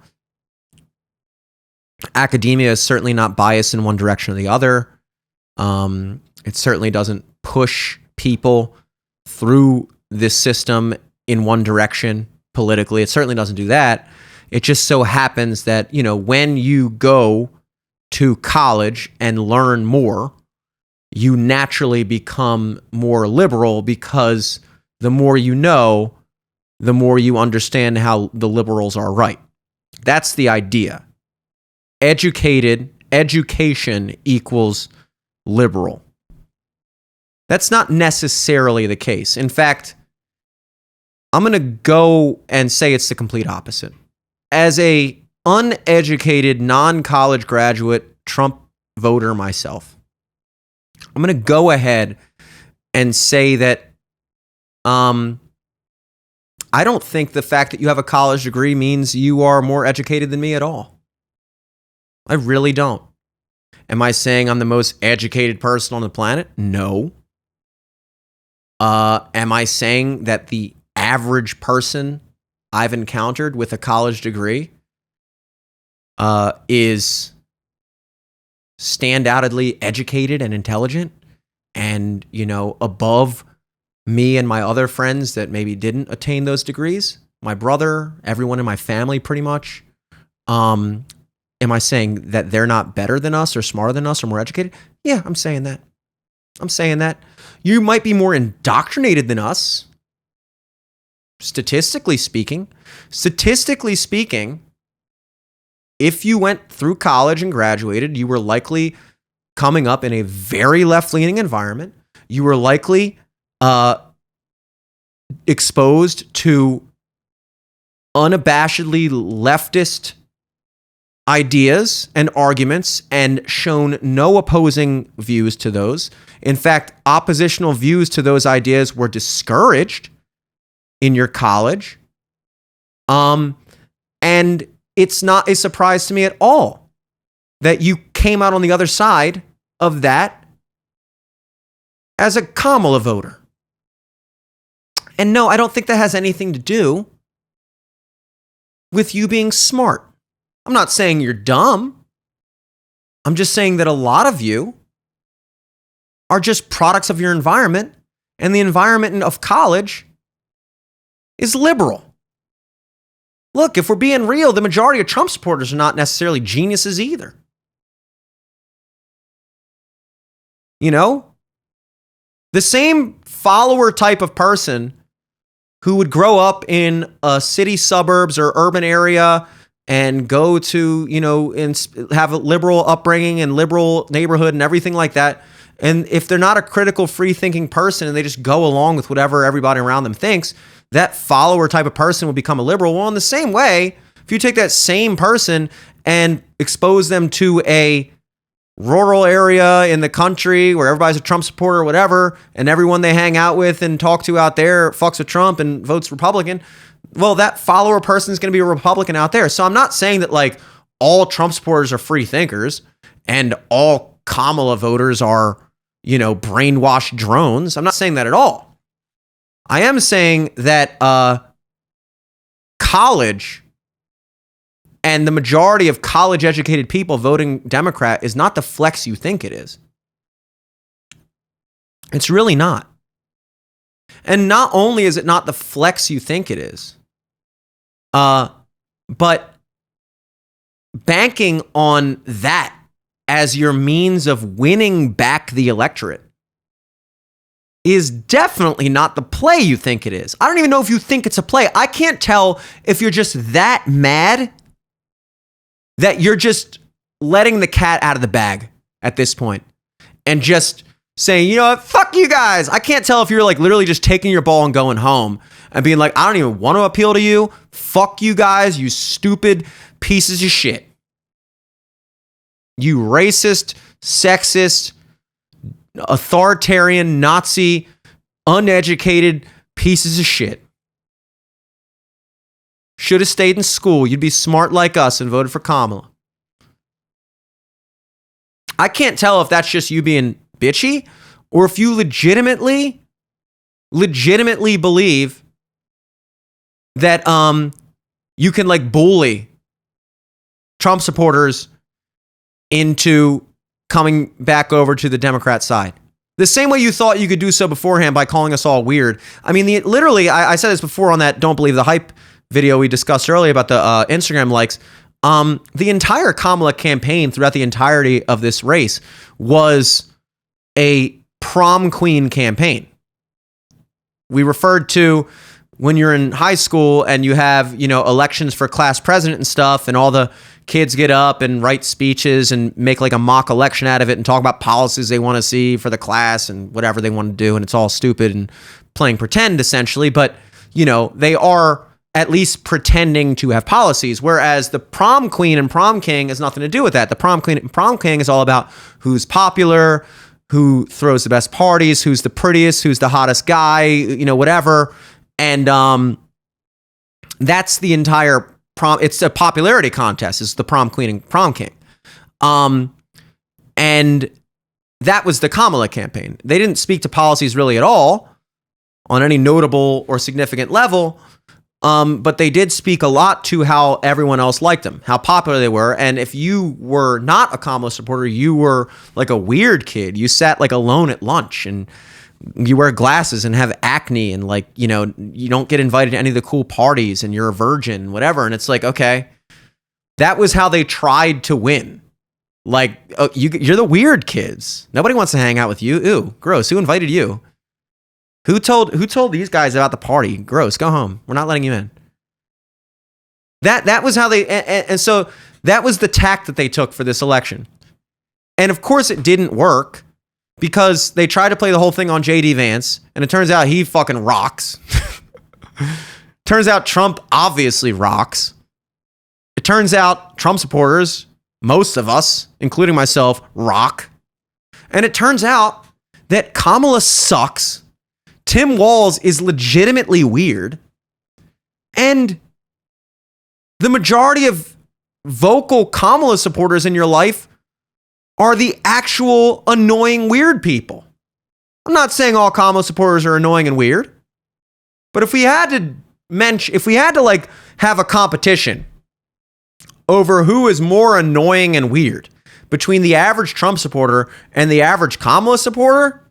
Academia is certainly not biased in one direction or the other. It certainly doesn't push people through this system in one direction politically. It certainly doesn't do that. It just so happens that, you know, when you go to college and learn more, you naturally become more liberal because the more you know, the more you understand how the liberals are right. That's the idea. Education equals liberal. That's not necessarily the case. In fact, I'm going to go and say it's the complete opposite. As a uneducated, non-college graduate Trump voter myself, I'm going to go ahead and say that I don't think the fact that you have a college degree means you are more educated than me at all. I really don't. Am I saying I'm the most educated person on the planet? No. Am I saying that the average person I've encountered with a college degree is standoutedly educated and intelligent and, you know, above me and my other friends that maybe didn't attain those degrees? My brother, everyone in my family pretty much. Am I saying that they're not better than us or smarter than us or more educated? Yeah, I'm saying that. I'm saying that. You might be more indoctrinated than us, statistically speaking. Statistically speaking, if you went through college and graduated, you were likely coming up in a very left-leaning environment. You were likely exposed to unabashedly leftist ideas and arguments and shown no opposing views to those. In fact, oppositional views to those ideas were discouraged in your college. And it's not a surprise to me at all that you came out on the other side of that as a Kamala voter. And no, I don't think that has anything to do with you being smart. I'm not saying you're dumb. I'm just saying that a lot of you are just products of your environment, and the environment of college is liberal. look, if we're being real, the majority of Trump supporters are not necessarily geniuses either. You know? The same follower type of person who would grow up in a city, suburbs, or urban area and go to, and have a liberal upbringing and liberal neighborhood and everything like that. And if they're not a critical, free-thinking person and they just go along with whatever everybody around them thinks, that follower type of person will become a liberal. Well, in the same way, if you take that same person and expose them to a rural area in the country where everybody's a Trump supporter or whatever, and everyone they hang out with and talk to out there fucks with Trump and votes Republican, well, that follower person is going to be a Republican out there. So I'm not saying that like all Trump supporters are free thinkers and all Kamala voters are, brainwashed drones. I'm not saying that at all. I am saying that college and the majority of college-educated people voting Democrat is not the flex you think it is. It's really not. And not only is it not the flex you think it is, but banking on that as your means of winning back the electorate is definitely not the play you think it is. I don't even know if you think it's a play. I can't tell if you're just that mad that you're just letting the cat out of the bag at this point and just saying, you know what, fuck you guys. I can't tell if you're like literally just taking your ball and going home and being like, I don't even want to appeal to you. Fuck you guys, you stupid pieces of shit. You racist, sexist, authoritarian, Nazi, uneducated pieces of shit. Should have stayed in school. You'd be smart like us and voted for Kamala. I can't tell if that's just you being bitchy or if you legitimately believe that you can like bully Trump supporters into coming back over to the Democrat side. The same way you thought you could do so beforehand by calling us all weird. I mean, I said this before on that Don't Believe the Hype video we discussed earlier about the Instagram likes. The entire Kamala campaign throughout the entirety of this race was a prom queen campaign. We referred to when you're in high school and you have, elections for class president and stuff, and all the kids get up and write speeches and make like a mock election out of it and talk about policies they want to see for the class and whatever they want to do. And it's all stupid and playing pretend essentially. But, they are at least pretending to have policies, whereas the prom queen and prom king has nothing to do with that. The prom queen and prom king is all about who's popular, who throws the best parties, who's the prettiest, who's the hottest guy, whatever. And that's the entire prom. It's a popularity contest. It's the prom queen and prom king. And that was the Kamala campaign. They didn't speak to policies really at all on any notable or significant level. But they did speak a lot to how everyone else liked them, how popular they were. And if you were not a Kamala supporter, you were like a weird kid. You sat like alone at lunch and you wear glasses and have acne and like, you don't get invited to any of the cool parties and you're a virgin, whatever. And it's like, okay, that was how they tried to win. Like, oh, you're the weird kids. Nobody wants to hang out with you. Ew, gross. Who invited you? Who told these guys about the party? Gross. Go home. We're not letting you in. That was how they, and so that was the tack that they took for this election. And of course it didn't work because they tried to play the whole thing on J.D. Vance, and it turns out he fucking rocks. Turns out Trump obviously rocks. It turns out Trump supporters, most of us, including myself, rock. And it turns out that Kamala sucks. Tim Walz is legitimately weird. And the majority of vocal Kamala supporters in your life are the actual annoying weird people. I'm not saying all Kamala supporters are annoying and weird, but if we had to like have a competition over who is more annoying and weird between the average Trump supporter and the average Kamala supporter,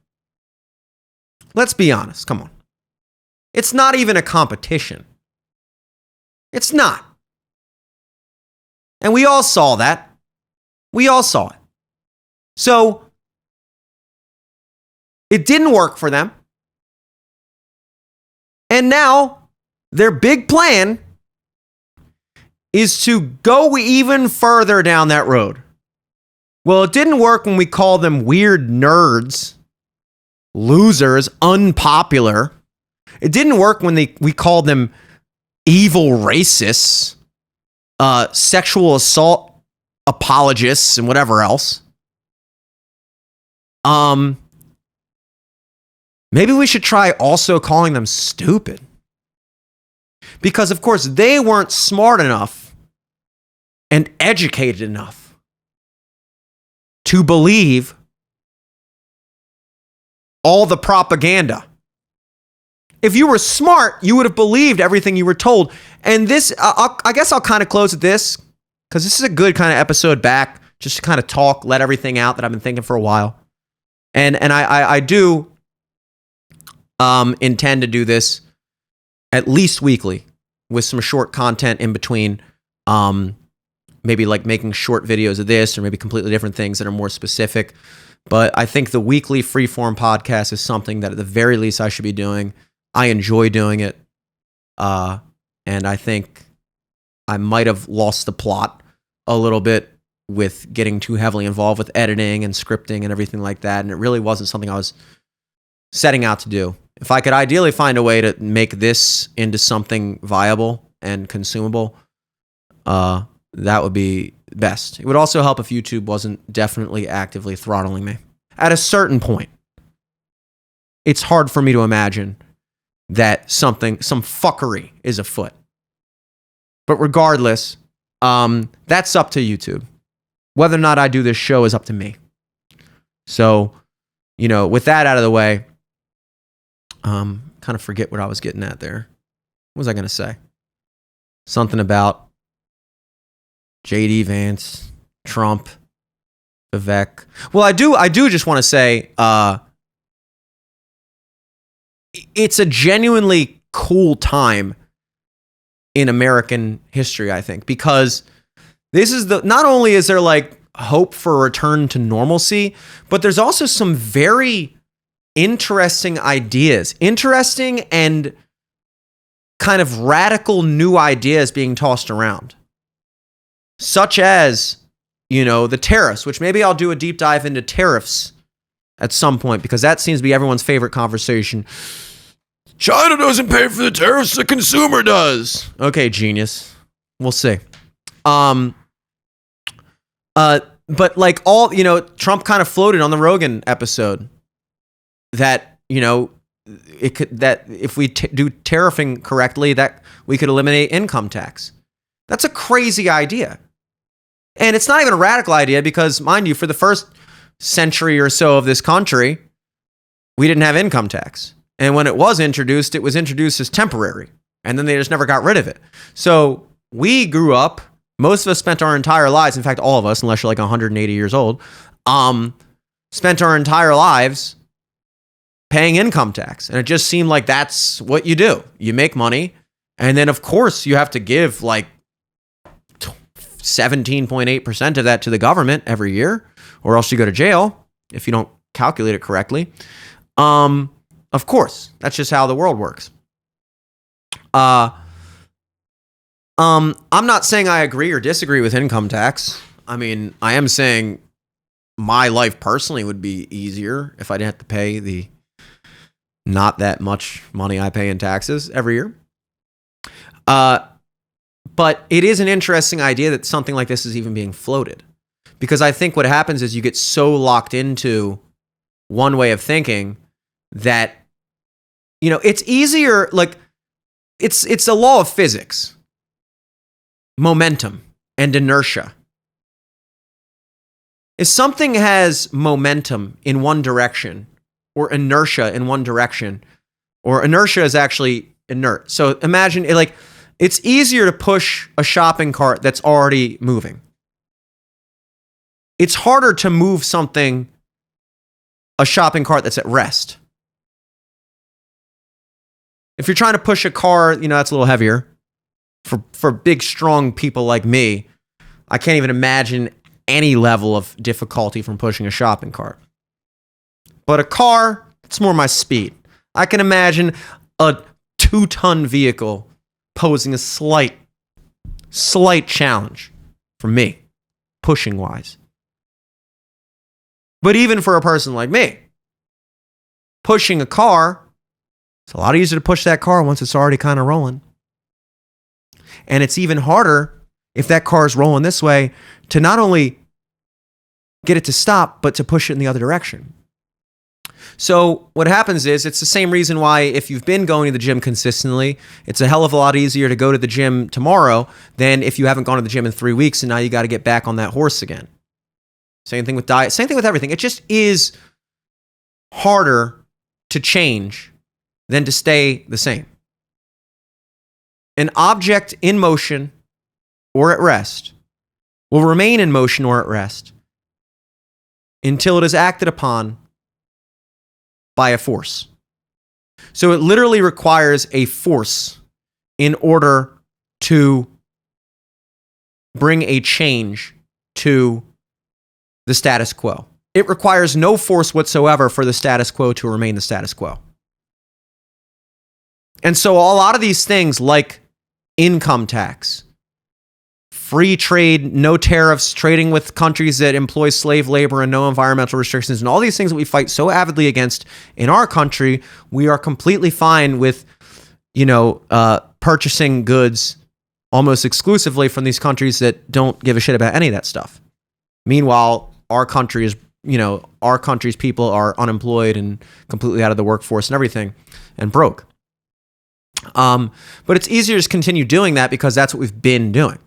let's be honest. Come on. It's not even a competition. It's not. And we all saw that. We all saw it. So it didn't work for them. And now their big plan is to go even further down that road. Well, it didn't work when we called them weird nerds, losers, unpopular. It didn't work when we called them evil racists, sexual assault apologists, and whatever else. Maybe we should try also calling them stupid. Because, of course, they weren't smart enough and educated enough to believe all the propaganda. If you were smart, you would have believed everything you were told. And this, I guess I'll kind of close with this, because this is a good kind of episode back, just to kind of talk, let everything out that I've been thinking for a while. And I do intend to do this at least weekly with some short content in between. Maybe like making short videos of this, or maybe completely different things that are more specific. But I think the weekly freeform podcast is something that at the very least I should be doing. I enjoy doing it. And I think I might have lost the plot a little bit with getting too heavily involved with editing and scripting and everything like that. And it really wasn't something I was setting out to do. If I could ideally find a way to make this into something viable and consumable, that would be best. It would also help if YouTube wasn't definitely actively throttling me. At a certain point, it's hard for me to imagine that some fuckery is afoot. But regardless, that's up to YouTube. Whether or not I do this show is up to me. So, with that out of the way, kind of forget what I was getting at there. What was I going to say? Something about J.D. Vance, Trump, Vivek. Well, I do just want to say it's a genuinely cool time in American history, I think, because this is not only is there like hope for a return to normalcy, but there's also some very interesting ideas, interesting and kind of radical new ideas being tossed around. Such as, the tariffs, which maybe I'll do a deep dive into tariffs at some point, because that seems to be everyone's favorite conversation. China doesn't pay for the tariffs, the consumer does. Okay, genius. We'll see. But like Trump kind of floated on the Rogan episode that, it could, that if we do tariffing correctly, that we could eliminate income tax. That's a crazy idea. And it's not even a radical idea because, mind you, for the first century or so of this country, we didn't have income tax. And when it was introduced as temporary. And then they just never got rid of it. So we grew up, most of us spent our entire lives, in fact, all of us, unless you're like 180 years old, spent our entire lives paying income tax. And it just seemed like that's what you do. You make money. And then, of course, you have to give like 17.8% of that to the government every year, or else you go to jail if you don't calculate it correctly. Of course, that's just how the world works. I'm not saying I agree or disagree with income tax. I mean, I am saying my life personally would be easier if I didn't have to pay the not that much money I pay in taxes every year. But it is an interesting idea that something like this is even being floated. Because I think what happens is you get so locked into one way of thinking that, it's easier, like, it's a law of physics. Momentum and inertia. If something has momentum in one direction, or inertia in one direction, or inertia is actually inert. So imagine it like, it's easier to push a shopping cart that's already moving. It's harder to move a shopping cart that's at rest. If you're trying to push a car, that's a little heavier. For big, strong people like me, I can't even imagine any level of difficulty from pushing a shopping cart. But a car, it's more my speed. I can imagine a 2-ton vehicle posing a slight challenge for me, pushing wise. But even for a person like me, pushing a car, it's a lot easier to push that car once it's already kind of rolling. And it's even harder if that car is rolling this way to not only get it to stop, but to push it in the other direction. So what happens is, it's the same reason why if you've been going to the gym consistently, it's a hell of a lot easier to go to the gym tomorrow than if you haven't gone to the gym in 3 weeks and now you got to get back on that horse again. Same thing with diet, same thing with everything. It just is harder to change than to stay the same. An object in motion or at rest will remain in motion or at rest until it is acted upon by a force. So it literally requires a force in order to bring a change to the status quo. It requires no force whatsoever for the status quo to remain the status quo. And so a lot of these things like income tax, free trade, no tariffs, trading with countries that employ slave labor and no environmental restrictions, and all these things that we fight so avidly against in our country, we are completely fine with, purchasing goods almost exclusively from these countries that don't give a shit about any of that stuff. Meanwhile, our country's people are unemployed and completely out of the workforce and everything and broke. But it's easier to continue doing that because that's what we've been doing.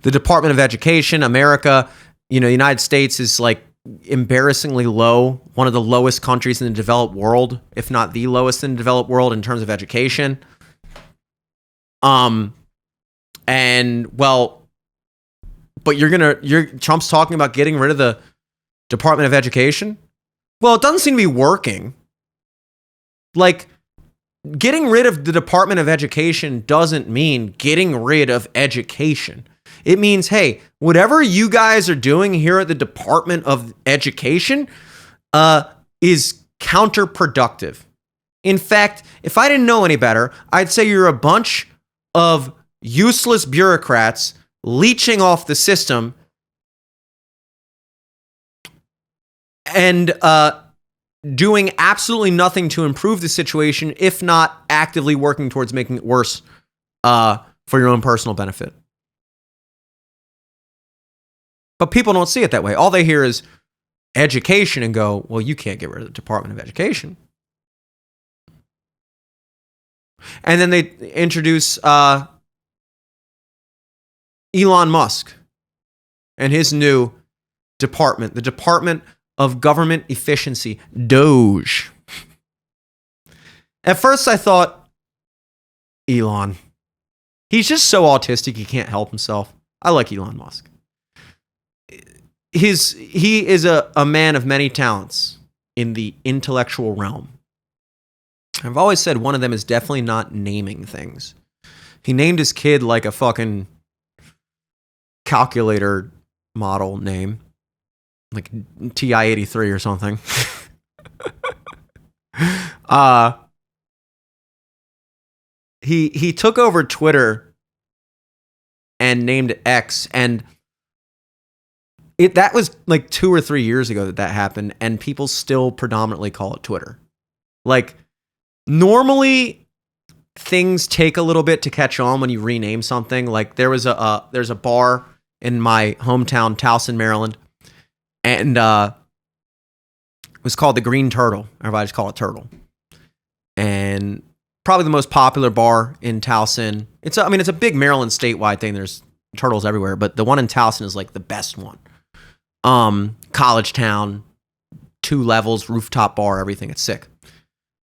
The Department of Education, America, the United States is like embarrassingly low, one of the lowest countries in the developed world, if not the lowest in the developed world in terms of education. But Trump's talking about getting rid of the Department of Education. Well, it doesn't seem to be working. Like, getting rid of the Department of Education doesn't mean getting rid of education. It means, hey, whatever you guys are doing here at the Department of Education is counterproductive. In fact, if I didn't know any better, I'd say you're a bunch of useless bureaucrats leeching off the system and doing absolutely nothing to improve the situation, if not actively working towards making it worse for your own personal benefit. But people don't see it that way. All they hear is education and go, well, you can't get rid of the Department of Education. And then they introduce Elon Musk and his new department, the Department of Government Efficiency, Doge. At first I thought, Elon, he's just so autistic he can't help himself. I like Elon Musk. He is a man of many talents in the intellectual realm. I've always said one of them is definitely not naming things. He named his kid like a fucking calculator model name, like TI-83 or something. He took over Twitter and named it X, and that was like 2 or 3 years ago that happened, and people still predominantly call it Twitter. Like, normally things take a little bit to catch on when you rename something. Like, there's a bar in my hometown, Towson, Maryland, and it was called the Green Turtle. Everybody just call it Turtle. And probably the most popular bar in Towson. It's a big Maryland statewide thing. There's turtles everywhere, but the one in Towson is like the best one. College town, 2 levels, rooftop bar, everything. It's sick.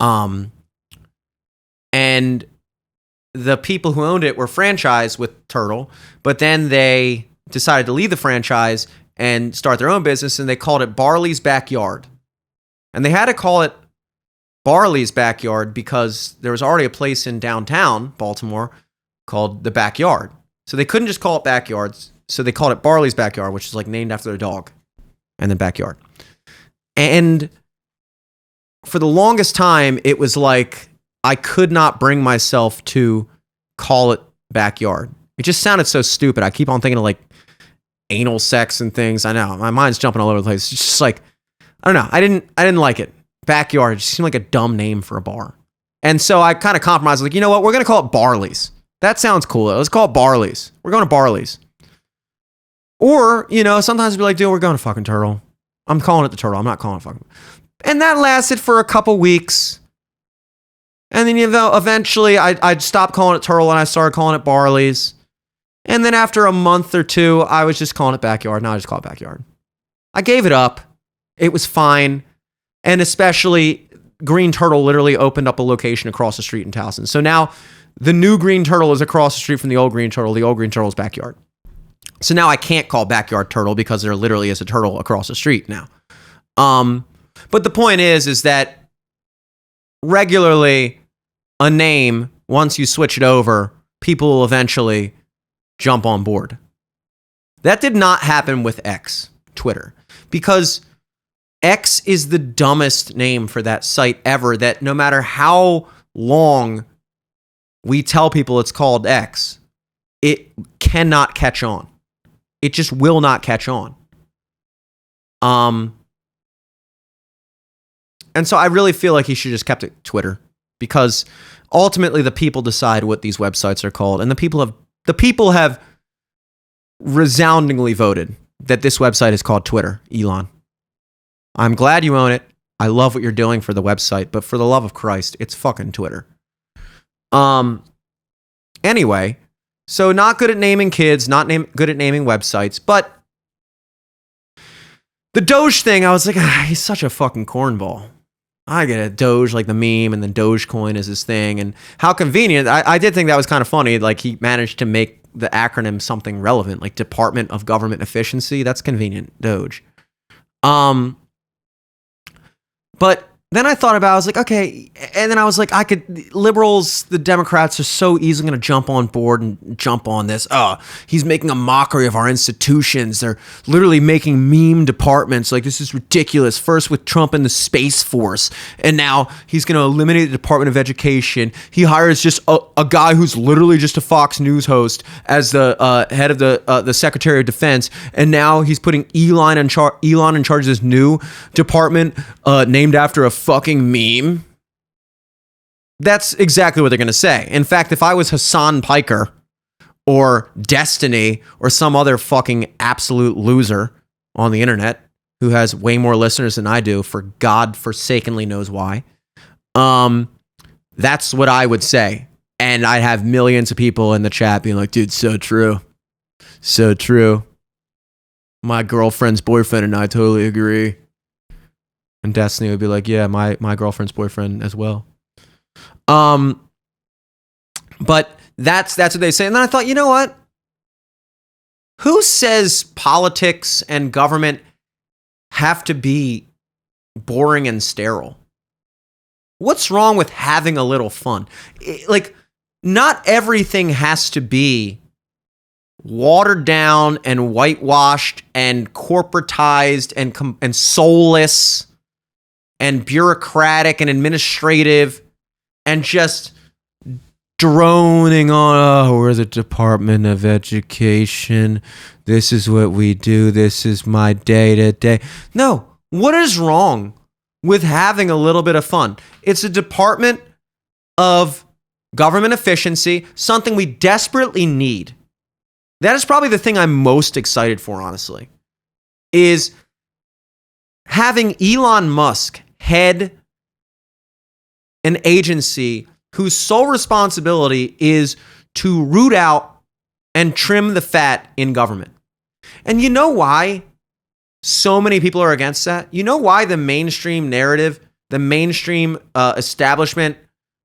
And the people who owned it were franchised with Turtle, but then they decided to leave the franchise and start their own business, and they called it Barley's Backyard. And they had to call it Barley's Backyard because there was already a place in downtown Baltimore called The Backyard. So they couldn't just call it Backyards. So they called it Barley's Backyard, which is like named after their dog, and then backyard. And for the longest time, it was like I could not bring myself to call it backyard. It just sounded so stupid. I keep on thinking of like anal sex and things. I know my mind's jumping all over the place. It's just like, I don't know. I didn't like it. Backyard. It just seemed like a dumb name for a bar. And so I kind of compromised. Like, you know what? We're going to call it Barley's. That sounds cool. Let's call it Barley's. We're going to Barley's. Or, you know, sometimes we'd be like, dude, we're going to fucking Turtle. I'm calling it the Turtle. I'm not calling it fucking. And that lasted for a couple weeks. And then, you know, eventually I'd stopped calling it Turtle and I started calling it Barley's. And then after a month or two, I was just calling it Backyard. Now I just call it Backyard. I gave it up. It was fine. And especially Green Turtle literally opened up a location across the street in Towson. So now the new Green Turtle is across the street from the old Green Turtle. The old Green Turtle's backyard. So now I can't call Backyard Turtle because there literally is a turtle across the street now. But the point is that regularly a name, once you switch it over, people will eventually jump on board. That did not happen with X, Twitter, because X is the dumbest name for that site ever, that no matter how long we tell people it's called X, it cannot catch on. It just will not catch on. And so I really feel like he should just kept it Twitter, because ultimately the people decide what these websites are called, and the people have resoundingly voted that this website is called Twitter. Elon, I'm glad you own it. I love what you're doing for the website, but for the love of Christ, it's fucking Twitter. Anyway, so not good at naming kids, good at naming websites, but the Doge thing, I was like, he's such a fucking cornball. I get it, Doge, like the meme, and then Dogecoin is his thing, and how convenient. I did think that was kind of funny. Like, he managed to make the acronym something relevant, like Department of Government Efficiency. That's convenient, Doge. But then I thought about it, I was like, okay, and then I was like, liberals, the Democrats are so easily going to jump on board and jump on this. He's making a mockery of our institutions. They're literally making meme departments. Like, this is ridiculous. First with Trump and the Space Force, and now he's going to eliminate the Department of Education. He hires just a guy who's literally just a Fox News host as the head of the Secretary of Defense, and now he's putting Elon in charge of this new department named after a fucking meme. That's exactly what they're going to say. In fact, if I was Hassan Piker or Destiny or some other fucking absolute loser on the internet who has way more listeners than I do, for God forsakenly knows why, that's what I would say. And I'd have millions of people in the chat being like, dude, so true. So true. My girlfriend's boyfriend and I totally agree. And Destiny would be like, yeah, my girlfriend's boyfriend as well. But that's what they say. And then I thought, you know what? Who says politics and government have to be boring and sterile? What's wrong with having a little fun? Like, not everything has to be watered down and whitewashed and corporatized and soulless and bureaucratic and administrative and just droning on, we're the Department of Education. This is what we do. This is my day-to-day. No, what is wrong with having a little bit of fun? It's a Department of Government Efficiency, something we desperately need. That is probably the thing I'm most excited for, honestly, is having Elon Musk head an agency whose sole responsibility is to root out and trim the fat in government. And you know why so many people are against that? You know why the mainstream narrative, the mainstream establishment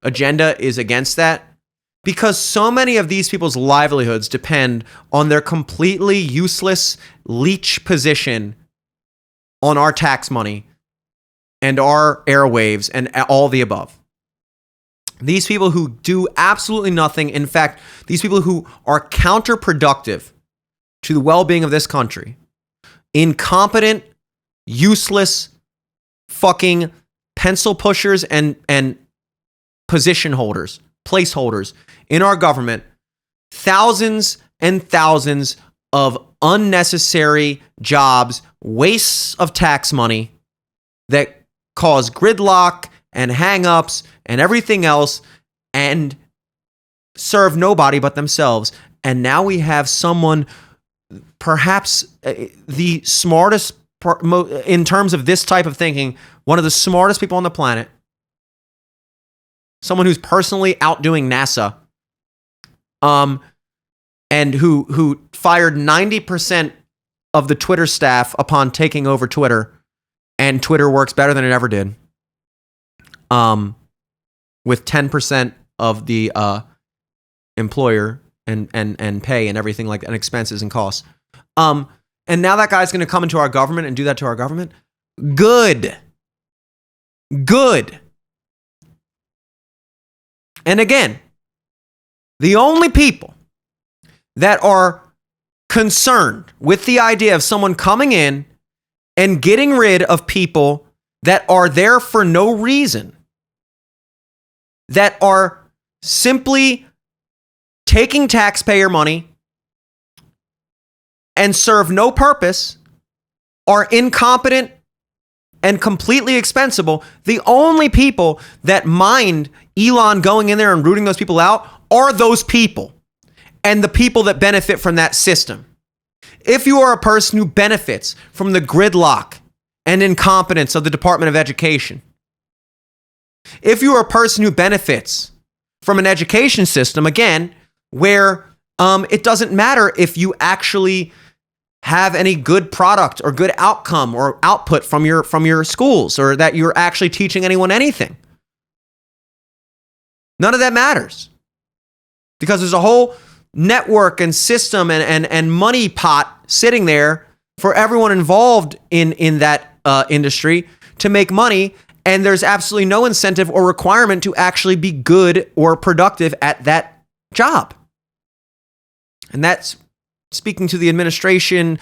agenda is against that? Because so many of these people's livelihoods depend on their completely useless leech position on our tax money and our airwaves and all the above. These people who do absolutely nothing, in fact, these people who are counterproductive to the well-being of this country, incompetent, useless, fucking pencil pushers and position holders, placeholders in our government, thousands and thousands of unnecessary jobs, wastes of tax money that cause gridlock and hang-ups and everything else and serve nobody but themselves. And now we have someone, perhaps the smartest, in terms of this type of thinking, one of the smartest people on the planet, someone who's personally outdoing NASA, and who fired 90% of the Twitter staff upon taking over Twitter, and Twitter works better than it ever did, with 10% of the employer and pay and everything like that, and expenses and costs. And now that guy's going to come into our government and do that to our government? Good. And again, the only people that are concerned with the idea of someone coming in and getting rid of people that are there for no reason, that are simply taking taxpayer money and serve no purpose, are incompetent and completely expensible. The only people that mind Elon going in there and rooting those people out are those people and the people that benefit from that system. If you are a person who benefits from the gridlock and incompetence of the Department of Education, if you are a person who benefits from an education system, again, where it doesn't matter if you actually have any good product or good outcome or output from your schools, or that you're actually teaching anyone anything. None of that matters, because there's a whole network and system and money pot sitting there for everyone involved in that industry to make money, and there's absolutely no incentive or requirement to actually be good or productive at that job. And that's speaking to the administration,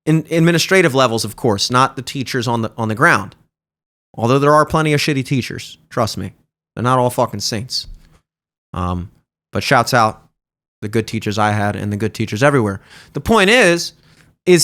in administrative levels, of course, not the teachers on the ground. Although there are plenty of shitty teachers, trust me, they're not all fucking saints. But shouts out the good teachers I had and the good teachers everywhere. The point is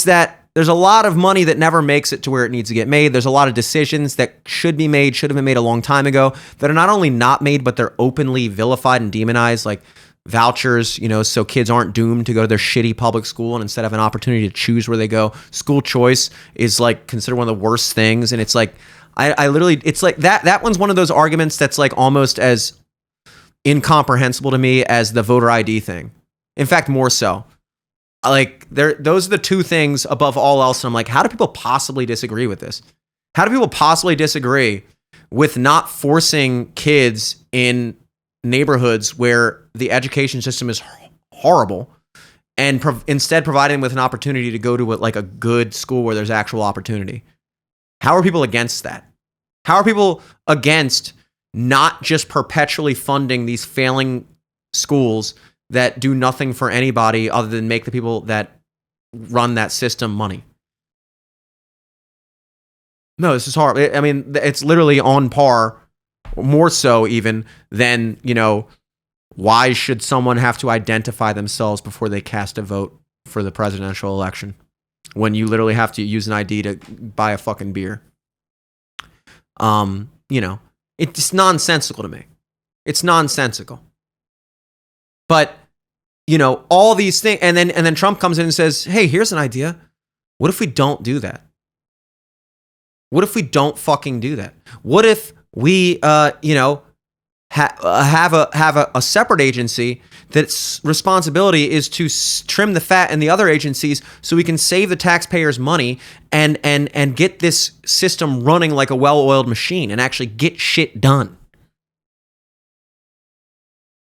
that there's a lot of money that never makes it to where it needs to get made. There's a lot of decisions that should have been made a long time ago, that are not only not made, but they're openly vilified and demonized, like vouchers, so kids aren't doomed to go to their shitty public school and instead have an opportunity to choose where they go. School choice is like considered one of the worst things. And it's like, I literally, it's like that one's one of those arguments that's like almost as incomprehensible to me as the voter ID thing. In fact, more so. Like those are the two things above all else. And I'm like, how do people possibly disagree with this? How do people possibly disagree with not forcing kids in neighborhoods where the education system is horrible, and instead providing them with an opportunity to go to a good school where there's actual opportunity? How are people against that? How are people against not just perpetually funding these failing schools that do nothing for anybody other than make the people that run that system money? No, this is horrible. I mean, it's literally on par, more so even than, why should someone have to identify themselves before they cast a vote for the presidential election, when you literally have to use an ID to buy a fucking beer? It's nonsensical to me. It's nonsensical. But, all these things, and then Trump comes in and says, hey, here's an idea. What if we don't do that? What if we don't fucking do that? What if we, have a separate agency that's responsibility is to trim the fat in the other agencies, so we can save the taxpayers money and get this system running like a well-oiled machine and actually get shit done?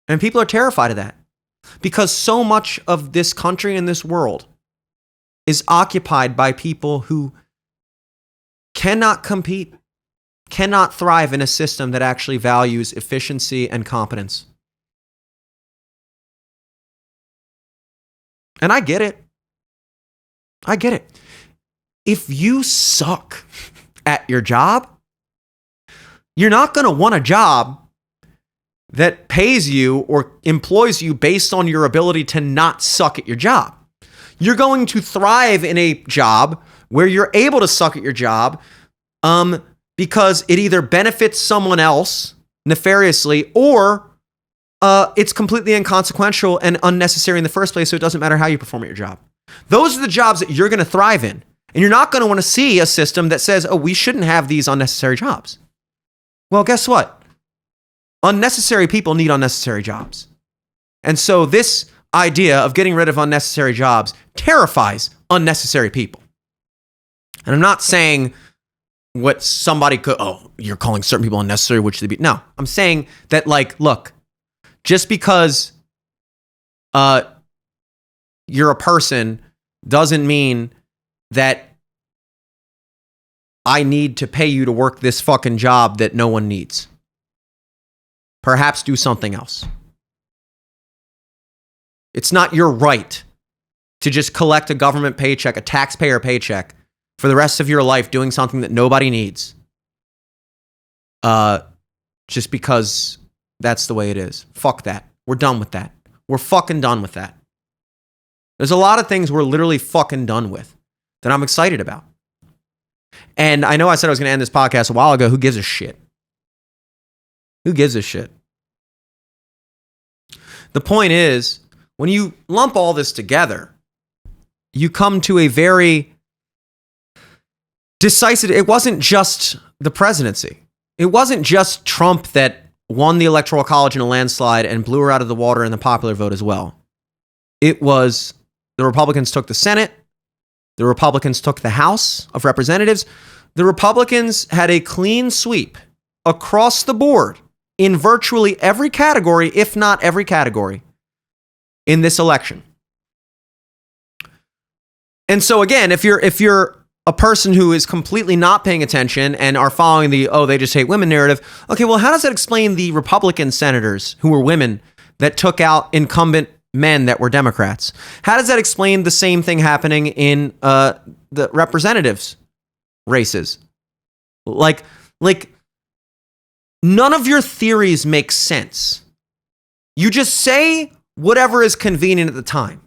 And people are terrified of that, because so much of this country and this world is occupied by people who cannot compete, cannot thrive in a system that actually values efficiency and competence. And I get it. I get it. If you suck at your job, you're not going to want a job that pays you or employs you based on your ability to not suck at your job. You're going to thrive in a job where you're able to suck at your job because it either benefits someone else nefariously or it's completely inconsequential and unnecessary in the first place, so it doesn't matter how you perform at your job. Those are the jobs that you're going to thrive in. And you're not going to want to see a system that says, oh, we shouldn't have these unnecessary jobs. Well, guess what? Unnecessary people need unnecessary jobs. And so this idea of getting rid of unnecessary jobs terrifies unnecessary people. And I'm not saying what somebody could, oh, you're calling certain people unnecessary, which should they be? No, I'm saying that, like, look, just because you're a person doesn't mean that I need to pay you to work this fucking job that no one needs. Perhaps do something else. It's not your right to just collect a government paycheck, a taxpayer paycheck, for the rest of your life doing something that nobody needs. Just because that's the way it is. Fuck that. We're done with that. We're fucking done with that. There's a lot of things we're literally fucking done with that I'm excited about. And I know I said I was going to end this podcast a while ago. Who gives a shit? Who gives a shit? The point is, when you lump all this together, you come to a very decisive. It wasn't just the presidency. It wasn't just Trump that won the Electoral College in a landslide and blew her out of the water in the popular vote as well. It was the Republicans took the Senate. The Republicans took the House of Representatives. The Republicans had a clean sweep across the board in virtually every category, if not every category, in this election. And so again, if you're a person who is completely not paying attention and are following the, oh, they just hate women narrative, okay, well, how does that explain the Republican senators who were women that took out incumbent men that were Democrats? How does that explain the same thing happening in the representatives races? Like none of your theories make sense. You just say whatever is convenient at the time.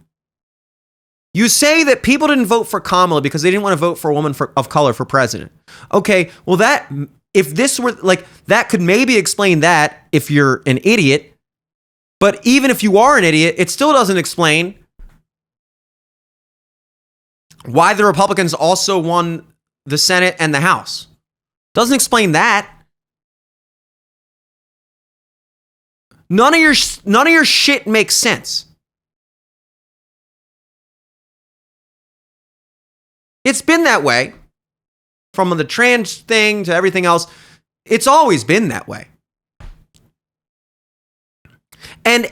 You say that people didn't vote for Kamala because they didn't want to vote for a woman of color for president. Okay, well, if this were like, that could maybe explain that if you're an idiot. But even if you are an idiot, it still doesn't explain why the Republicans also won the Senate and the House. Doesn't explain that. None of your shit makes sense. It's been that way. From the trans thing to everything else, it's always been that way. And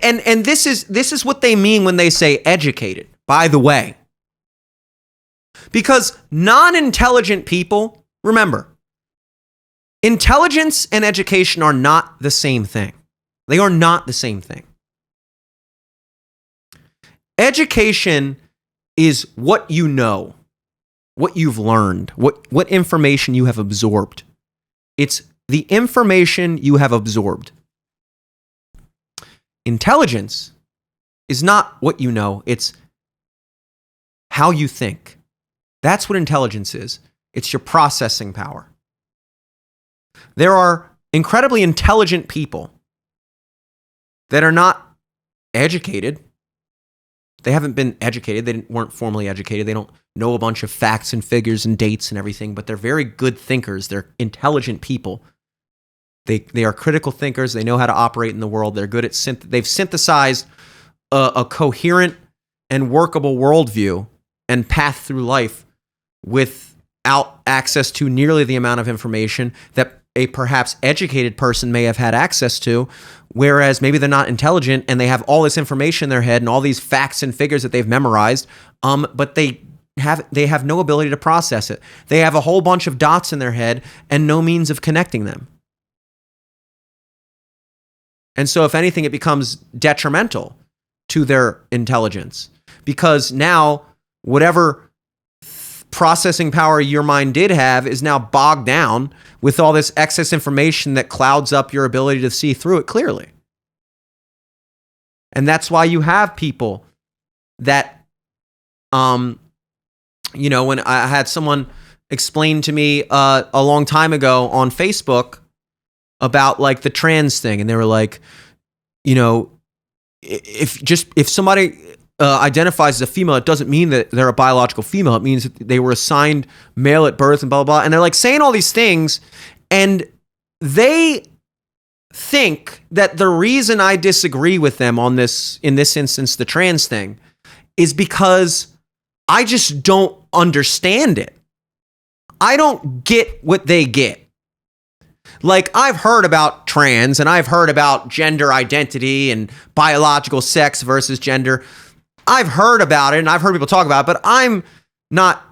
this is what they mean when they say educated, by the way. Because non-intelligent people, remember, intelligence and education are not the same thing. They are not the same thing. Education is what you know, what you've learned, what information you have absorbed. It's the information you have absorbed. Intelligence is not what you know, it's how you think. That's what intelligence is. It's your processing power. There are incredibly intelligent people that are not educated. They haven't been educated. They weren't formally educated. They don't know a bunch of facts and figures and dates and everything, but they're very good thinkers. They're intelligent people. They are critical thinkers. They know how to operate in the world. They're good at they've synthesized a coherent and workable worldview and path through life without access to nearly the amount of information that a perhaps educated person may have had access to, whereas maybe they're not intelligent and they have all this information in their head and all these facts and figures that they've memorized, but they have no ability to process it. They have a whole bunch of dots in their head and no means of connecting them. And so if anything, it becomes detrimental to their intelligence because now whatever processing power your mind did have is now bogged down with all this excess information that clouds up your ability to see through it clearly. And that's why you have people that, when I had someone explain to me a long time ago on Facebook about like the trans thing, and they were like, if somebody identifies as a female, it doesn't mean that they're a biological female. It means that they were assigned male at birth and blah, blah, blah. And they're like saying all these things, and they think that the reason I disagree with them on this, in this instance, the trans thing, is because I just don't understand it. I don't get what they get. Like, I've heard about trans and I've heard about gender identity and biological sex versus gender. I've heard about it and I've heard people talk about it, but I'm not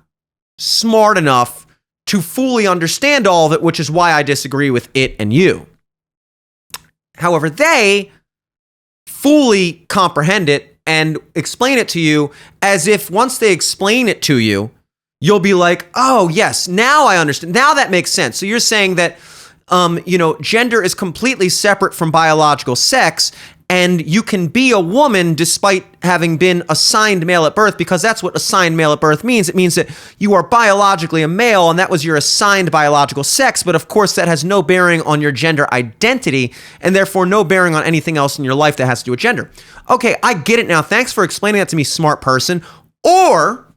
smart enough to fully understand all of it, which is why I disagree with it and you. However, they fully comprehend it and explain it to you as if once they explain it to you, you'll be like, oh, yes, now I understand. Now that makes sense. So you're saying that gender is completely separate from biological sex, and you can be a woman despite having been assigned male at birth, because that's what assigned male at birth means. It means that you are biologically a male, and that was your assigned biological sex, but of course that has no bearing on your gender identity, and therefore no bearing on anything else in your life that has to do with gender. Okay, I get it now. Thanks for explaining that to me, smart person. Or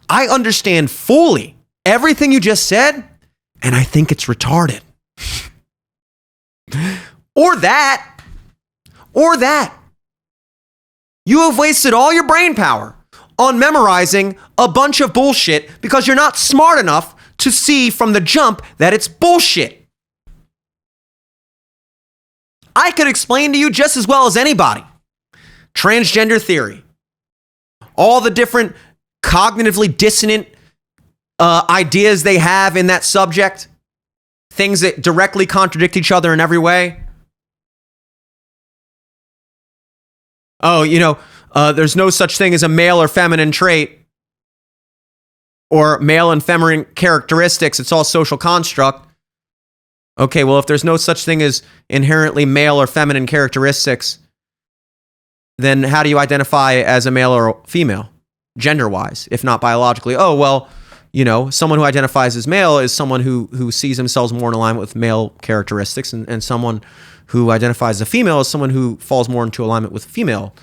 I understand fully everything you just said, and I think it's retarded. Or that. You have wasted all your brain power on memorizing a bunch of bullshit because you're not smart enough to see from the jump that it's bullshit. I could explain to you just as well as anybody transgender theory, all the different cognitively dissonant ideas they have in that subject, things that directly contradict each other in every way. Oh, there's no such thing as a male or feminine trait or male and feminine characteristics. It's all social construct. Okay, well, if there's no such thing as inherently male or feminine characteristics, then how do you identify as a male or female, gender-wise, if not biologically? Oh, well, someone who identifies as male is someone who sees themselves more in alignment with male characteristics, and someone who identifies as a female is someone who falls more into alignment with female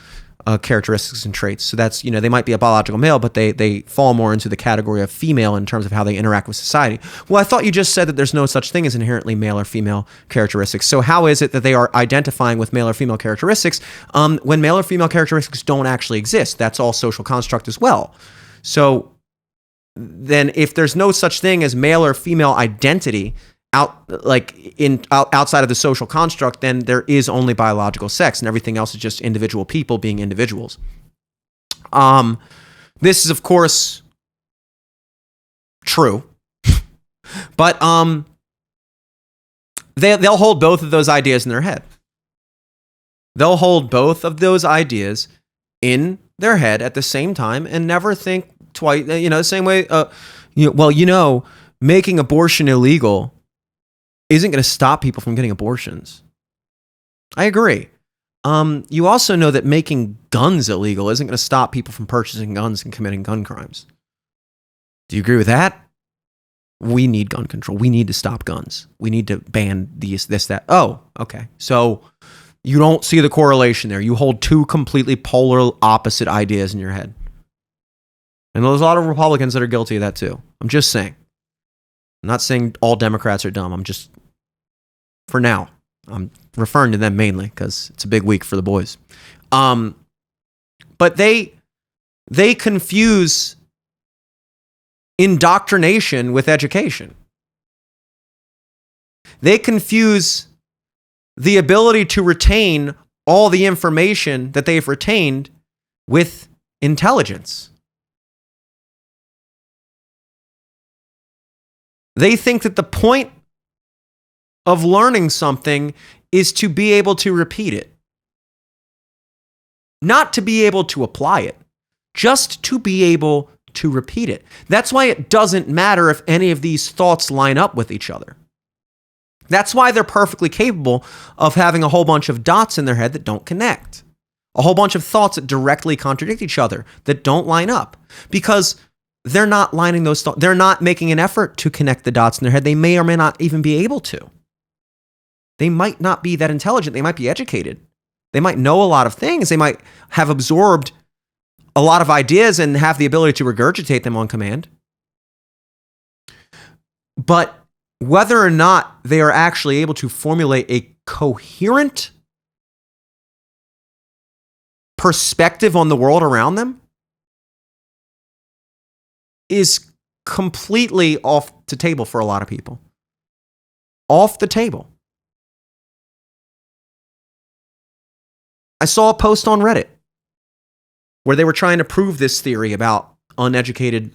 characteristics and traits. So that's, they might be a biological male, but they fall more into the category of female in terms of how they interact with society. Well, I thought you just said that there's no such thing as inherently male or female characteristics. So how is it that they are identifying with male or female characteristics when male or female characteristics don't actually exist? That's all social construct as well. So then if there's no such thing as male or female identity outside of the social construct, then there is only biological sex, and everything else is just individual people being individuals. This is, of course, true, but they'll hold both of those ideas in their head. They'll hold both of those ideas in their head at the same time and never think twice. The same way. Making abortion illegal isn't going to stop people from getting abortions. I agree. You also know that making guns illegal isn't going to stop people from purchasing guns and committing gun crimes. Do you agree with that? We need gun control. We need to stop guns. We need to ban this, that. Oh, okay. So you don't see the correlation there. You hold two completely polar opposite ideas in your head. And there's a lot of Republicans that are guilty of that too. I'm just saying. I'm not saying all Democrats are dumb. For now, I'm referring to them mainly because it's a big week for the boys. But they confuse indoctrination with education. They confuse the ability to retain all the information that they've retained with intelligence. They think that the point of learning something is to be able to repeat it, not to be able to apply it. just to be able to repeat it. That's why it doesn't matter if any of these thoughts line up with each other. That's why they're perfectly capable of having a whole bunch of dots in their head that don't connect. A whole bunch of thoughts that directly contradict each other, that don't line up. Because they're not lining those thoughts. They're not making an effort to connect the dots in their head. They may or may not even be able to. They might not be that intelligent. They might be educated. They might know a lot of things. They might have absorbed a lot of ideas and have the ability to regurgitate them on command. But whether or not they are actually able to formulate a coherent perspective on the world around them is completely off the table for a lot of people. Off the table. I saw a post on Reddit where they were trying to prove this theory about uneducated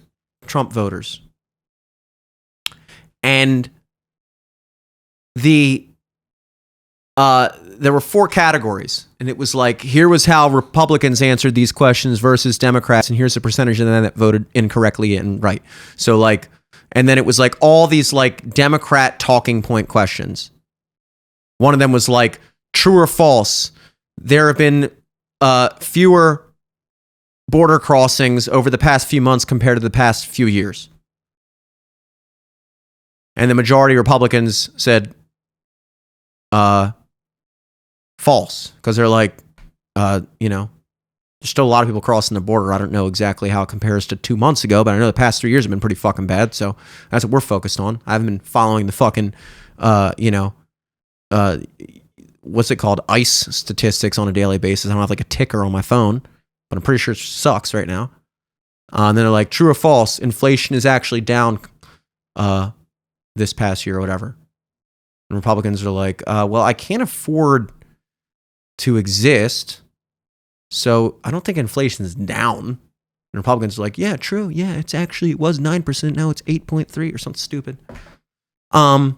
Trump voters. And there were 4 categories, and it was like, here was how Republicans answered these questions versus Democrats, and here's the percentage of them that voted incorrectly and right. So like, and then it was like all these like Democrat talking point questions. One of them was like, true or false, there have been fewer border crossings over the past few months compared to the past few years. And the majority of Republicans said false, because they're like, there's still a lot of people crossing the border. I don't know exactly how it compares to 2 months ago, but I know the past 3 years have been pretty fucking bad. So that's what we're focused on. I haven't been following the fucking, what's it called? ICE statistics on a daily basis. I don't have like a ticker on my phone, but I'm pretty sure it sucks right now. And then they're like, true or false, inflation is actually down this past year or whatever. And Republicans are like, well, I can't afford to exist, so I don't think inflation is down. And Republicans are like, yeah, true. Yeah, it was 9%. Now it's 8.3 or something stupid. And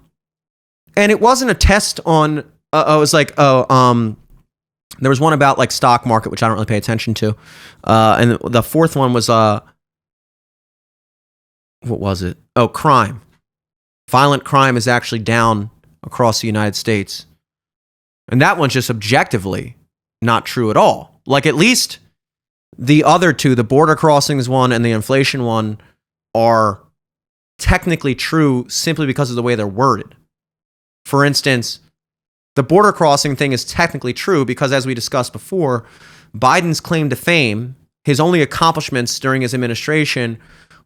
it wasn't a test on, it was like, there was one about like stock market, which I don't really pay attention to. And the fourth one was, what was it? Oh, crime. Violent crime is actually down across the United States. And that one's just objectively not true at all. Like, at least the other two, the border crossings one and the inflation one, are technically true simply because of the way they're worded. For instance, the border crossing thing is technically true because, as we discussed before, Biden's claim to fame, his only accomplishments during his administration,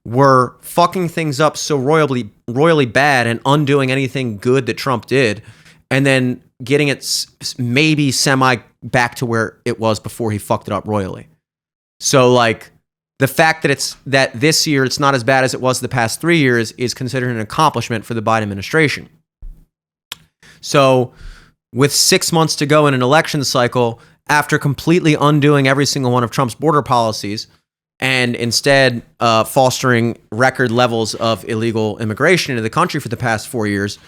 were fucking things up so royally bad and undoing anything good that Trump did, and then getting it maybe semi back to where it was before he fucked it up royally. So like, the fact that this year it's not as bad as it was the past 3 years is considered an accomplishment for the Biden administration. So with 6 months to go in an election cycle, after completely undoing every single one of Trump's border policies and instead fostering record levels of illegal immigration into the country for the past 4 years,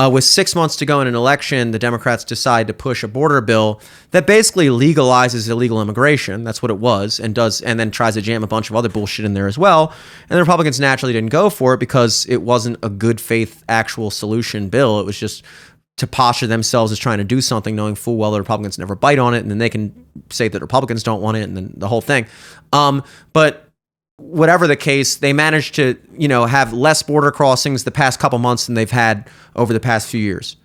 with 6 months to go in an election, the Democrats decide to push a border bill that basically legalizes illegal immigration. That's what it was, and then tries to jam a bunch of other bullshit in there as well. And the Republicans naturally didn't go for it because it wasn't a good faith actual solution bill. It was just to posture themselves as trying to do something, knowing full well the Republicans never bite on it, and then they can say that Republicans don't want it, and then the whole thing. But whatever the case, they managed to, have less border crossings the past couple months than they've had over the past few years.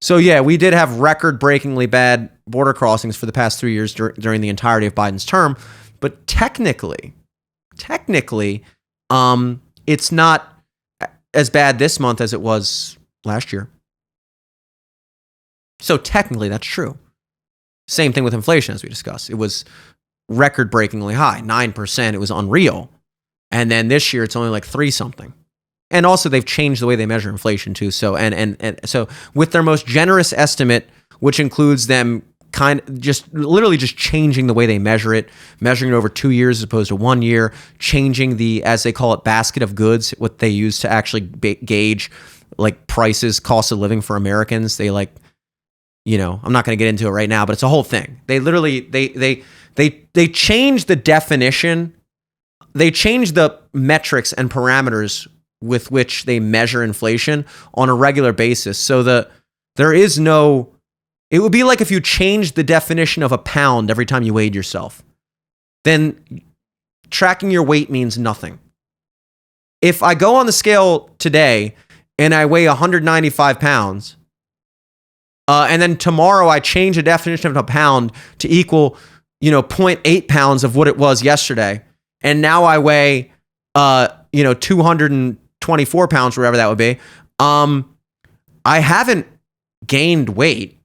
So yeah, we did have record-breakingly bad border crossings for the past 3 years during the entirety of Biden's term. But technically, it's not as bad this month as it was last year. So technically, that's true. Same thing with inflation, as we discussed. It was record-breakingly high, 9%. It was unreal. And then this year, it's only like 3-something. And also, they've changed the way they measure inflation too. So and so with their most generous estimate, which includes them literally just changing the way they measure it, measuring it over 2 years as opposed to 1 year, changing the, as they call it, basket of goods, what they use to actually gauge like prices, cost of living for Americans. They like, I'm not going to get into it right now, but it's a whole thing. They literally, they change the definition they changed the metrics and parameters with which they measure inflation on a regular basis. So there is no, it would be like if you changed the definition of a pound every time you weighed yourself. Then tracking your weight means nothing. If I go on the scale today and I weigh 195 pounds, and then tomorrow I change the definition of a pound to equal, 0.8 pounds of what it was yesterday, and now I weigh, 224 pounds, whatever that would be, I haven't gained weight.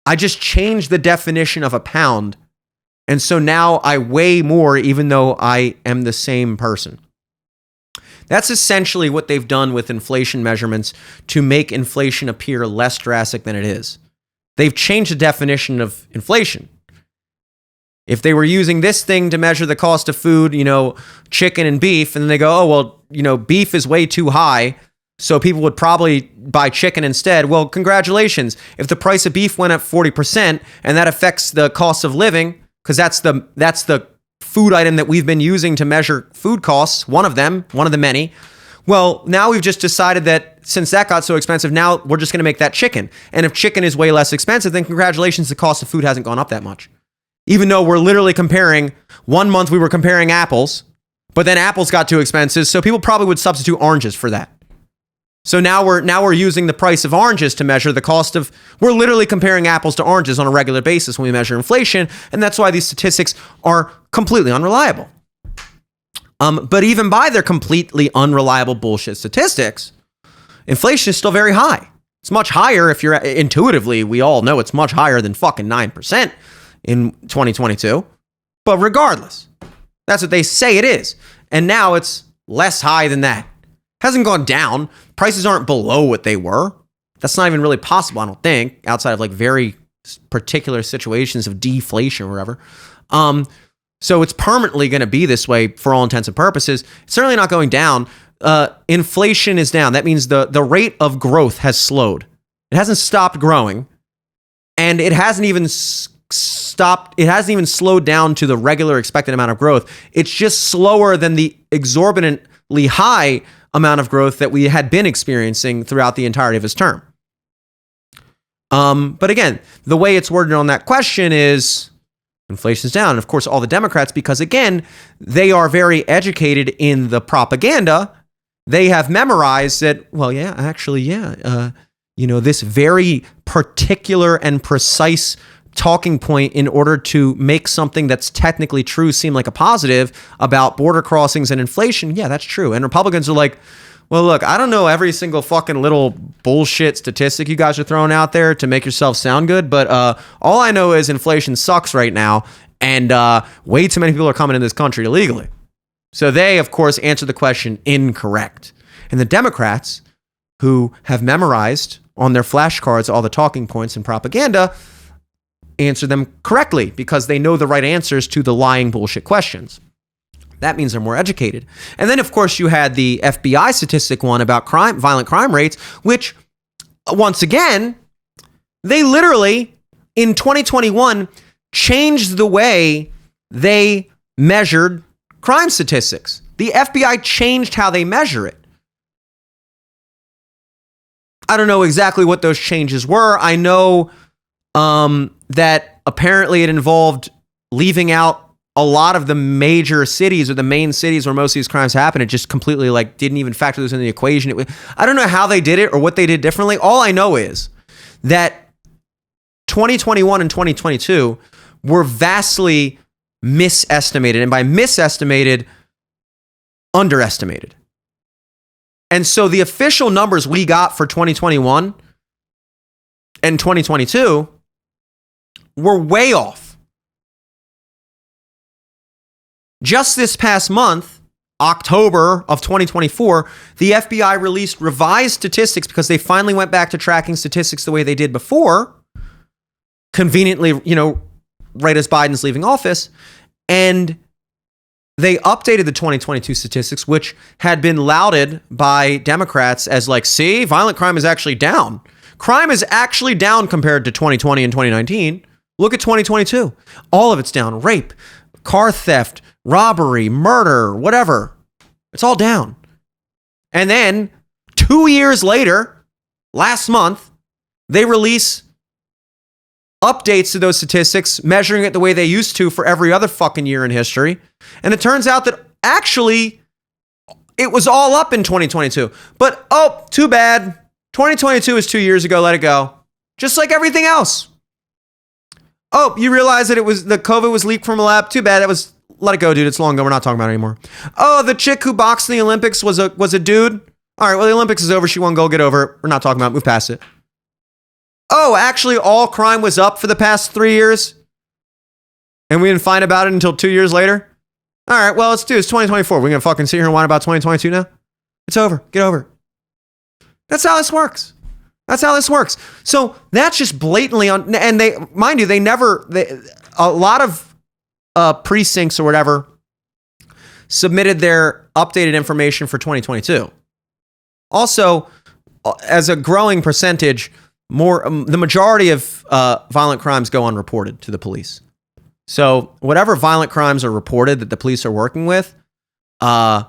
I just changed the definition of a pound, and so now I weigh more even though I am the same person. That's essentially what they've done with inflation measurements to make inflation appear less drastic than it is. They've changed the definition of inflation. If they were using this thing to measure the cost of food, chicken and beef, and then they go, oh, well, beef is way too high, so people would probably buy chicken instead. Well, congratulations. If the price of beef went up 40% and that affects the cost of living, because that's the food item that we've been using to measure food costs, one of the many. Well, now we've just decided that since that got so expensive, now we're just going to make that chicken. And if chicken is way less expensive, then congratulations, the cost of food hasn't gone up that much. Even though we're literally comparing, one month we were comparing apples, but then apples got too expensive, so people probably would substitute oranges for that. So now we're using the price of oranges to measure the cost of, we're literally comparing apples to oranges on a regular basis when we measure inflation, and that's why these statistics are completely unreliable. But even by their completely unreliable bullshit statistics, inflation is still very high. It's much higher if you're intuitively, we all know it's much higher than fucking 9% in 2022. But regardless, that's what they say it is. And now it's less high than that. Hasn't gone down. Prices aren't below what they were. That's not even really possible, I don't think, outside of like very particular situations of deflation or whatever. So it's permanently going to be this way for all intents and purposes. It's certainly not going down. Inflation is down. That means the rate of growth has slowed. It hasn't stopped growing, and it hasn't even stopped. It hasn't even slowed down to the regular expected amount of growth. It's just slower than the exorbitantly high amount of growth that we had been experiencing throughout the entirety of his term. But again, the way it's worded on that question is inflation's down. And of course, all the Democrats, because again, they are very educated in the propaganda. They have memorized that, well, yeah, actually, yeah. This very particular and precise talking point in order to make something that's technically true seem like a positive about border crossings and inflation. Yeah, that's true. And Republicans are like, well, look, I don't know every single fucking little bullshit statistic you guys are throwing out there to make yourself sound good, but all I know is inflation sucks right now, and way too many people are coming in this country illegally. So they, of course, answer the question incorrect. And the Democrats, who have memorized on their flashcards all the talking points and propaganda, answer them correctly because they know the right answers to the lying bullshit questions. That means they're more educated. And then, of course, you had the FBI statistic one about violent crime rates, which, once again, they literally, in 2021, changed the way they measured crime statistics. The FBI changed how they measure it. I don't know exactly what those changes were. I know that apparently it involved leaving out a lot of the major cities or the main cities where most of these crimes happen. It just completely didn't even factor those into the equation. I don't know how they did it or what they did differently. All I know is that 2021 and 2022 were vastly misestimated. And by misestimated, underestimated. And so the official numbers we got for 2021 and 2022 were way off. Just this past month, October of 2024, the FBI released revised statistics because they finally went back to tracking statistics the way they did before, conveniently, right as Biden's leaving office, and they updated the 2022 statistics, which had been lauded by Democrats as see, violent crime is actually down. Crime is actually down compared to 2020 and 2019. Look at 2022. All of it's down. Rape, car theft, robbery, murder, whatever. It's all down. And then 2 years later, last month, they release updates to those statistics, measuring it the way they used to for every other fucking year in history. And it turns out that actually it was all up in 2022. But, oh, too bad. 2022 is 2 years ago. Let it go. Just like everything else. Oh, you realize that the COVID was leaked from a lab? Too bad. Let it go, dude. It's long ago. We're not talking about it anymore. Oh, the chick who boxed in the Olympics was a dude. All right, well, the Olympics is over. She won gold. Get over it. We're not talking about it. Move past it. Oh, actually, all crime was up for the past 3 years? And we didn't find about it until 2 years later? All right, well, let's do it. It's 2024. We're going to fucking sit here and whine about 2022 now? It's over. Get over it. That's how this works. So that's just blatantly on. And they, mind you, a lot of precincts or whatever submitted their updated information for 2022. Also, as a growing percentage, the majority of violent crimes go unreported to the police. So whatever violent crimes are reported that the police are working with, it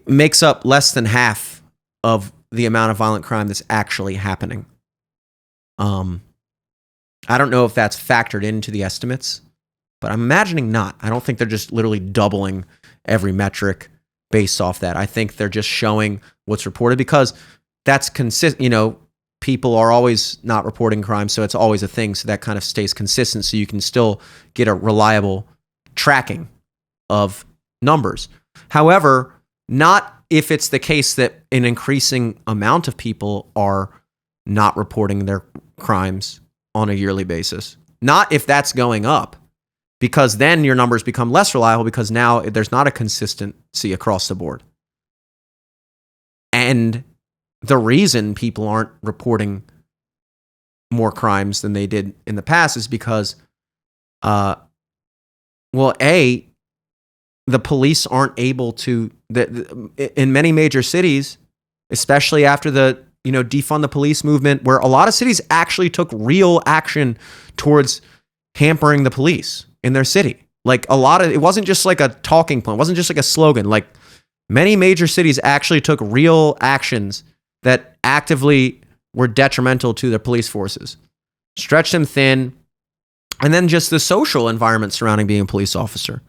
makes up less than half of the amount of violent crime that's actually happening. I don't know if that's factored into the estimates, but I'm imagining not. I don't think they're just literally doubling every metric based off that. I think they're just showing what's reported because that's consistent. People are always not reporting crime, so it's always a thing. So that kind of stays consistent, so you can still get a reliable tracking of numbers. However, not if it's the case that an increasing amount of people are not reporting their crimes on a yearly basis. Not if that's going up, because then your numbers become less reliable because now there's not a consistency across the board. And the reason people aren't reporting more crimes than they did in the past is because, the police aren't able to, in many major cities, especially after the, defund the police movement, where a lot of cities actually took real action towards hampering the police in their city. Like it wasn't just like a talking point, it wasn't just like a slogan. Like many major cities actually took real actions that actively were detrimental to their police forces, stretched them thin, and then just the social environment surrounding being a police officer.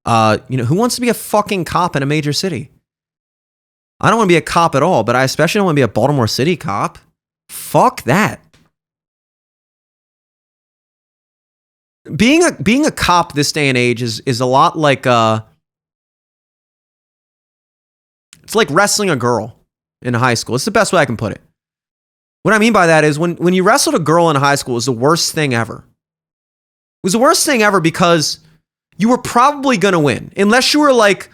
Who wants to be a fucking cop in a major city? I don't want to be a cop at all, but I especially don't want to be a Baltimore City cop. Fuck that. Being a cop this day and age is a lot like it's like wrestling a girl in high school. It's the best way I can put it. What I mean by that is when you wrestled a girl in high school, it was the worst thing ever. It was the worst thing ever because you were probably going to win. Unless you were like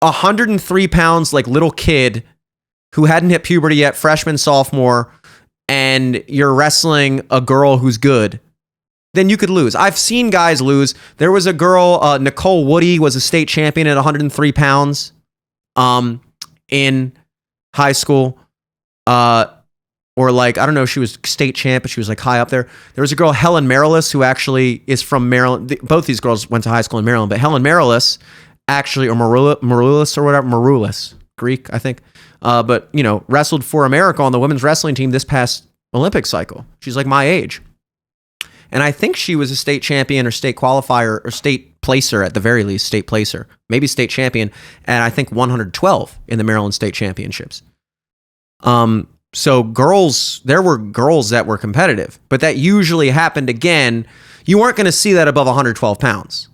103 pounds, like little kid who hadn't hit puberty yet, freshman, sophomore, and you're wrestling a girl who's good, then you could lose. I've seen guys lose. There was a girl, Nicole Woody was a state champion at 103 pounds in high school. Or like, I don't know if she was state champ, but she was like high up there. There was a girl, Helen Marilis, who actually is from Maryland. Both these girls went to high school in Maryland, but Helen Marilis actually, or Maroulis or whatever, Maroulis, Greek, I think. But, wrestled for America on the women's wrestling team this past Olympic cycle. She's like my age. And I think she was a state champion or state qualifier or state placer at the very least, state placer, maybe state champion. And I think 112 in the Maryland state championships. So there were girls that were competitive, but that usually happened again. You weren't going to see that above 112 pounds,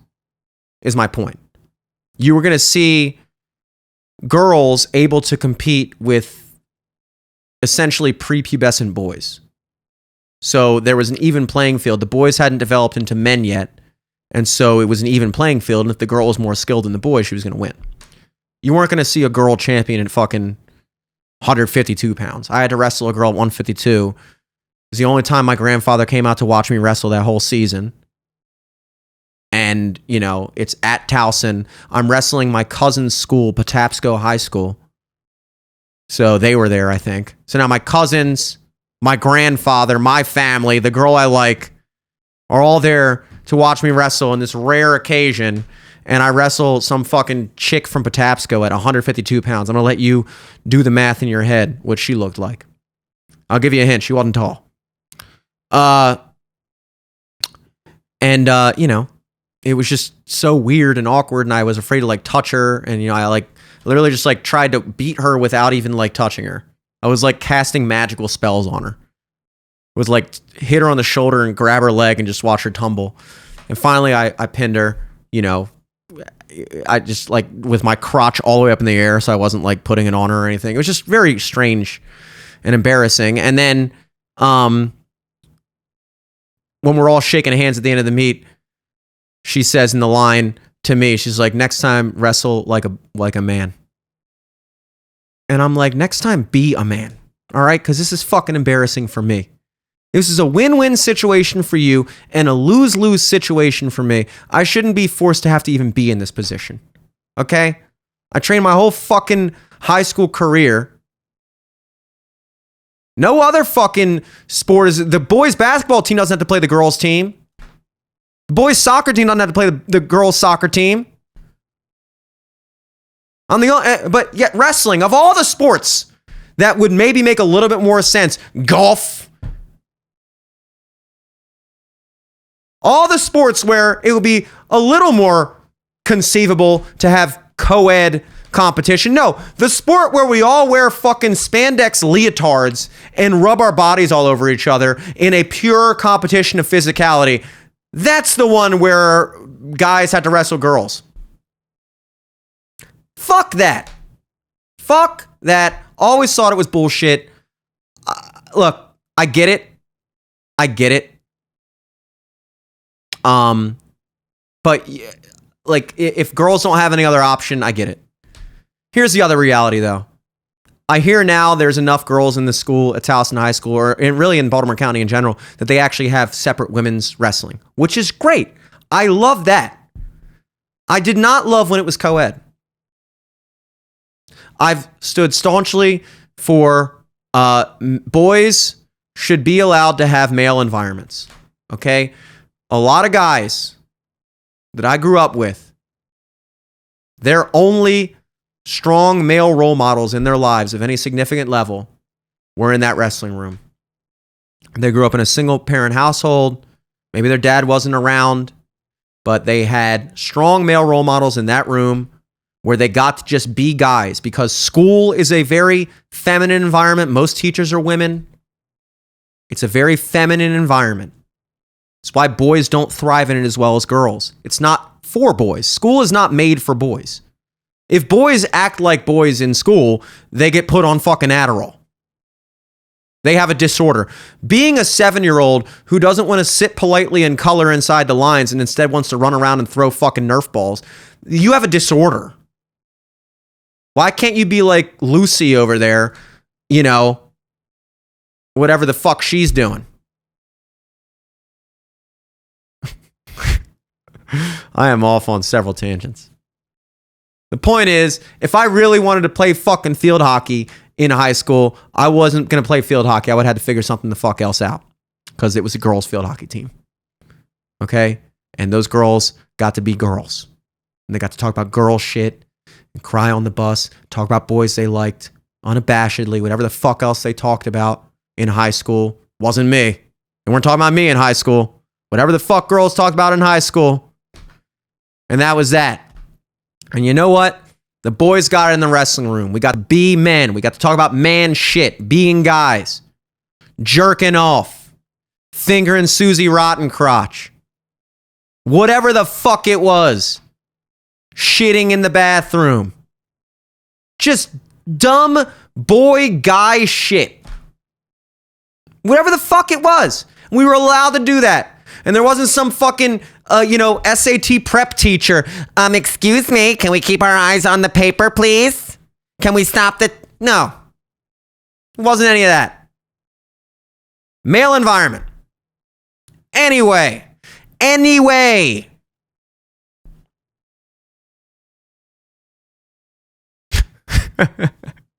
is my point. You were going to see girls able to compete with essentially prepubescent boys. So there was an even playing field. The boys hadn't developed into men yet, and so it was an even playing field, and if the girl was more skilled than the boy, she was going to win. You weren't going to see a girl champion at fucking 152 pounds. I had to wrestle a girl at 152. It was the only time my grandfather came out to watch me wrestle that whole season. And, it's at Towson. I'm wrestling my cousin's school, Patapsco High School. So they were there, I think. So now my cousins, my grandfather, my family, the girl I like, are all there to watch me wrestle on this rare occasion, and I wrestle some fucking chick from Patapsco at 152 pounds. I'm going to let you do the math in your head what she looked like. I'll give you a hint. She wasn't tall. You know, it was just so weird and awkward, and I was afraid to like touch her, and you know, I like literally just like tried to beat her without even like touching her. I was like casting magical spells on her. It was like hit her on the shoulder and grab her leg and just watch her tumble. And finally I pinned her, you know, I just like with my crotch all the way up in the air, so I wasn't like putting it on her or anything. It was just very strange and embarrassing. And then when we're all shaking hands at the end of the meet, she says in the line to me, she's like, next time wrestle like a man. And I'm like, next time be a man. All right? Because this is fucking embarrassing for me. This is a win-win situation for you and a lose-lose situation for me. I shouldn't be forced to have to even be in this position. Okay? I trained my whole fucking high school career. No other fucking sport is... The boys basketball team doesn't have to play the girls team. The boys soccer team doesn't have to play the girls soccer team. But yet wrestling, of all the sports that would maybe make a little bit more sense, golf, all the sports where it would be a little more conceivable to have co-ed competition. No, the sport where we all wear fucking spandex leotards and rub our bodies all over each other in a pure competition of physicality. That's the one where guys have to wrestle girls. Fuck that. Fuck that. Always thought it was bullshit. Look, I get it. But like, if girls don't have any other option, I get it. Here's the other reality, though. I hear now there's enough girls in the school at Towson High School, or really in Baltimore County in general, that they actually have separate women's wrestling, which is great. I love that. I did not love when it was co-ed. I've stood staunchly for boys should be allowed to have male environments, okay? A lot of guys that I grew up with, their only strong male role models in their lives of any significant level were in that wrestling room. They grew up in a single parent household. Maybe their dad wasn't around, but they had strong male role models in that room where they got to just be guys, because school is a very feminine environment. Most teachers are women. It's a very feminine environment. It's why boys don't thrive in it as well as girls. It's not for boys. School is not made for boys. If boys act like boys in school, they get put on fucking Adderall. They have a disorder. Being a 7-year-old who doesn't want to sit politely and color inside the lines and instead wants to run around and throw fucking Nerf balls, you have a disorder. Why can't you be like Lucy over there, you know, whatever the fuck she's doing? I am off on several tangents. The point is, if I really wanted to play fucking field hockey in high school, I wasn't going to play field hockey. I would have to figure something the fuck else out, because it was a girls' field hockey team. Okay? And those girls got to be girls. And they got to talk about girl shit and cry on the bus, talk about boys they liked unabashedly, whatever the fuck else they talked about in high school. Wasn't me. They weren't talking about me in high school. Whatever the fuck girls talked about in high school. And that was that. And you know what? The boys got it in the wrestling room. We got to be men. We got to talk about man shit, being guys, jerking off, fingering Susie Rottencrotch, whatever the fuck it was, shitting in the bathroom. Just dumb boy guy shit. Whatever the fuck it was. We were allowed to do that. And there wasn't some fucking, SAT prep teacher. Excuse me, can we keep our eyes on the paper, please? Can we stop the... No. It wasn't any of that. Male environment. Anyway.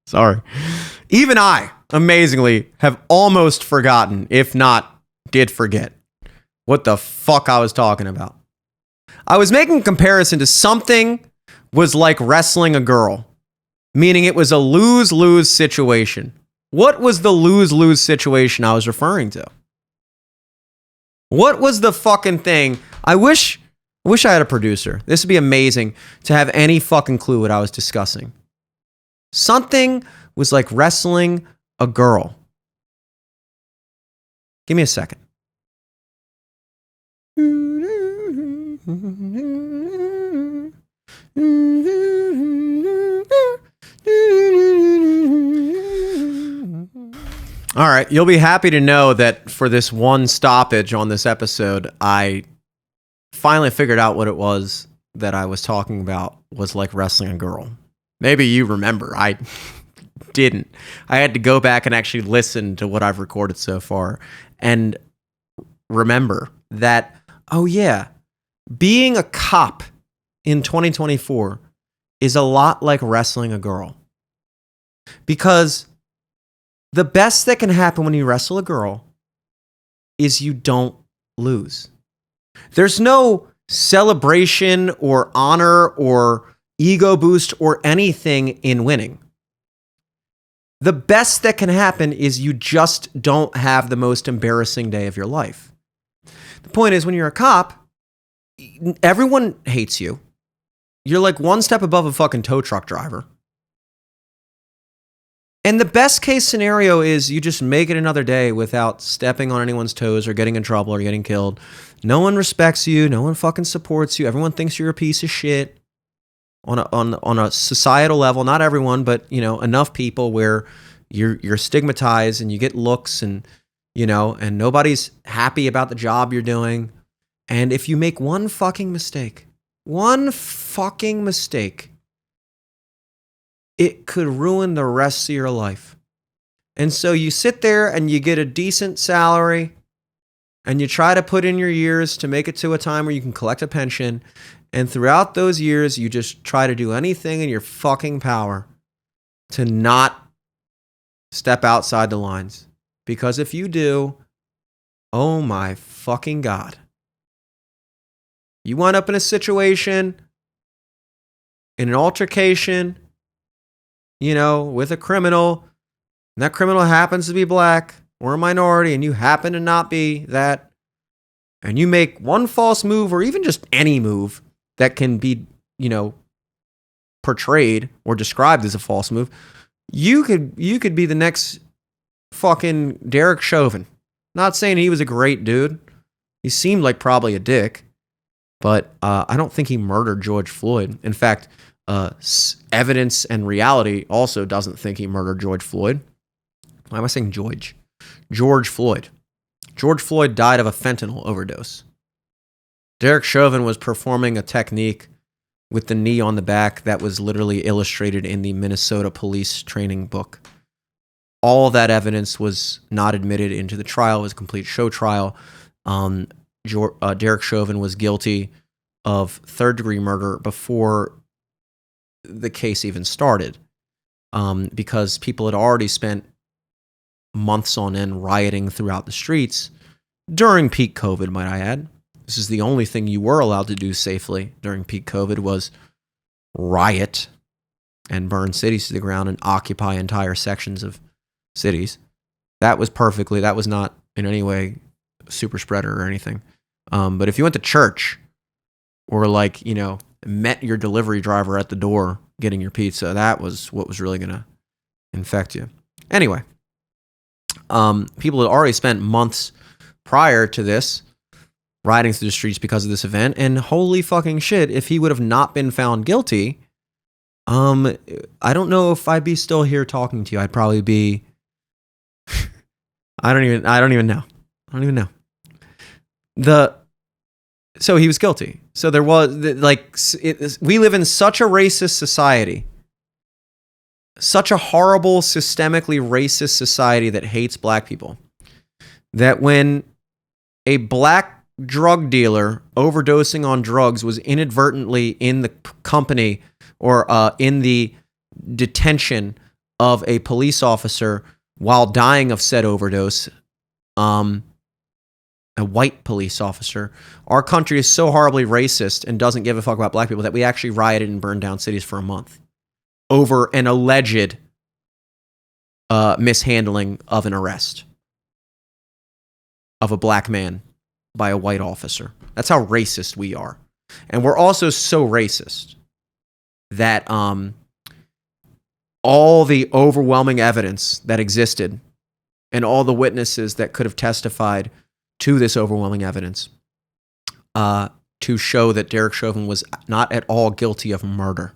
Sorry. Even I, amazingly, have almost forgotten, if not did forget, what the fuck I was talking about. I was making a comparison to something was like wrestling a girl, meaning it was a lose-lose situation. What was the lose-lose situation I was referring to? What was the fucking thing? I wish I had a producer. This would be amazing to have any fucking clue what I was discussing. Something was like wrestling a girl. Give me a second. All right, you'll be happy to know that for this one stoppage on this episode, I finally figured out what it was that I was talking about was like wrestling a girl. Maybe you remember. I didn't. I had to go back and actually listen to what I've recorded so far and remember that, oh yeah, being a cop in 2024 is a lot like wrestling a girl. Because the best that can happen when you wrestle a girl is you don't lose. There's no celebration or honor or ego boost or anything in winning. The best that can happen is you just don't have the most embarrassing day of your life. The point is, when you're a cop, everyone hates you. You're like one step above a fucking tow truck driver. And the best case scenario is you just make it another day without stepping on anyone's toes or getting in trouble or getting killed. No one respects you. No one fucking supports you. Everyone thinks you're a piece of shit on a societal level. Not everyone, but enough people where you're stigmatized and you get looks and and nobody's happy about the job you're doing. And if you make one fucking mistake, it could ruin the rest of your life. And so you sit there and you get a decent salary and you try to put in your years to make it to a time where you can collect a pension. And throughout those years, you just try to do anything in your fucking power to not step outside the lines. Because if you do, oh my fucking God. You wind up in a situation, in an altercation, with a criminal, and that criminal happens to be black or a minority, and you happen to not be that, and you make one false move or even just any move that can be, portrayed or described as a false move, you could be the next fucking Derek Chauvin. Not saying he was a great dude. He seemed like probably a dick, but I don't think he murdered George Floyd. In fact, evidence and reality also doesn't think he murdered George Floyd. Why am I saying George? George Floyd. George Floyd died of a fentanyl overdose. Derek Chauvin was performing a technique with the knee on the back that was literally illustrated in the Minnesota police training book. All of that evidence was not admitted into the trial. It was a complete show trial. Derek Chauvin was guilty of third-degree murder before the case even started, because people had already spent months on end rioting throughout the streets during peak COVID, might I add. This is the only thing you were allowed to do safely during peak COVID was riot and burn cities to the ground and occupy entire sections of cities. That was not in any way super spreader or anything. But if you went to church or met your delivery driver at the door getting your pizza, that was what was really going to infect you. Anyway, people had already spent months prior to this riding through the streets because of this event, and holy fucking shit, if he would have not been found guilty, I don't know if I'd be still here talking to you. I'd probably be I don't even know. So he was guilty. So there was we live in such a racist society, such a horrible, systemically racist society that hates black people, that when a black drug dealer overdosing on drugs was inadvertently in the company or in the detention of a police officer while dying of said overdose, a white police officer. Our country is so horribly racist and doesn't give a fuck about black people that we actually rioted and burned down cities for a month over an alleged mishandling of an arrest of a black man by a white officer. That's how racist we are. And we're also so racist that all the overwhelming evidence that existed and all the witnesses that could have testified to this overwhelming evidence to show that Derek Chauvin was not at all guilty of murder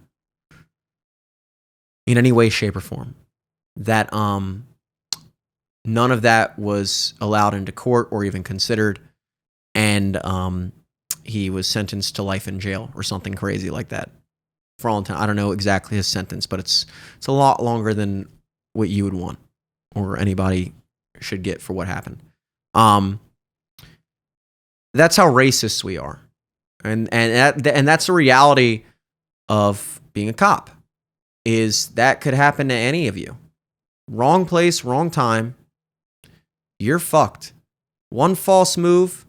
in any way, shape, or form, that none of that was allowed into court or even considered, and he was sentenced to life in jail or something crazy like that. For all intent, I don't know exactly his sentence, but it's a lot longer than what you would want or anybody should get for what happened. That's how racist we are, and that's the reality of being a cop. Is that could happen to any of you? Wrong place, wrong time. You're fucked. One false move.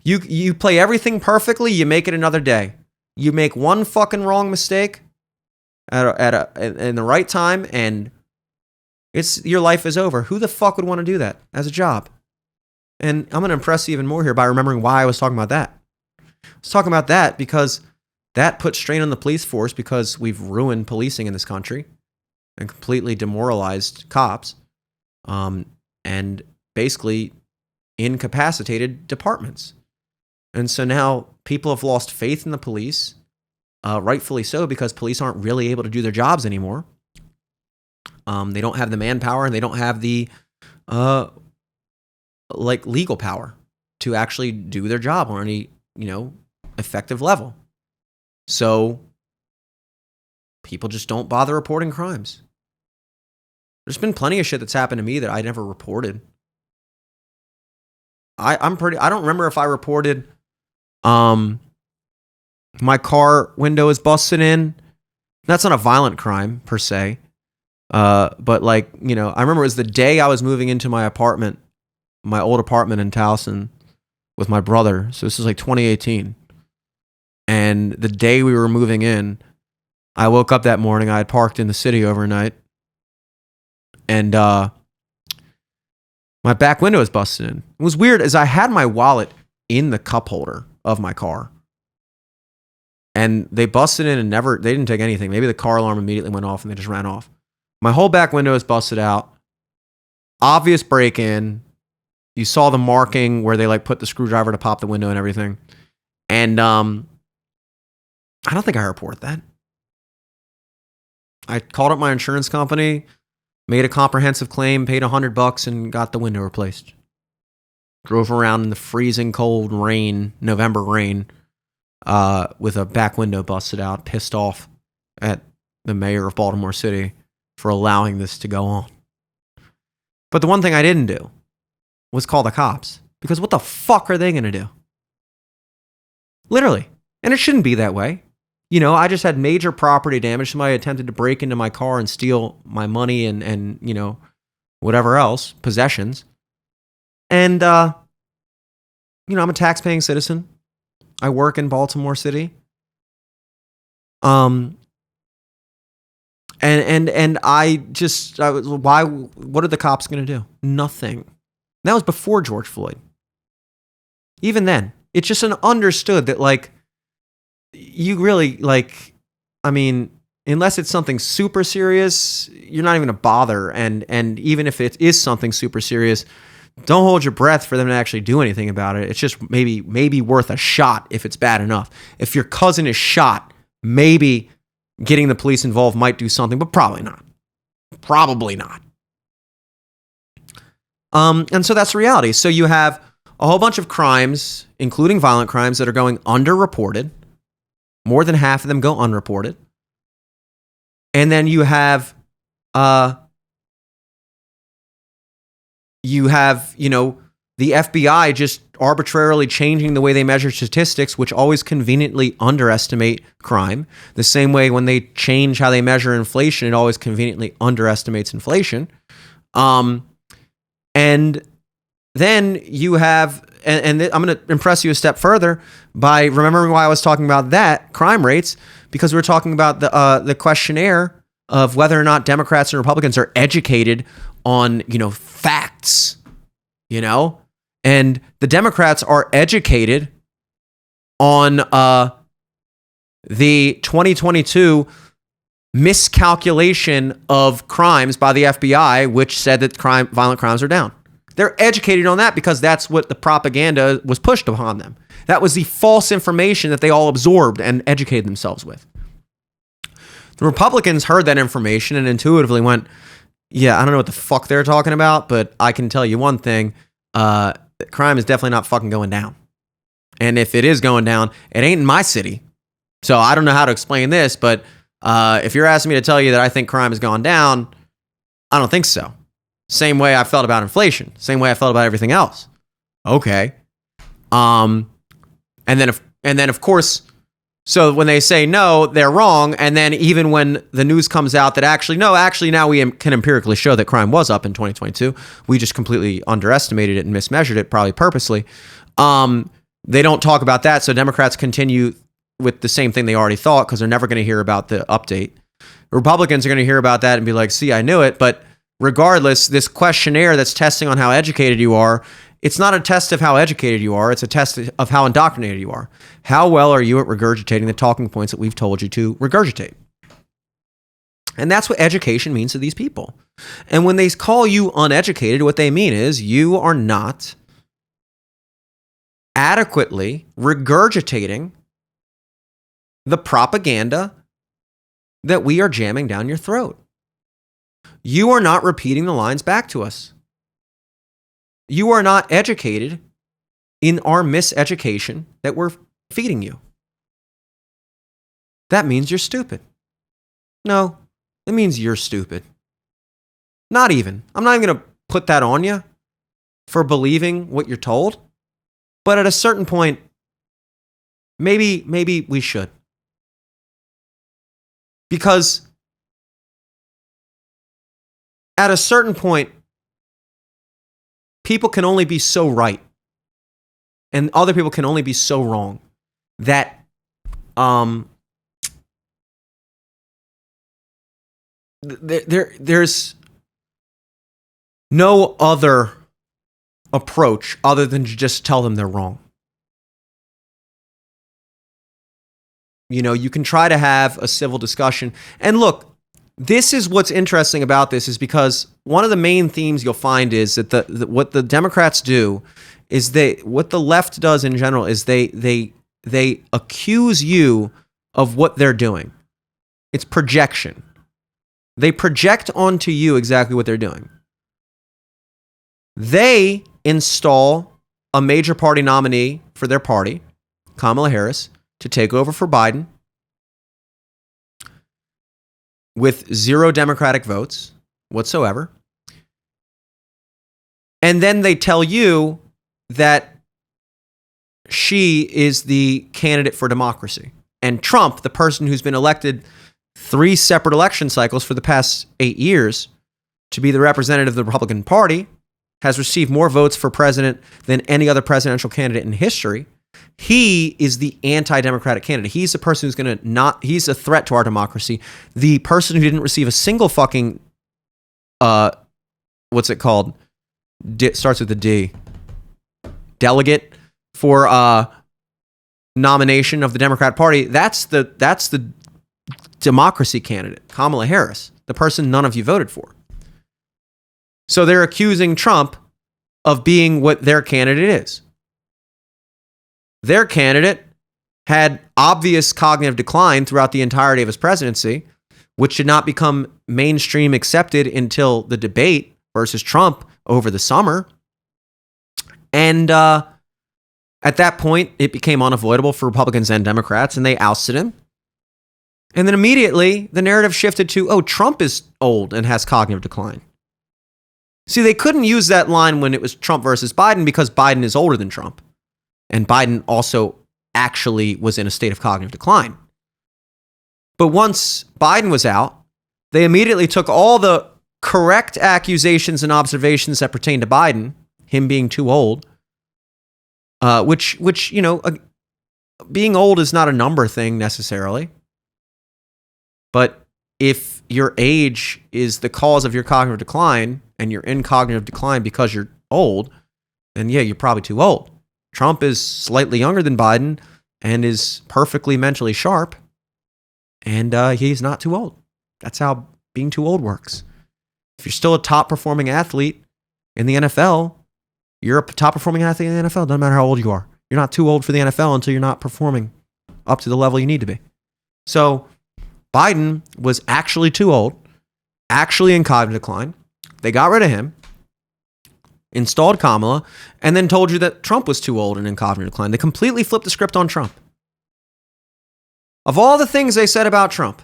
You play everything perfectly, you make it another day. You make one fucking wrong mistake in the right time, and your life is over. Who the fuck would want to do that as a job? And I'm going to impress you even more here by remembering why I was talking about that. I was talking about that because that puts strain on the police force because we've ruined policing in this country and completely demoralized cops, and basically incapacitated departments. And so now people have lost faith in the police, rightfully so, because police aren't really able to do their jobs anymore. They don't have the manpower and they don't have the legal power to actually do their job on any, effective level. So people just don't bother reporting crimes. There's been plenty of shit that's happened to me that I never reported. I don't remember if I reported my car window is busted in. That's not a violent crime per se. But I remember it was the day I was moving into my apartment, my old apartment in Towson with my brother. So this is like 2018. And the day we were moving in, I woke up that morning. I had parked in the city overnight. And my back window was busted in. It was weird as I had my wallet in the cup holder of my car. And they busted in and they didn't take anything. Maybe the car alarm immediately went off and they just ran off. My whole back window is busted out. Obvious break-in. You saw the marking where they put the screwdriver to pop the window and everything. And I don't think I report that. I called up my insurance company, made a comprehensive claim, paid $100 and got the window replaced. Drove around in the freezing cold rain, November rain, with a back window busted out, pissed off at the mayor of Baltimore City for allowing this to go on. But the one thing I didn't do was call the cops, because what the fuck are they going to do? Literally. And it shouldn't be that way. I just had major property damage. Somebody attempted to break into my car and steal my money and whatever else, possessions. And, I'm a tax-paying citizen. I work in Baltimore City. And what are the cops going to do? Nothing. That was before George Floyd. Even then, it's just understood that you really unless it's something super serious, you're not even going to bother. And even if it is something super serious, don't hold your breath for them to actually do anything about it. It's just maybe worth a shot if it's bad enough. If your cousin is shot, maybe getting the police involved might do something, but probably not. Probably not. And so that's the reality. So you have a whole bunch of crimes, including violent crimes, that are going underreported. More than half of them go unreported. And then you have the FBI just arbitrarily changing the way they measure statistics, which always conveniently underestimate crime. The same way when they change how they measure inflation, it always conveniently underestimates inflation. And then you have, and I'm going to impress you a step further by remembering why I was talking about that crime rates, because we're talking about the questionnaire of whether or not Democrats and Republicans are educated on, facts, and the Democrats are educated on the 2022 miscalculation of crimes by the FBI, which said that violent crimes are down. They're educated on that because that's what the propaganda was pushed upon them. That was the false information that they all absorbed and educated themselves with. The Republicans heard that information and intuitively went, yeah, I don't know what the fuck they're talking about, but I can tell you one thing, crime is definitely not fucking going down. And if it is going down, it ain't in my city. So I don't know how to explain this, but if you're asking me to tell you that I think crime has gone down, I don't think so. Same way I felt about inflation. Same way I felt about everything else. Okay. And then of course, so when they say no, they're wrong. And then even when the news comes out that actually now we can empirically show that crime was up in 2022. We just completely underestimated it and mismeasured it, probably purposely. They don't talk about that. So Democrats continue with the same thing they already thought because they're never going to hear about the update. Republicans are going to hear about that and be like, see, I knew it. But regardless, this questionnaire that's testing on how educated you are, it's not a test of how educated you are. It's a test of how indoctrinated you are. How well are you at regurgitating the talking points that we've told you to regurgitate? And that's what education means to these people. And when they call you uneducated, what they mean is you are not adequately regurgitating the propaganda that we are jamming down your throat. You are not repeating the lines back to us. You are not educated in our miseducation that we're feeding you. That means you're stupid. No, it means you're stupid. Not even. I'm not even going to put that on you for believing what you're told. But at a certain point, maybe we should. Because at a certain point, people can only be so right and other people can only be so wrong that there's no other approach other than to just tell them they're wrong. You can try to have a civil discussion. And look, this is what's interesting about this is because one of the main themes you'll find is that what the Democrats do is what the left does in general is they accuse you of what they're doing. It's projection. They project onto you exactly what they're doing. They install a major party nominee for their party, Kamala Harris, to take over for Biden with 0 Democratic votes whatsoever. And then they tell you that she is the candidate for democracy. And Trump, the person who's been elected 3 separate election cycles for the past 8 years to be the representative of the Republican Party, has received more votes for president than any other presidential candidate in history. He is the anti-democratic candidate. He's the person who's he's a threat to our democracy. The person who didn't receive a single fucking, what's it called? Starts with a D. Delegate for nomination of the Democrat Party. That's the democracy candidate, Kamala Harris, the person none of you voted for. So they're accusing Trump of being what their candidate is. Their candidate had obvious cognitive decline throughout the entirety of his presidency, which did not become mainstream accepted until the debate versus Trump over the summer. And at that point, it became unavoidable for Republicans and Democrats, and they ousted him. And then immediately, the narrative shifted to, Trump is old and has cognitive decline. See, they couldn't use that line when it was Trump versus Biden because Biden is older than Trump. And Biden also actually was in a state of cognitive decline. But once Biden was out, they immediately took all the correct accusations and observations that pertain to Biden him being too old, which being old is not a number thing necessarily. But if your age is the cause of your cognitive decline and you're in cognitive decline because you're old, then yeah, you're probably too old. Trump is slightly younger than Biden and is perfectly mentally sharp, and he's not too old. That's how being too old works. If you're still a top performing athlete in the NFL, you're a top performing athlete in the NFL. Doesn't matter how old you are. You're not too old for the NFL until you're not performing up to the level you need to be. So Biden was actually too old, actually in cognitive decline. They got rid of him, installed Kamala, and then told you that Trump was too old and in cognitive decline. They completely flipped the script on Trump. Of all the things they said about Trump,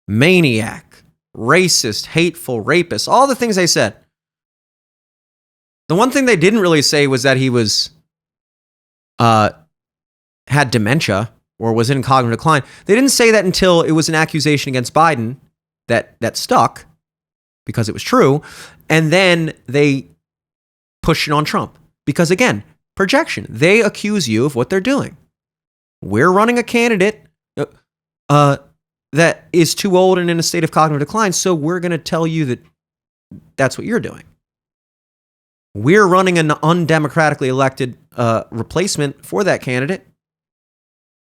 maniac, racist, hateful, rapist, all the things they said, the one thing they didn't really say was that he was had dementia or was in cognitive decline. They didn't say that until it was an accusation against Biden that stuck because it was true. And then they pushed it on Trump because, again, projection. They accuse you of what they're doing. We're running a candidate that is too old and in a state of cognitive decline, so we're going to tell you that that's what you're doing. We're running an undemocratically elected replacement for that candidate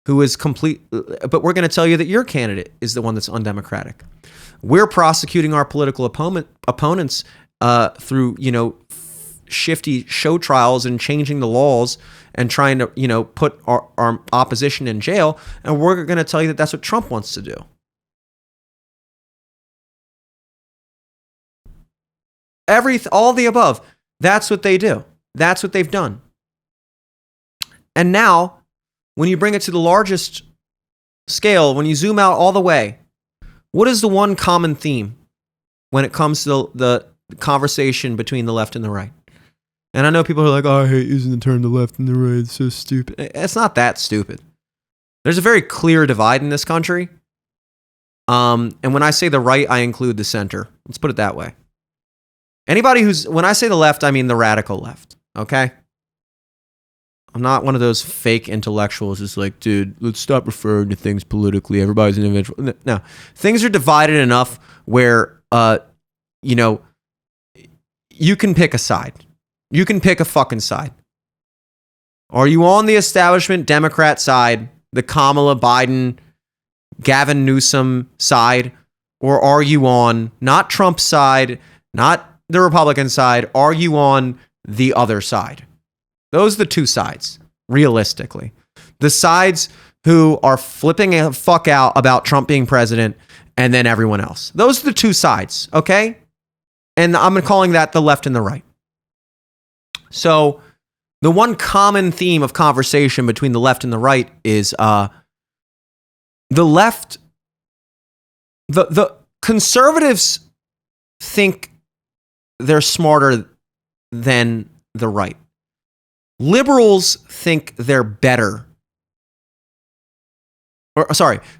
who is but we're going to tell you that your candidate is the one that's undemocratic. We're prosecuting our political opponents through, shifty show trials and changing the laws and trying to, put our opposition in jail. And we're going to tell you that that's what Trump wants to do. All the above. That's what they do. That's what they've done. And now, when you bring it to the largest scale, when you zoom out all the way, what is the one common theme when it comes to the conversation between the left and the right? And I know people are like, oh, I hate using the term the left and the right. It's so stupid. It's not that stupid. There's a very clear divide in this country. And when I say the right, I include the center. Let's put it that way. When I say the left, I mean the radical left. Okay? I'm not one of those fake intellectuals who's like, dude, let's stop referring to things politically. Everybody's an individual. No. Things are divided enough where, you can pick a side. You can pick a fucking side. Are you on the establishment Democrat side, the Kamala Biden, Gavin Newsom side, or are you on not Trump's side, not the Republican side? Are you on the other side? Those are the two sides, realistically. The sides who are flipping the fuck out about Trump being president and then everyone else. Those are the two sides, okay? And I'm calling that the left and the right. So the one common theme of conversation between the left and the right is the left, the conservatives think they're smarter than the right. Liberals think they're better.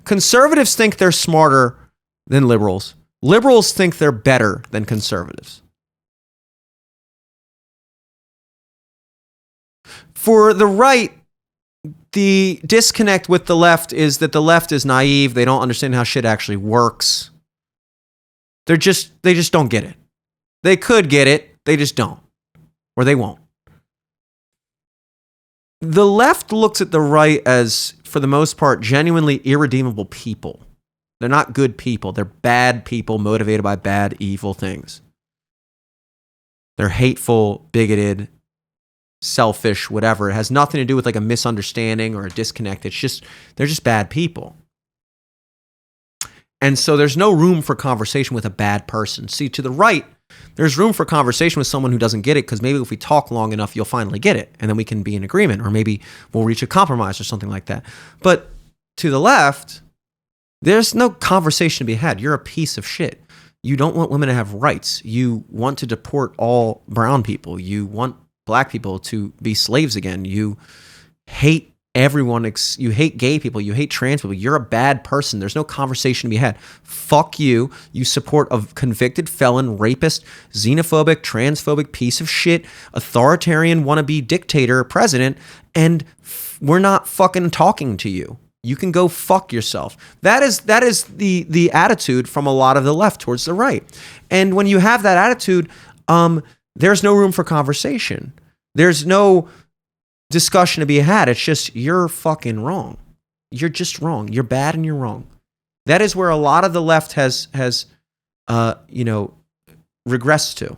Conservatives think they're smarter than liberals. Liberals think they're better than conservatives. For the right, the disconnect with the left is that the left is naive. They don't understand how shit actually works. They just don't get it. They could get it, they just don't. Or they won't. The left looks at the right as, for the most part, genuinely irredeemable people. They're not good people. They're bad people motivated by bad, evil things. They're hateful, bigoted, selfish, whatever. It has nothing to do with like a misunderstanding or a disconnect. They're just bad people. And so there's no room for conversation with a bad person. See, to the right, there's room for conversation with someone who doesn't get it, because maybe if we talk long enough, you'll finally get it, and then we can be in agreement, or maybe we'll reach a compromise or something like that. But to the left, there's no conversation to be had. You're a piece of shit. You don't want women to have rights. You want to deport all brown people. You want black people to be slaves again. You hate everyone, you hate gay people, you hate trans people, you're a bad person. There's no conversation to be had. Fuck you. You support a convicted felon, rapist, xenophobic, transphobic piece of shit, authoritarian wannabe dictator president, and we're not fucking talking to you. You can go fuck yourself. That is the attitude from a lot of the left towards the right. And when you have that attitude, there's no room for conversation. There's no discussion to be had. It's just, you're fucking wrong. You're just wrong. You're bad and you're wrong. That is where a lot of the left has regressed to.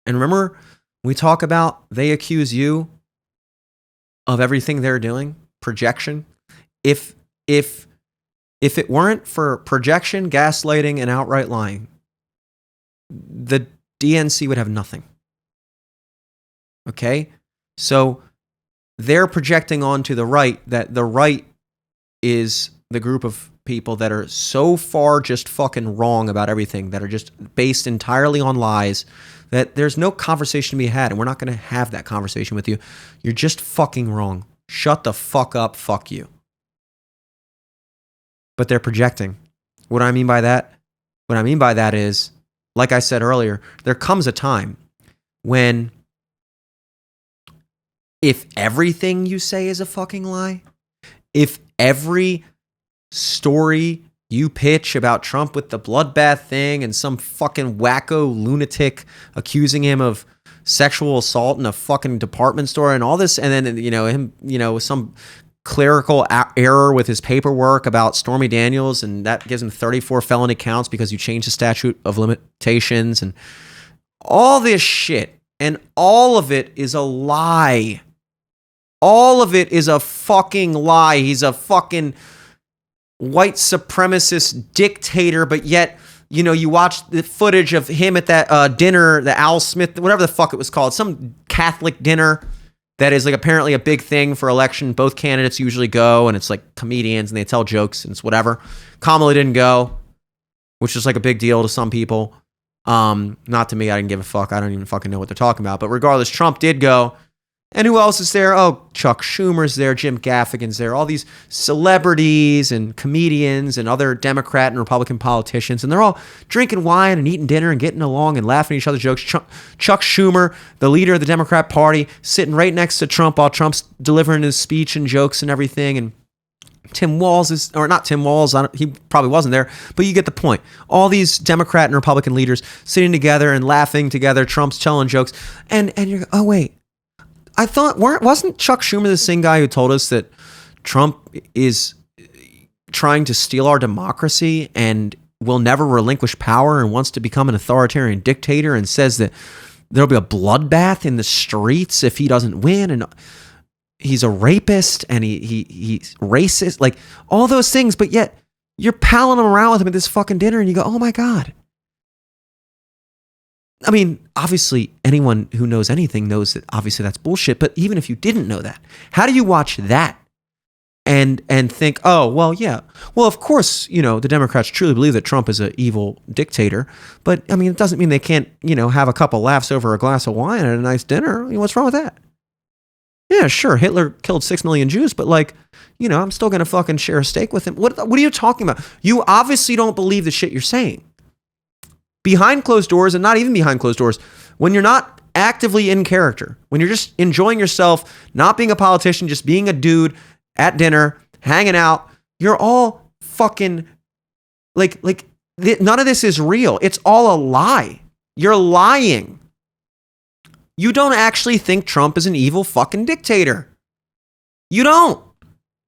And remember, we talk about they accuse you of everything they're doing, projection. If it weren't for projection, gaslighting, and outright lying, the DNC would have nothing. Okay? So they're projecting onto the right that the right is the group of people that are so far just fucking wrong about everything, that are just based entirely on lies, that there's no conversation to be had, and we're not going to have that conversation with you. You're just fucking wrong. Shut the fuck up. Fuck you. But they're projecting. What do I mean by that? What I mean by that is, like I said earlier, there comes a time when if everything you say is a fucking lie, if every story you pitch about Trump with the bloodbath thing and some fucking wacko lunatic accusing him of sexual assault in a fucking department store and all this, and then, him, some clerical error with his paperwork about Stormy Daniels, and that gives him 34 felony counts because you changed the statute of limitations, and all this shit, and all of it is a lie. All of it is a fucking lie. He's a fucking white supremacist dictator, but yet, you watch the footage of him at that dinner, the Al Smith, whatever the fuck it was called, some Catholic dinner that is like apparently a big thing for election. Both candidates usually go, and it's like comedians and they tell jokes and it's whatever. Kamala didn't go, which is like a big deal to some people. Not to me. I didn't give a fuck. I don't even fucking know what they're talking about. But regardless, Trump did go. And who else is there? Oh, Chuck Schumer's there, Jim Gaffigan's there, all these celebrities and comedians and other Democrat and Republican politicians, and they're all drinking wine and eating dinner and getting along and laughing at each other's jokes. Chuck Schumer, the leader of the Democrat Party, sitting right next to Trump while Trump's delivering his speech and jokes and everything, and Tim Walz is, or not Tim Walz, he probably wasn't there, but you get the point. All these Democrat and Republican leaders sitting together and laughing together, Trump's telling jokes, and you're, oh wait, I thought, wasn't Chuck Schumer the same guy who told us that Trump is trying to steal our democracy and will never relinquish power and wants to become an authoritarian dictator and says that there'll be a bloodbath in the streets if he doesn't win, and he's a rapist and he's racist, like all those things, but yet you're palling around with him at this fucking dinner and you go, oh my God. I mean, obviously, anyone who knows anything knows that obviously that's bullshit. But even if you didn't know that, how do you watch that and think, oh, well, yeah. Well, of course, the Democrats truly believe that Trump is an evil dictator. But, I mean, it doesn't mean they can't, have a couple laughs over a glass of wine at a nice dinner. What's wrong with that? Yeah, sure, Hitler killed 6 million Jews, but I'm still going to fucking share a steak with him. What are you talking about? You obviously don't believe the shit you're saying. Behind closed doors, and not even behind closed doors, when you're not actively in character, when you're just enjoying yourself, not being a politician, just being a dude at dinner, hanging out, you're all fucking none of this is real. It's all a lie. You're lying. You don't actually think Trump is an evil fucking dictator. You don't.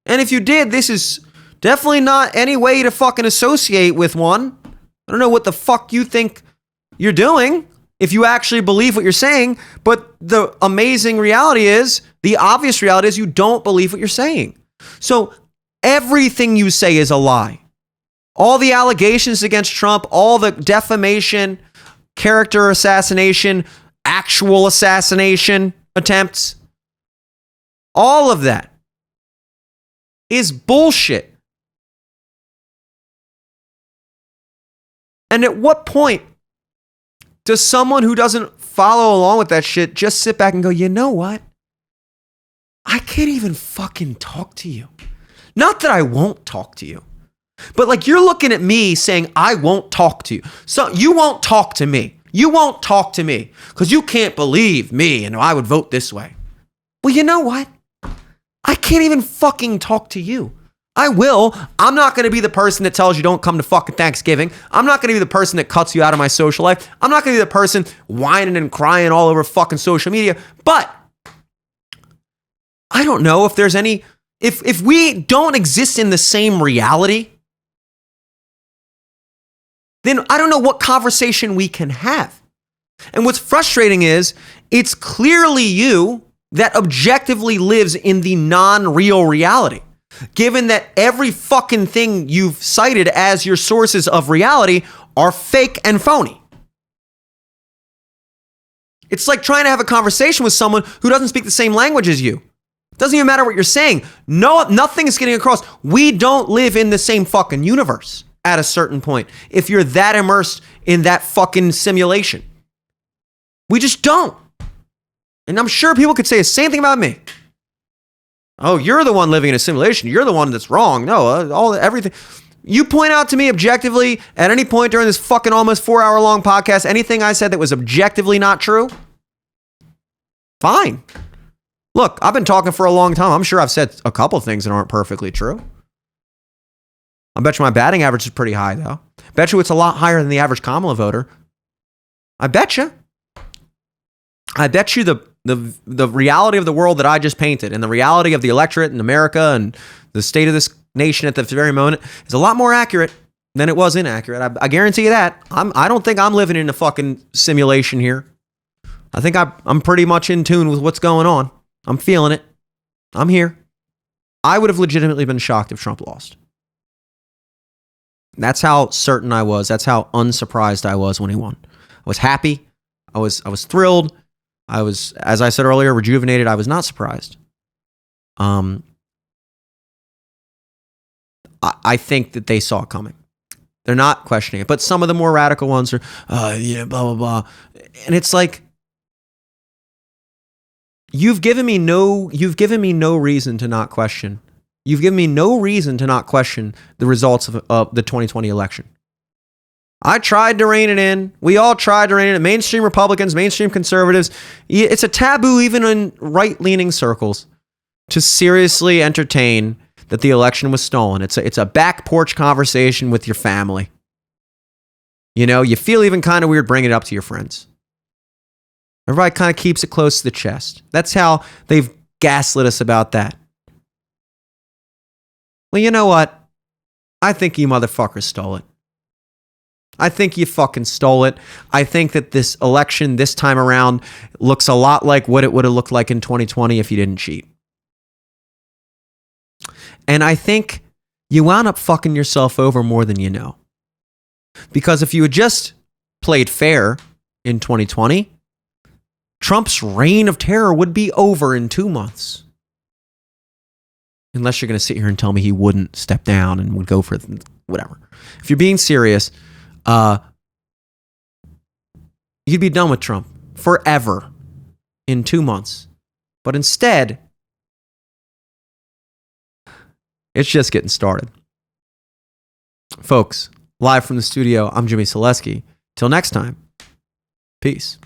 And if you did, this is definitely not any way to fucking associate with one. I don't know what the fuck you think you're doing if you actually believe what you're saying, but the amazing reality is, the obvious reality is you don't believe what you're saying. So everything you say is a lie. All the allegations against Trump, all the defamation, character assassination, actual assassination attempts, all of that is bullshit. And at what point does someone who doesn't follow along with that shit just sit back and go, you know what? I can't even fucking talk to you. Not that I won't talk to you, but like you're looking at me saying I won't talk to you. So you won't talk to me. You won't talk to me because you can't believe me and I would vote this way. Well, you know what? I can't even fucking talk to you. I will. I'm not going to be the person that tells you don't come to fucking Thanksgiving. I'm not going to be the person that cuts you out of my social life. I'm not going to be the person whining and crying all over fucking social media. But I don't know if there's any, if we don't exist in the same reality, then I don't know what conversation we can have. And what's frustrating is it's clearly you that objectively lives in the non-real reality. Given that every fucking thing you've cited as your sources of reality are fake and phony. It's like trying to have a conversation with someone who doesn't speak the same language as you. It doesn't even matter what you're saying. No, nothing is getting across. We don't live in the same fucking universe at a certain point if you're that immersed in that fucking simulation. We just don't. And I'm sure people could say the same thing about me. Oh, you're the one living in a simulation. You're the one that's wrong. No, everything. You point out to me objectively at any point during this fucking almost 4-hour long podcast, anything I said that was objectively not true? Fine. Look, I've been talking for a long time. I'm sure I've said a couple things that aren't perfectly true. I bet you my batting average is pretty high, though. I bet you it's a lot higher than the average Kamala voter. I bet you. I bet you the reality of the world that I just painted and the reality of the electorate in America and the state of this nation at this very moment is a lot more accurate than it was inaccurate. I guarantee you that. I don't think I'm living in a fucking simulation here. I think I'm pretty much in tune with what's going on. I'm feeling it. I'm here. I would have legitimately been shocked if Trump lost. That's how certain I was. That's how unsurprised I was when he won. I was happy. I was thrilled. I was, as I said earlier, rejuvenated. I was not surprised. I think that they saw it coming. They're not questioning it. But some of the more radical ones are, blah, blah, blah. And it's like, you've given me no reason to not question. You've given me no reason to not question the results of the 2020 election. I tried to rein it in. We all tried to rein it in. Mainstream Republicans, mainstream conservatives. It's a taboo even in right-leaning circles to seriously entertain that the election was stolen. It's a back porch conversation with your family. You know, you feel even kind of weird bringing it up to your friends. Everybody kind of keeps it close to the chest. That's how they've gaslit us about that. Well, you know what? I think you motherfuckers stole it. I think you fucking stole it. I think that this election this time around looks a lot like what it would have looked like in 2020 if you didn't cheat. And I think you wound up fucking yourself over more than you know. Because if you had just played fair in 2020, Trump's reign of terror would be over in 2 months. Unless you're going to sit here and tell me he wouldn't step down and would go for whatever. If you're being serious, you'd be done with Trump forever in 2 months. But instead, it's just getting started. Folks, live from the studio, I'm Jimmy Selesky. Till next time, peace.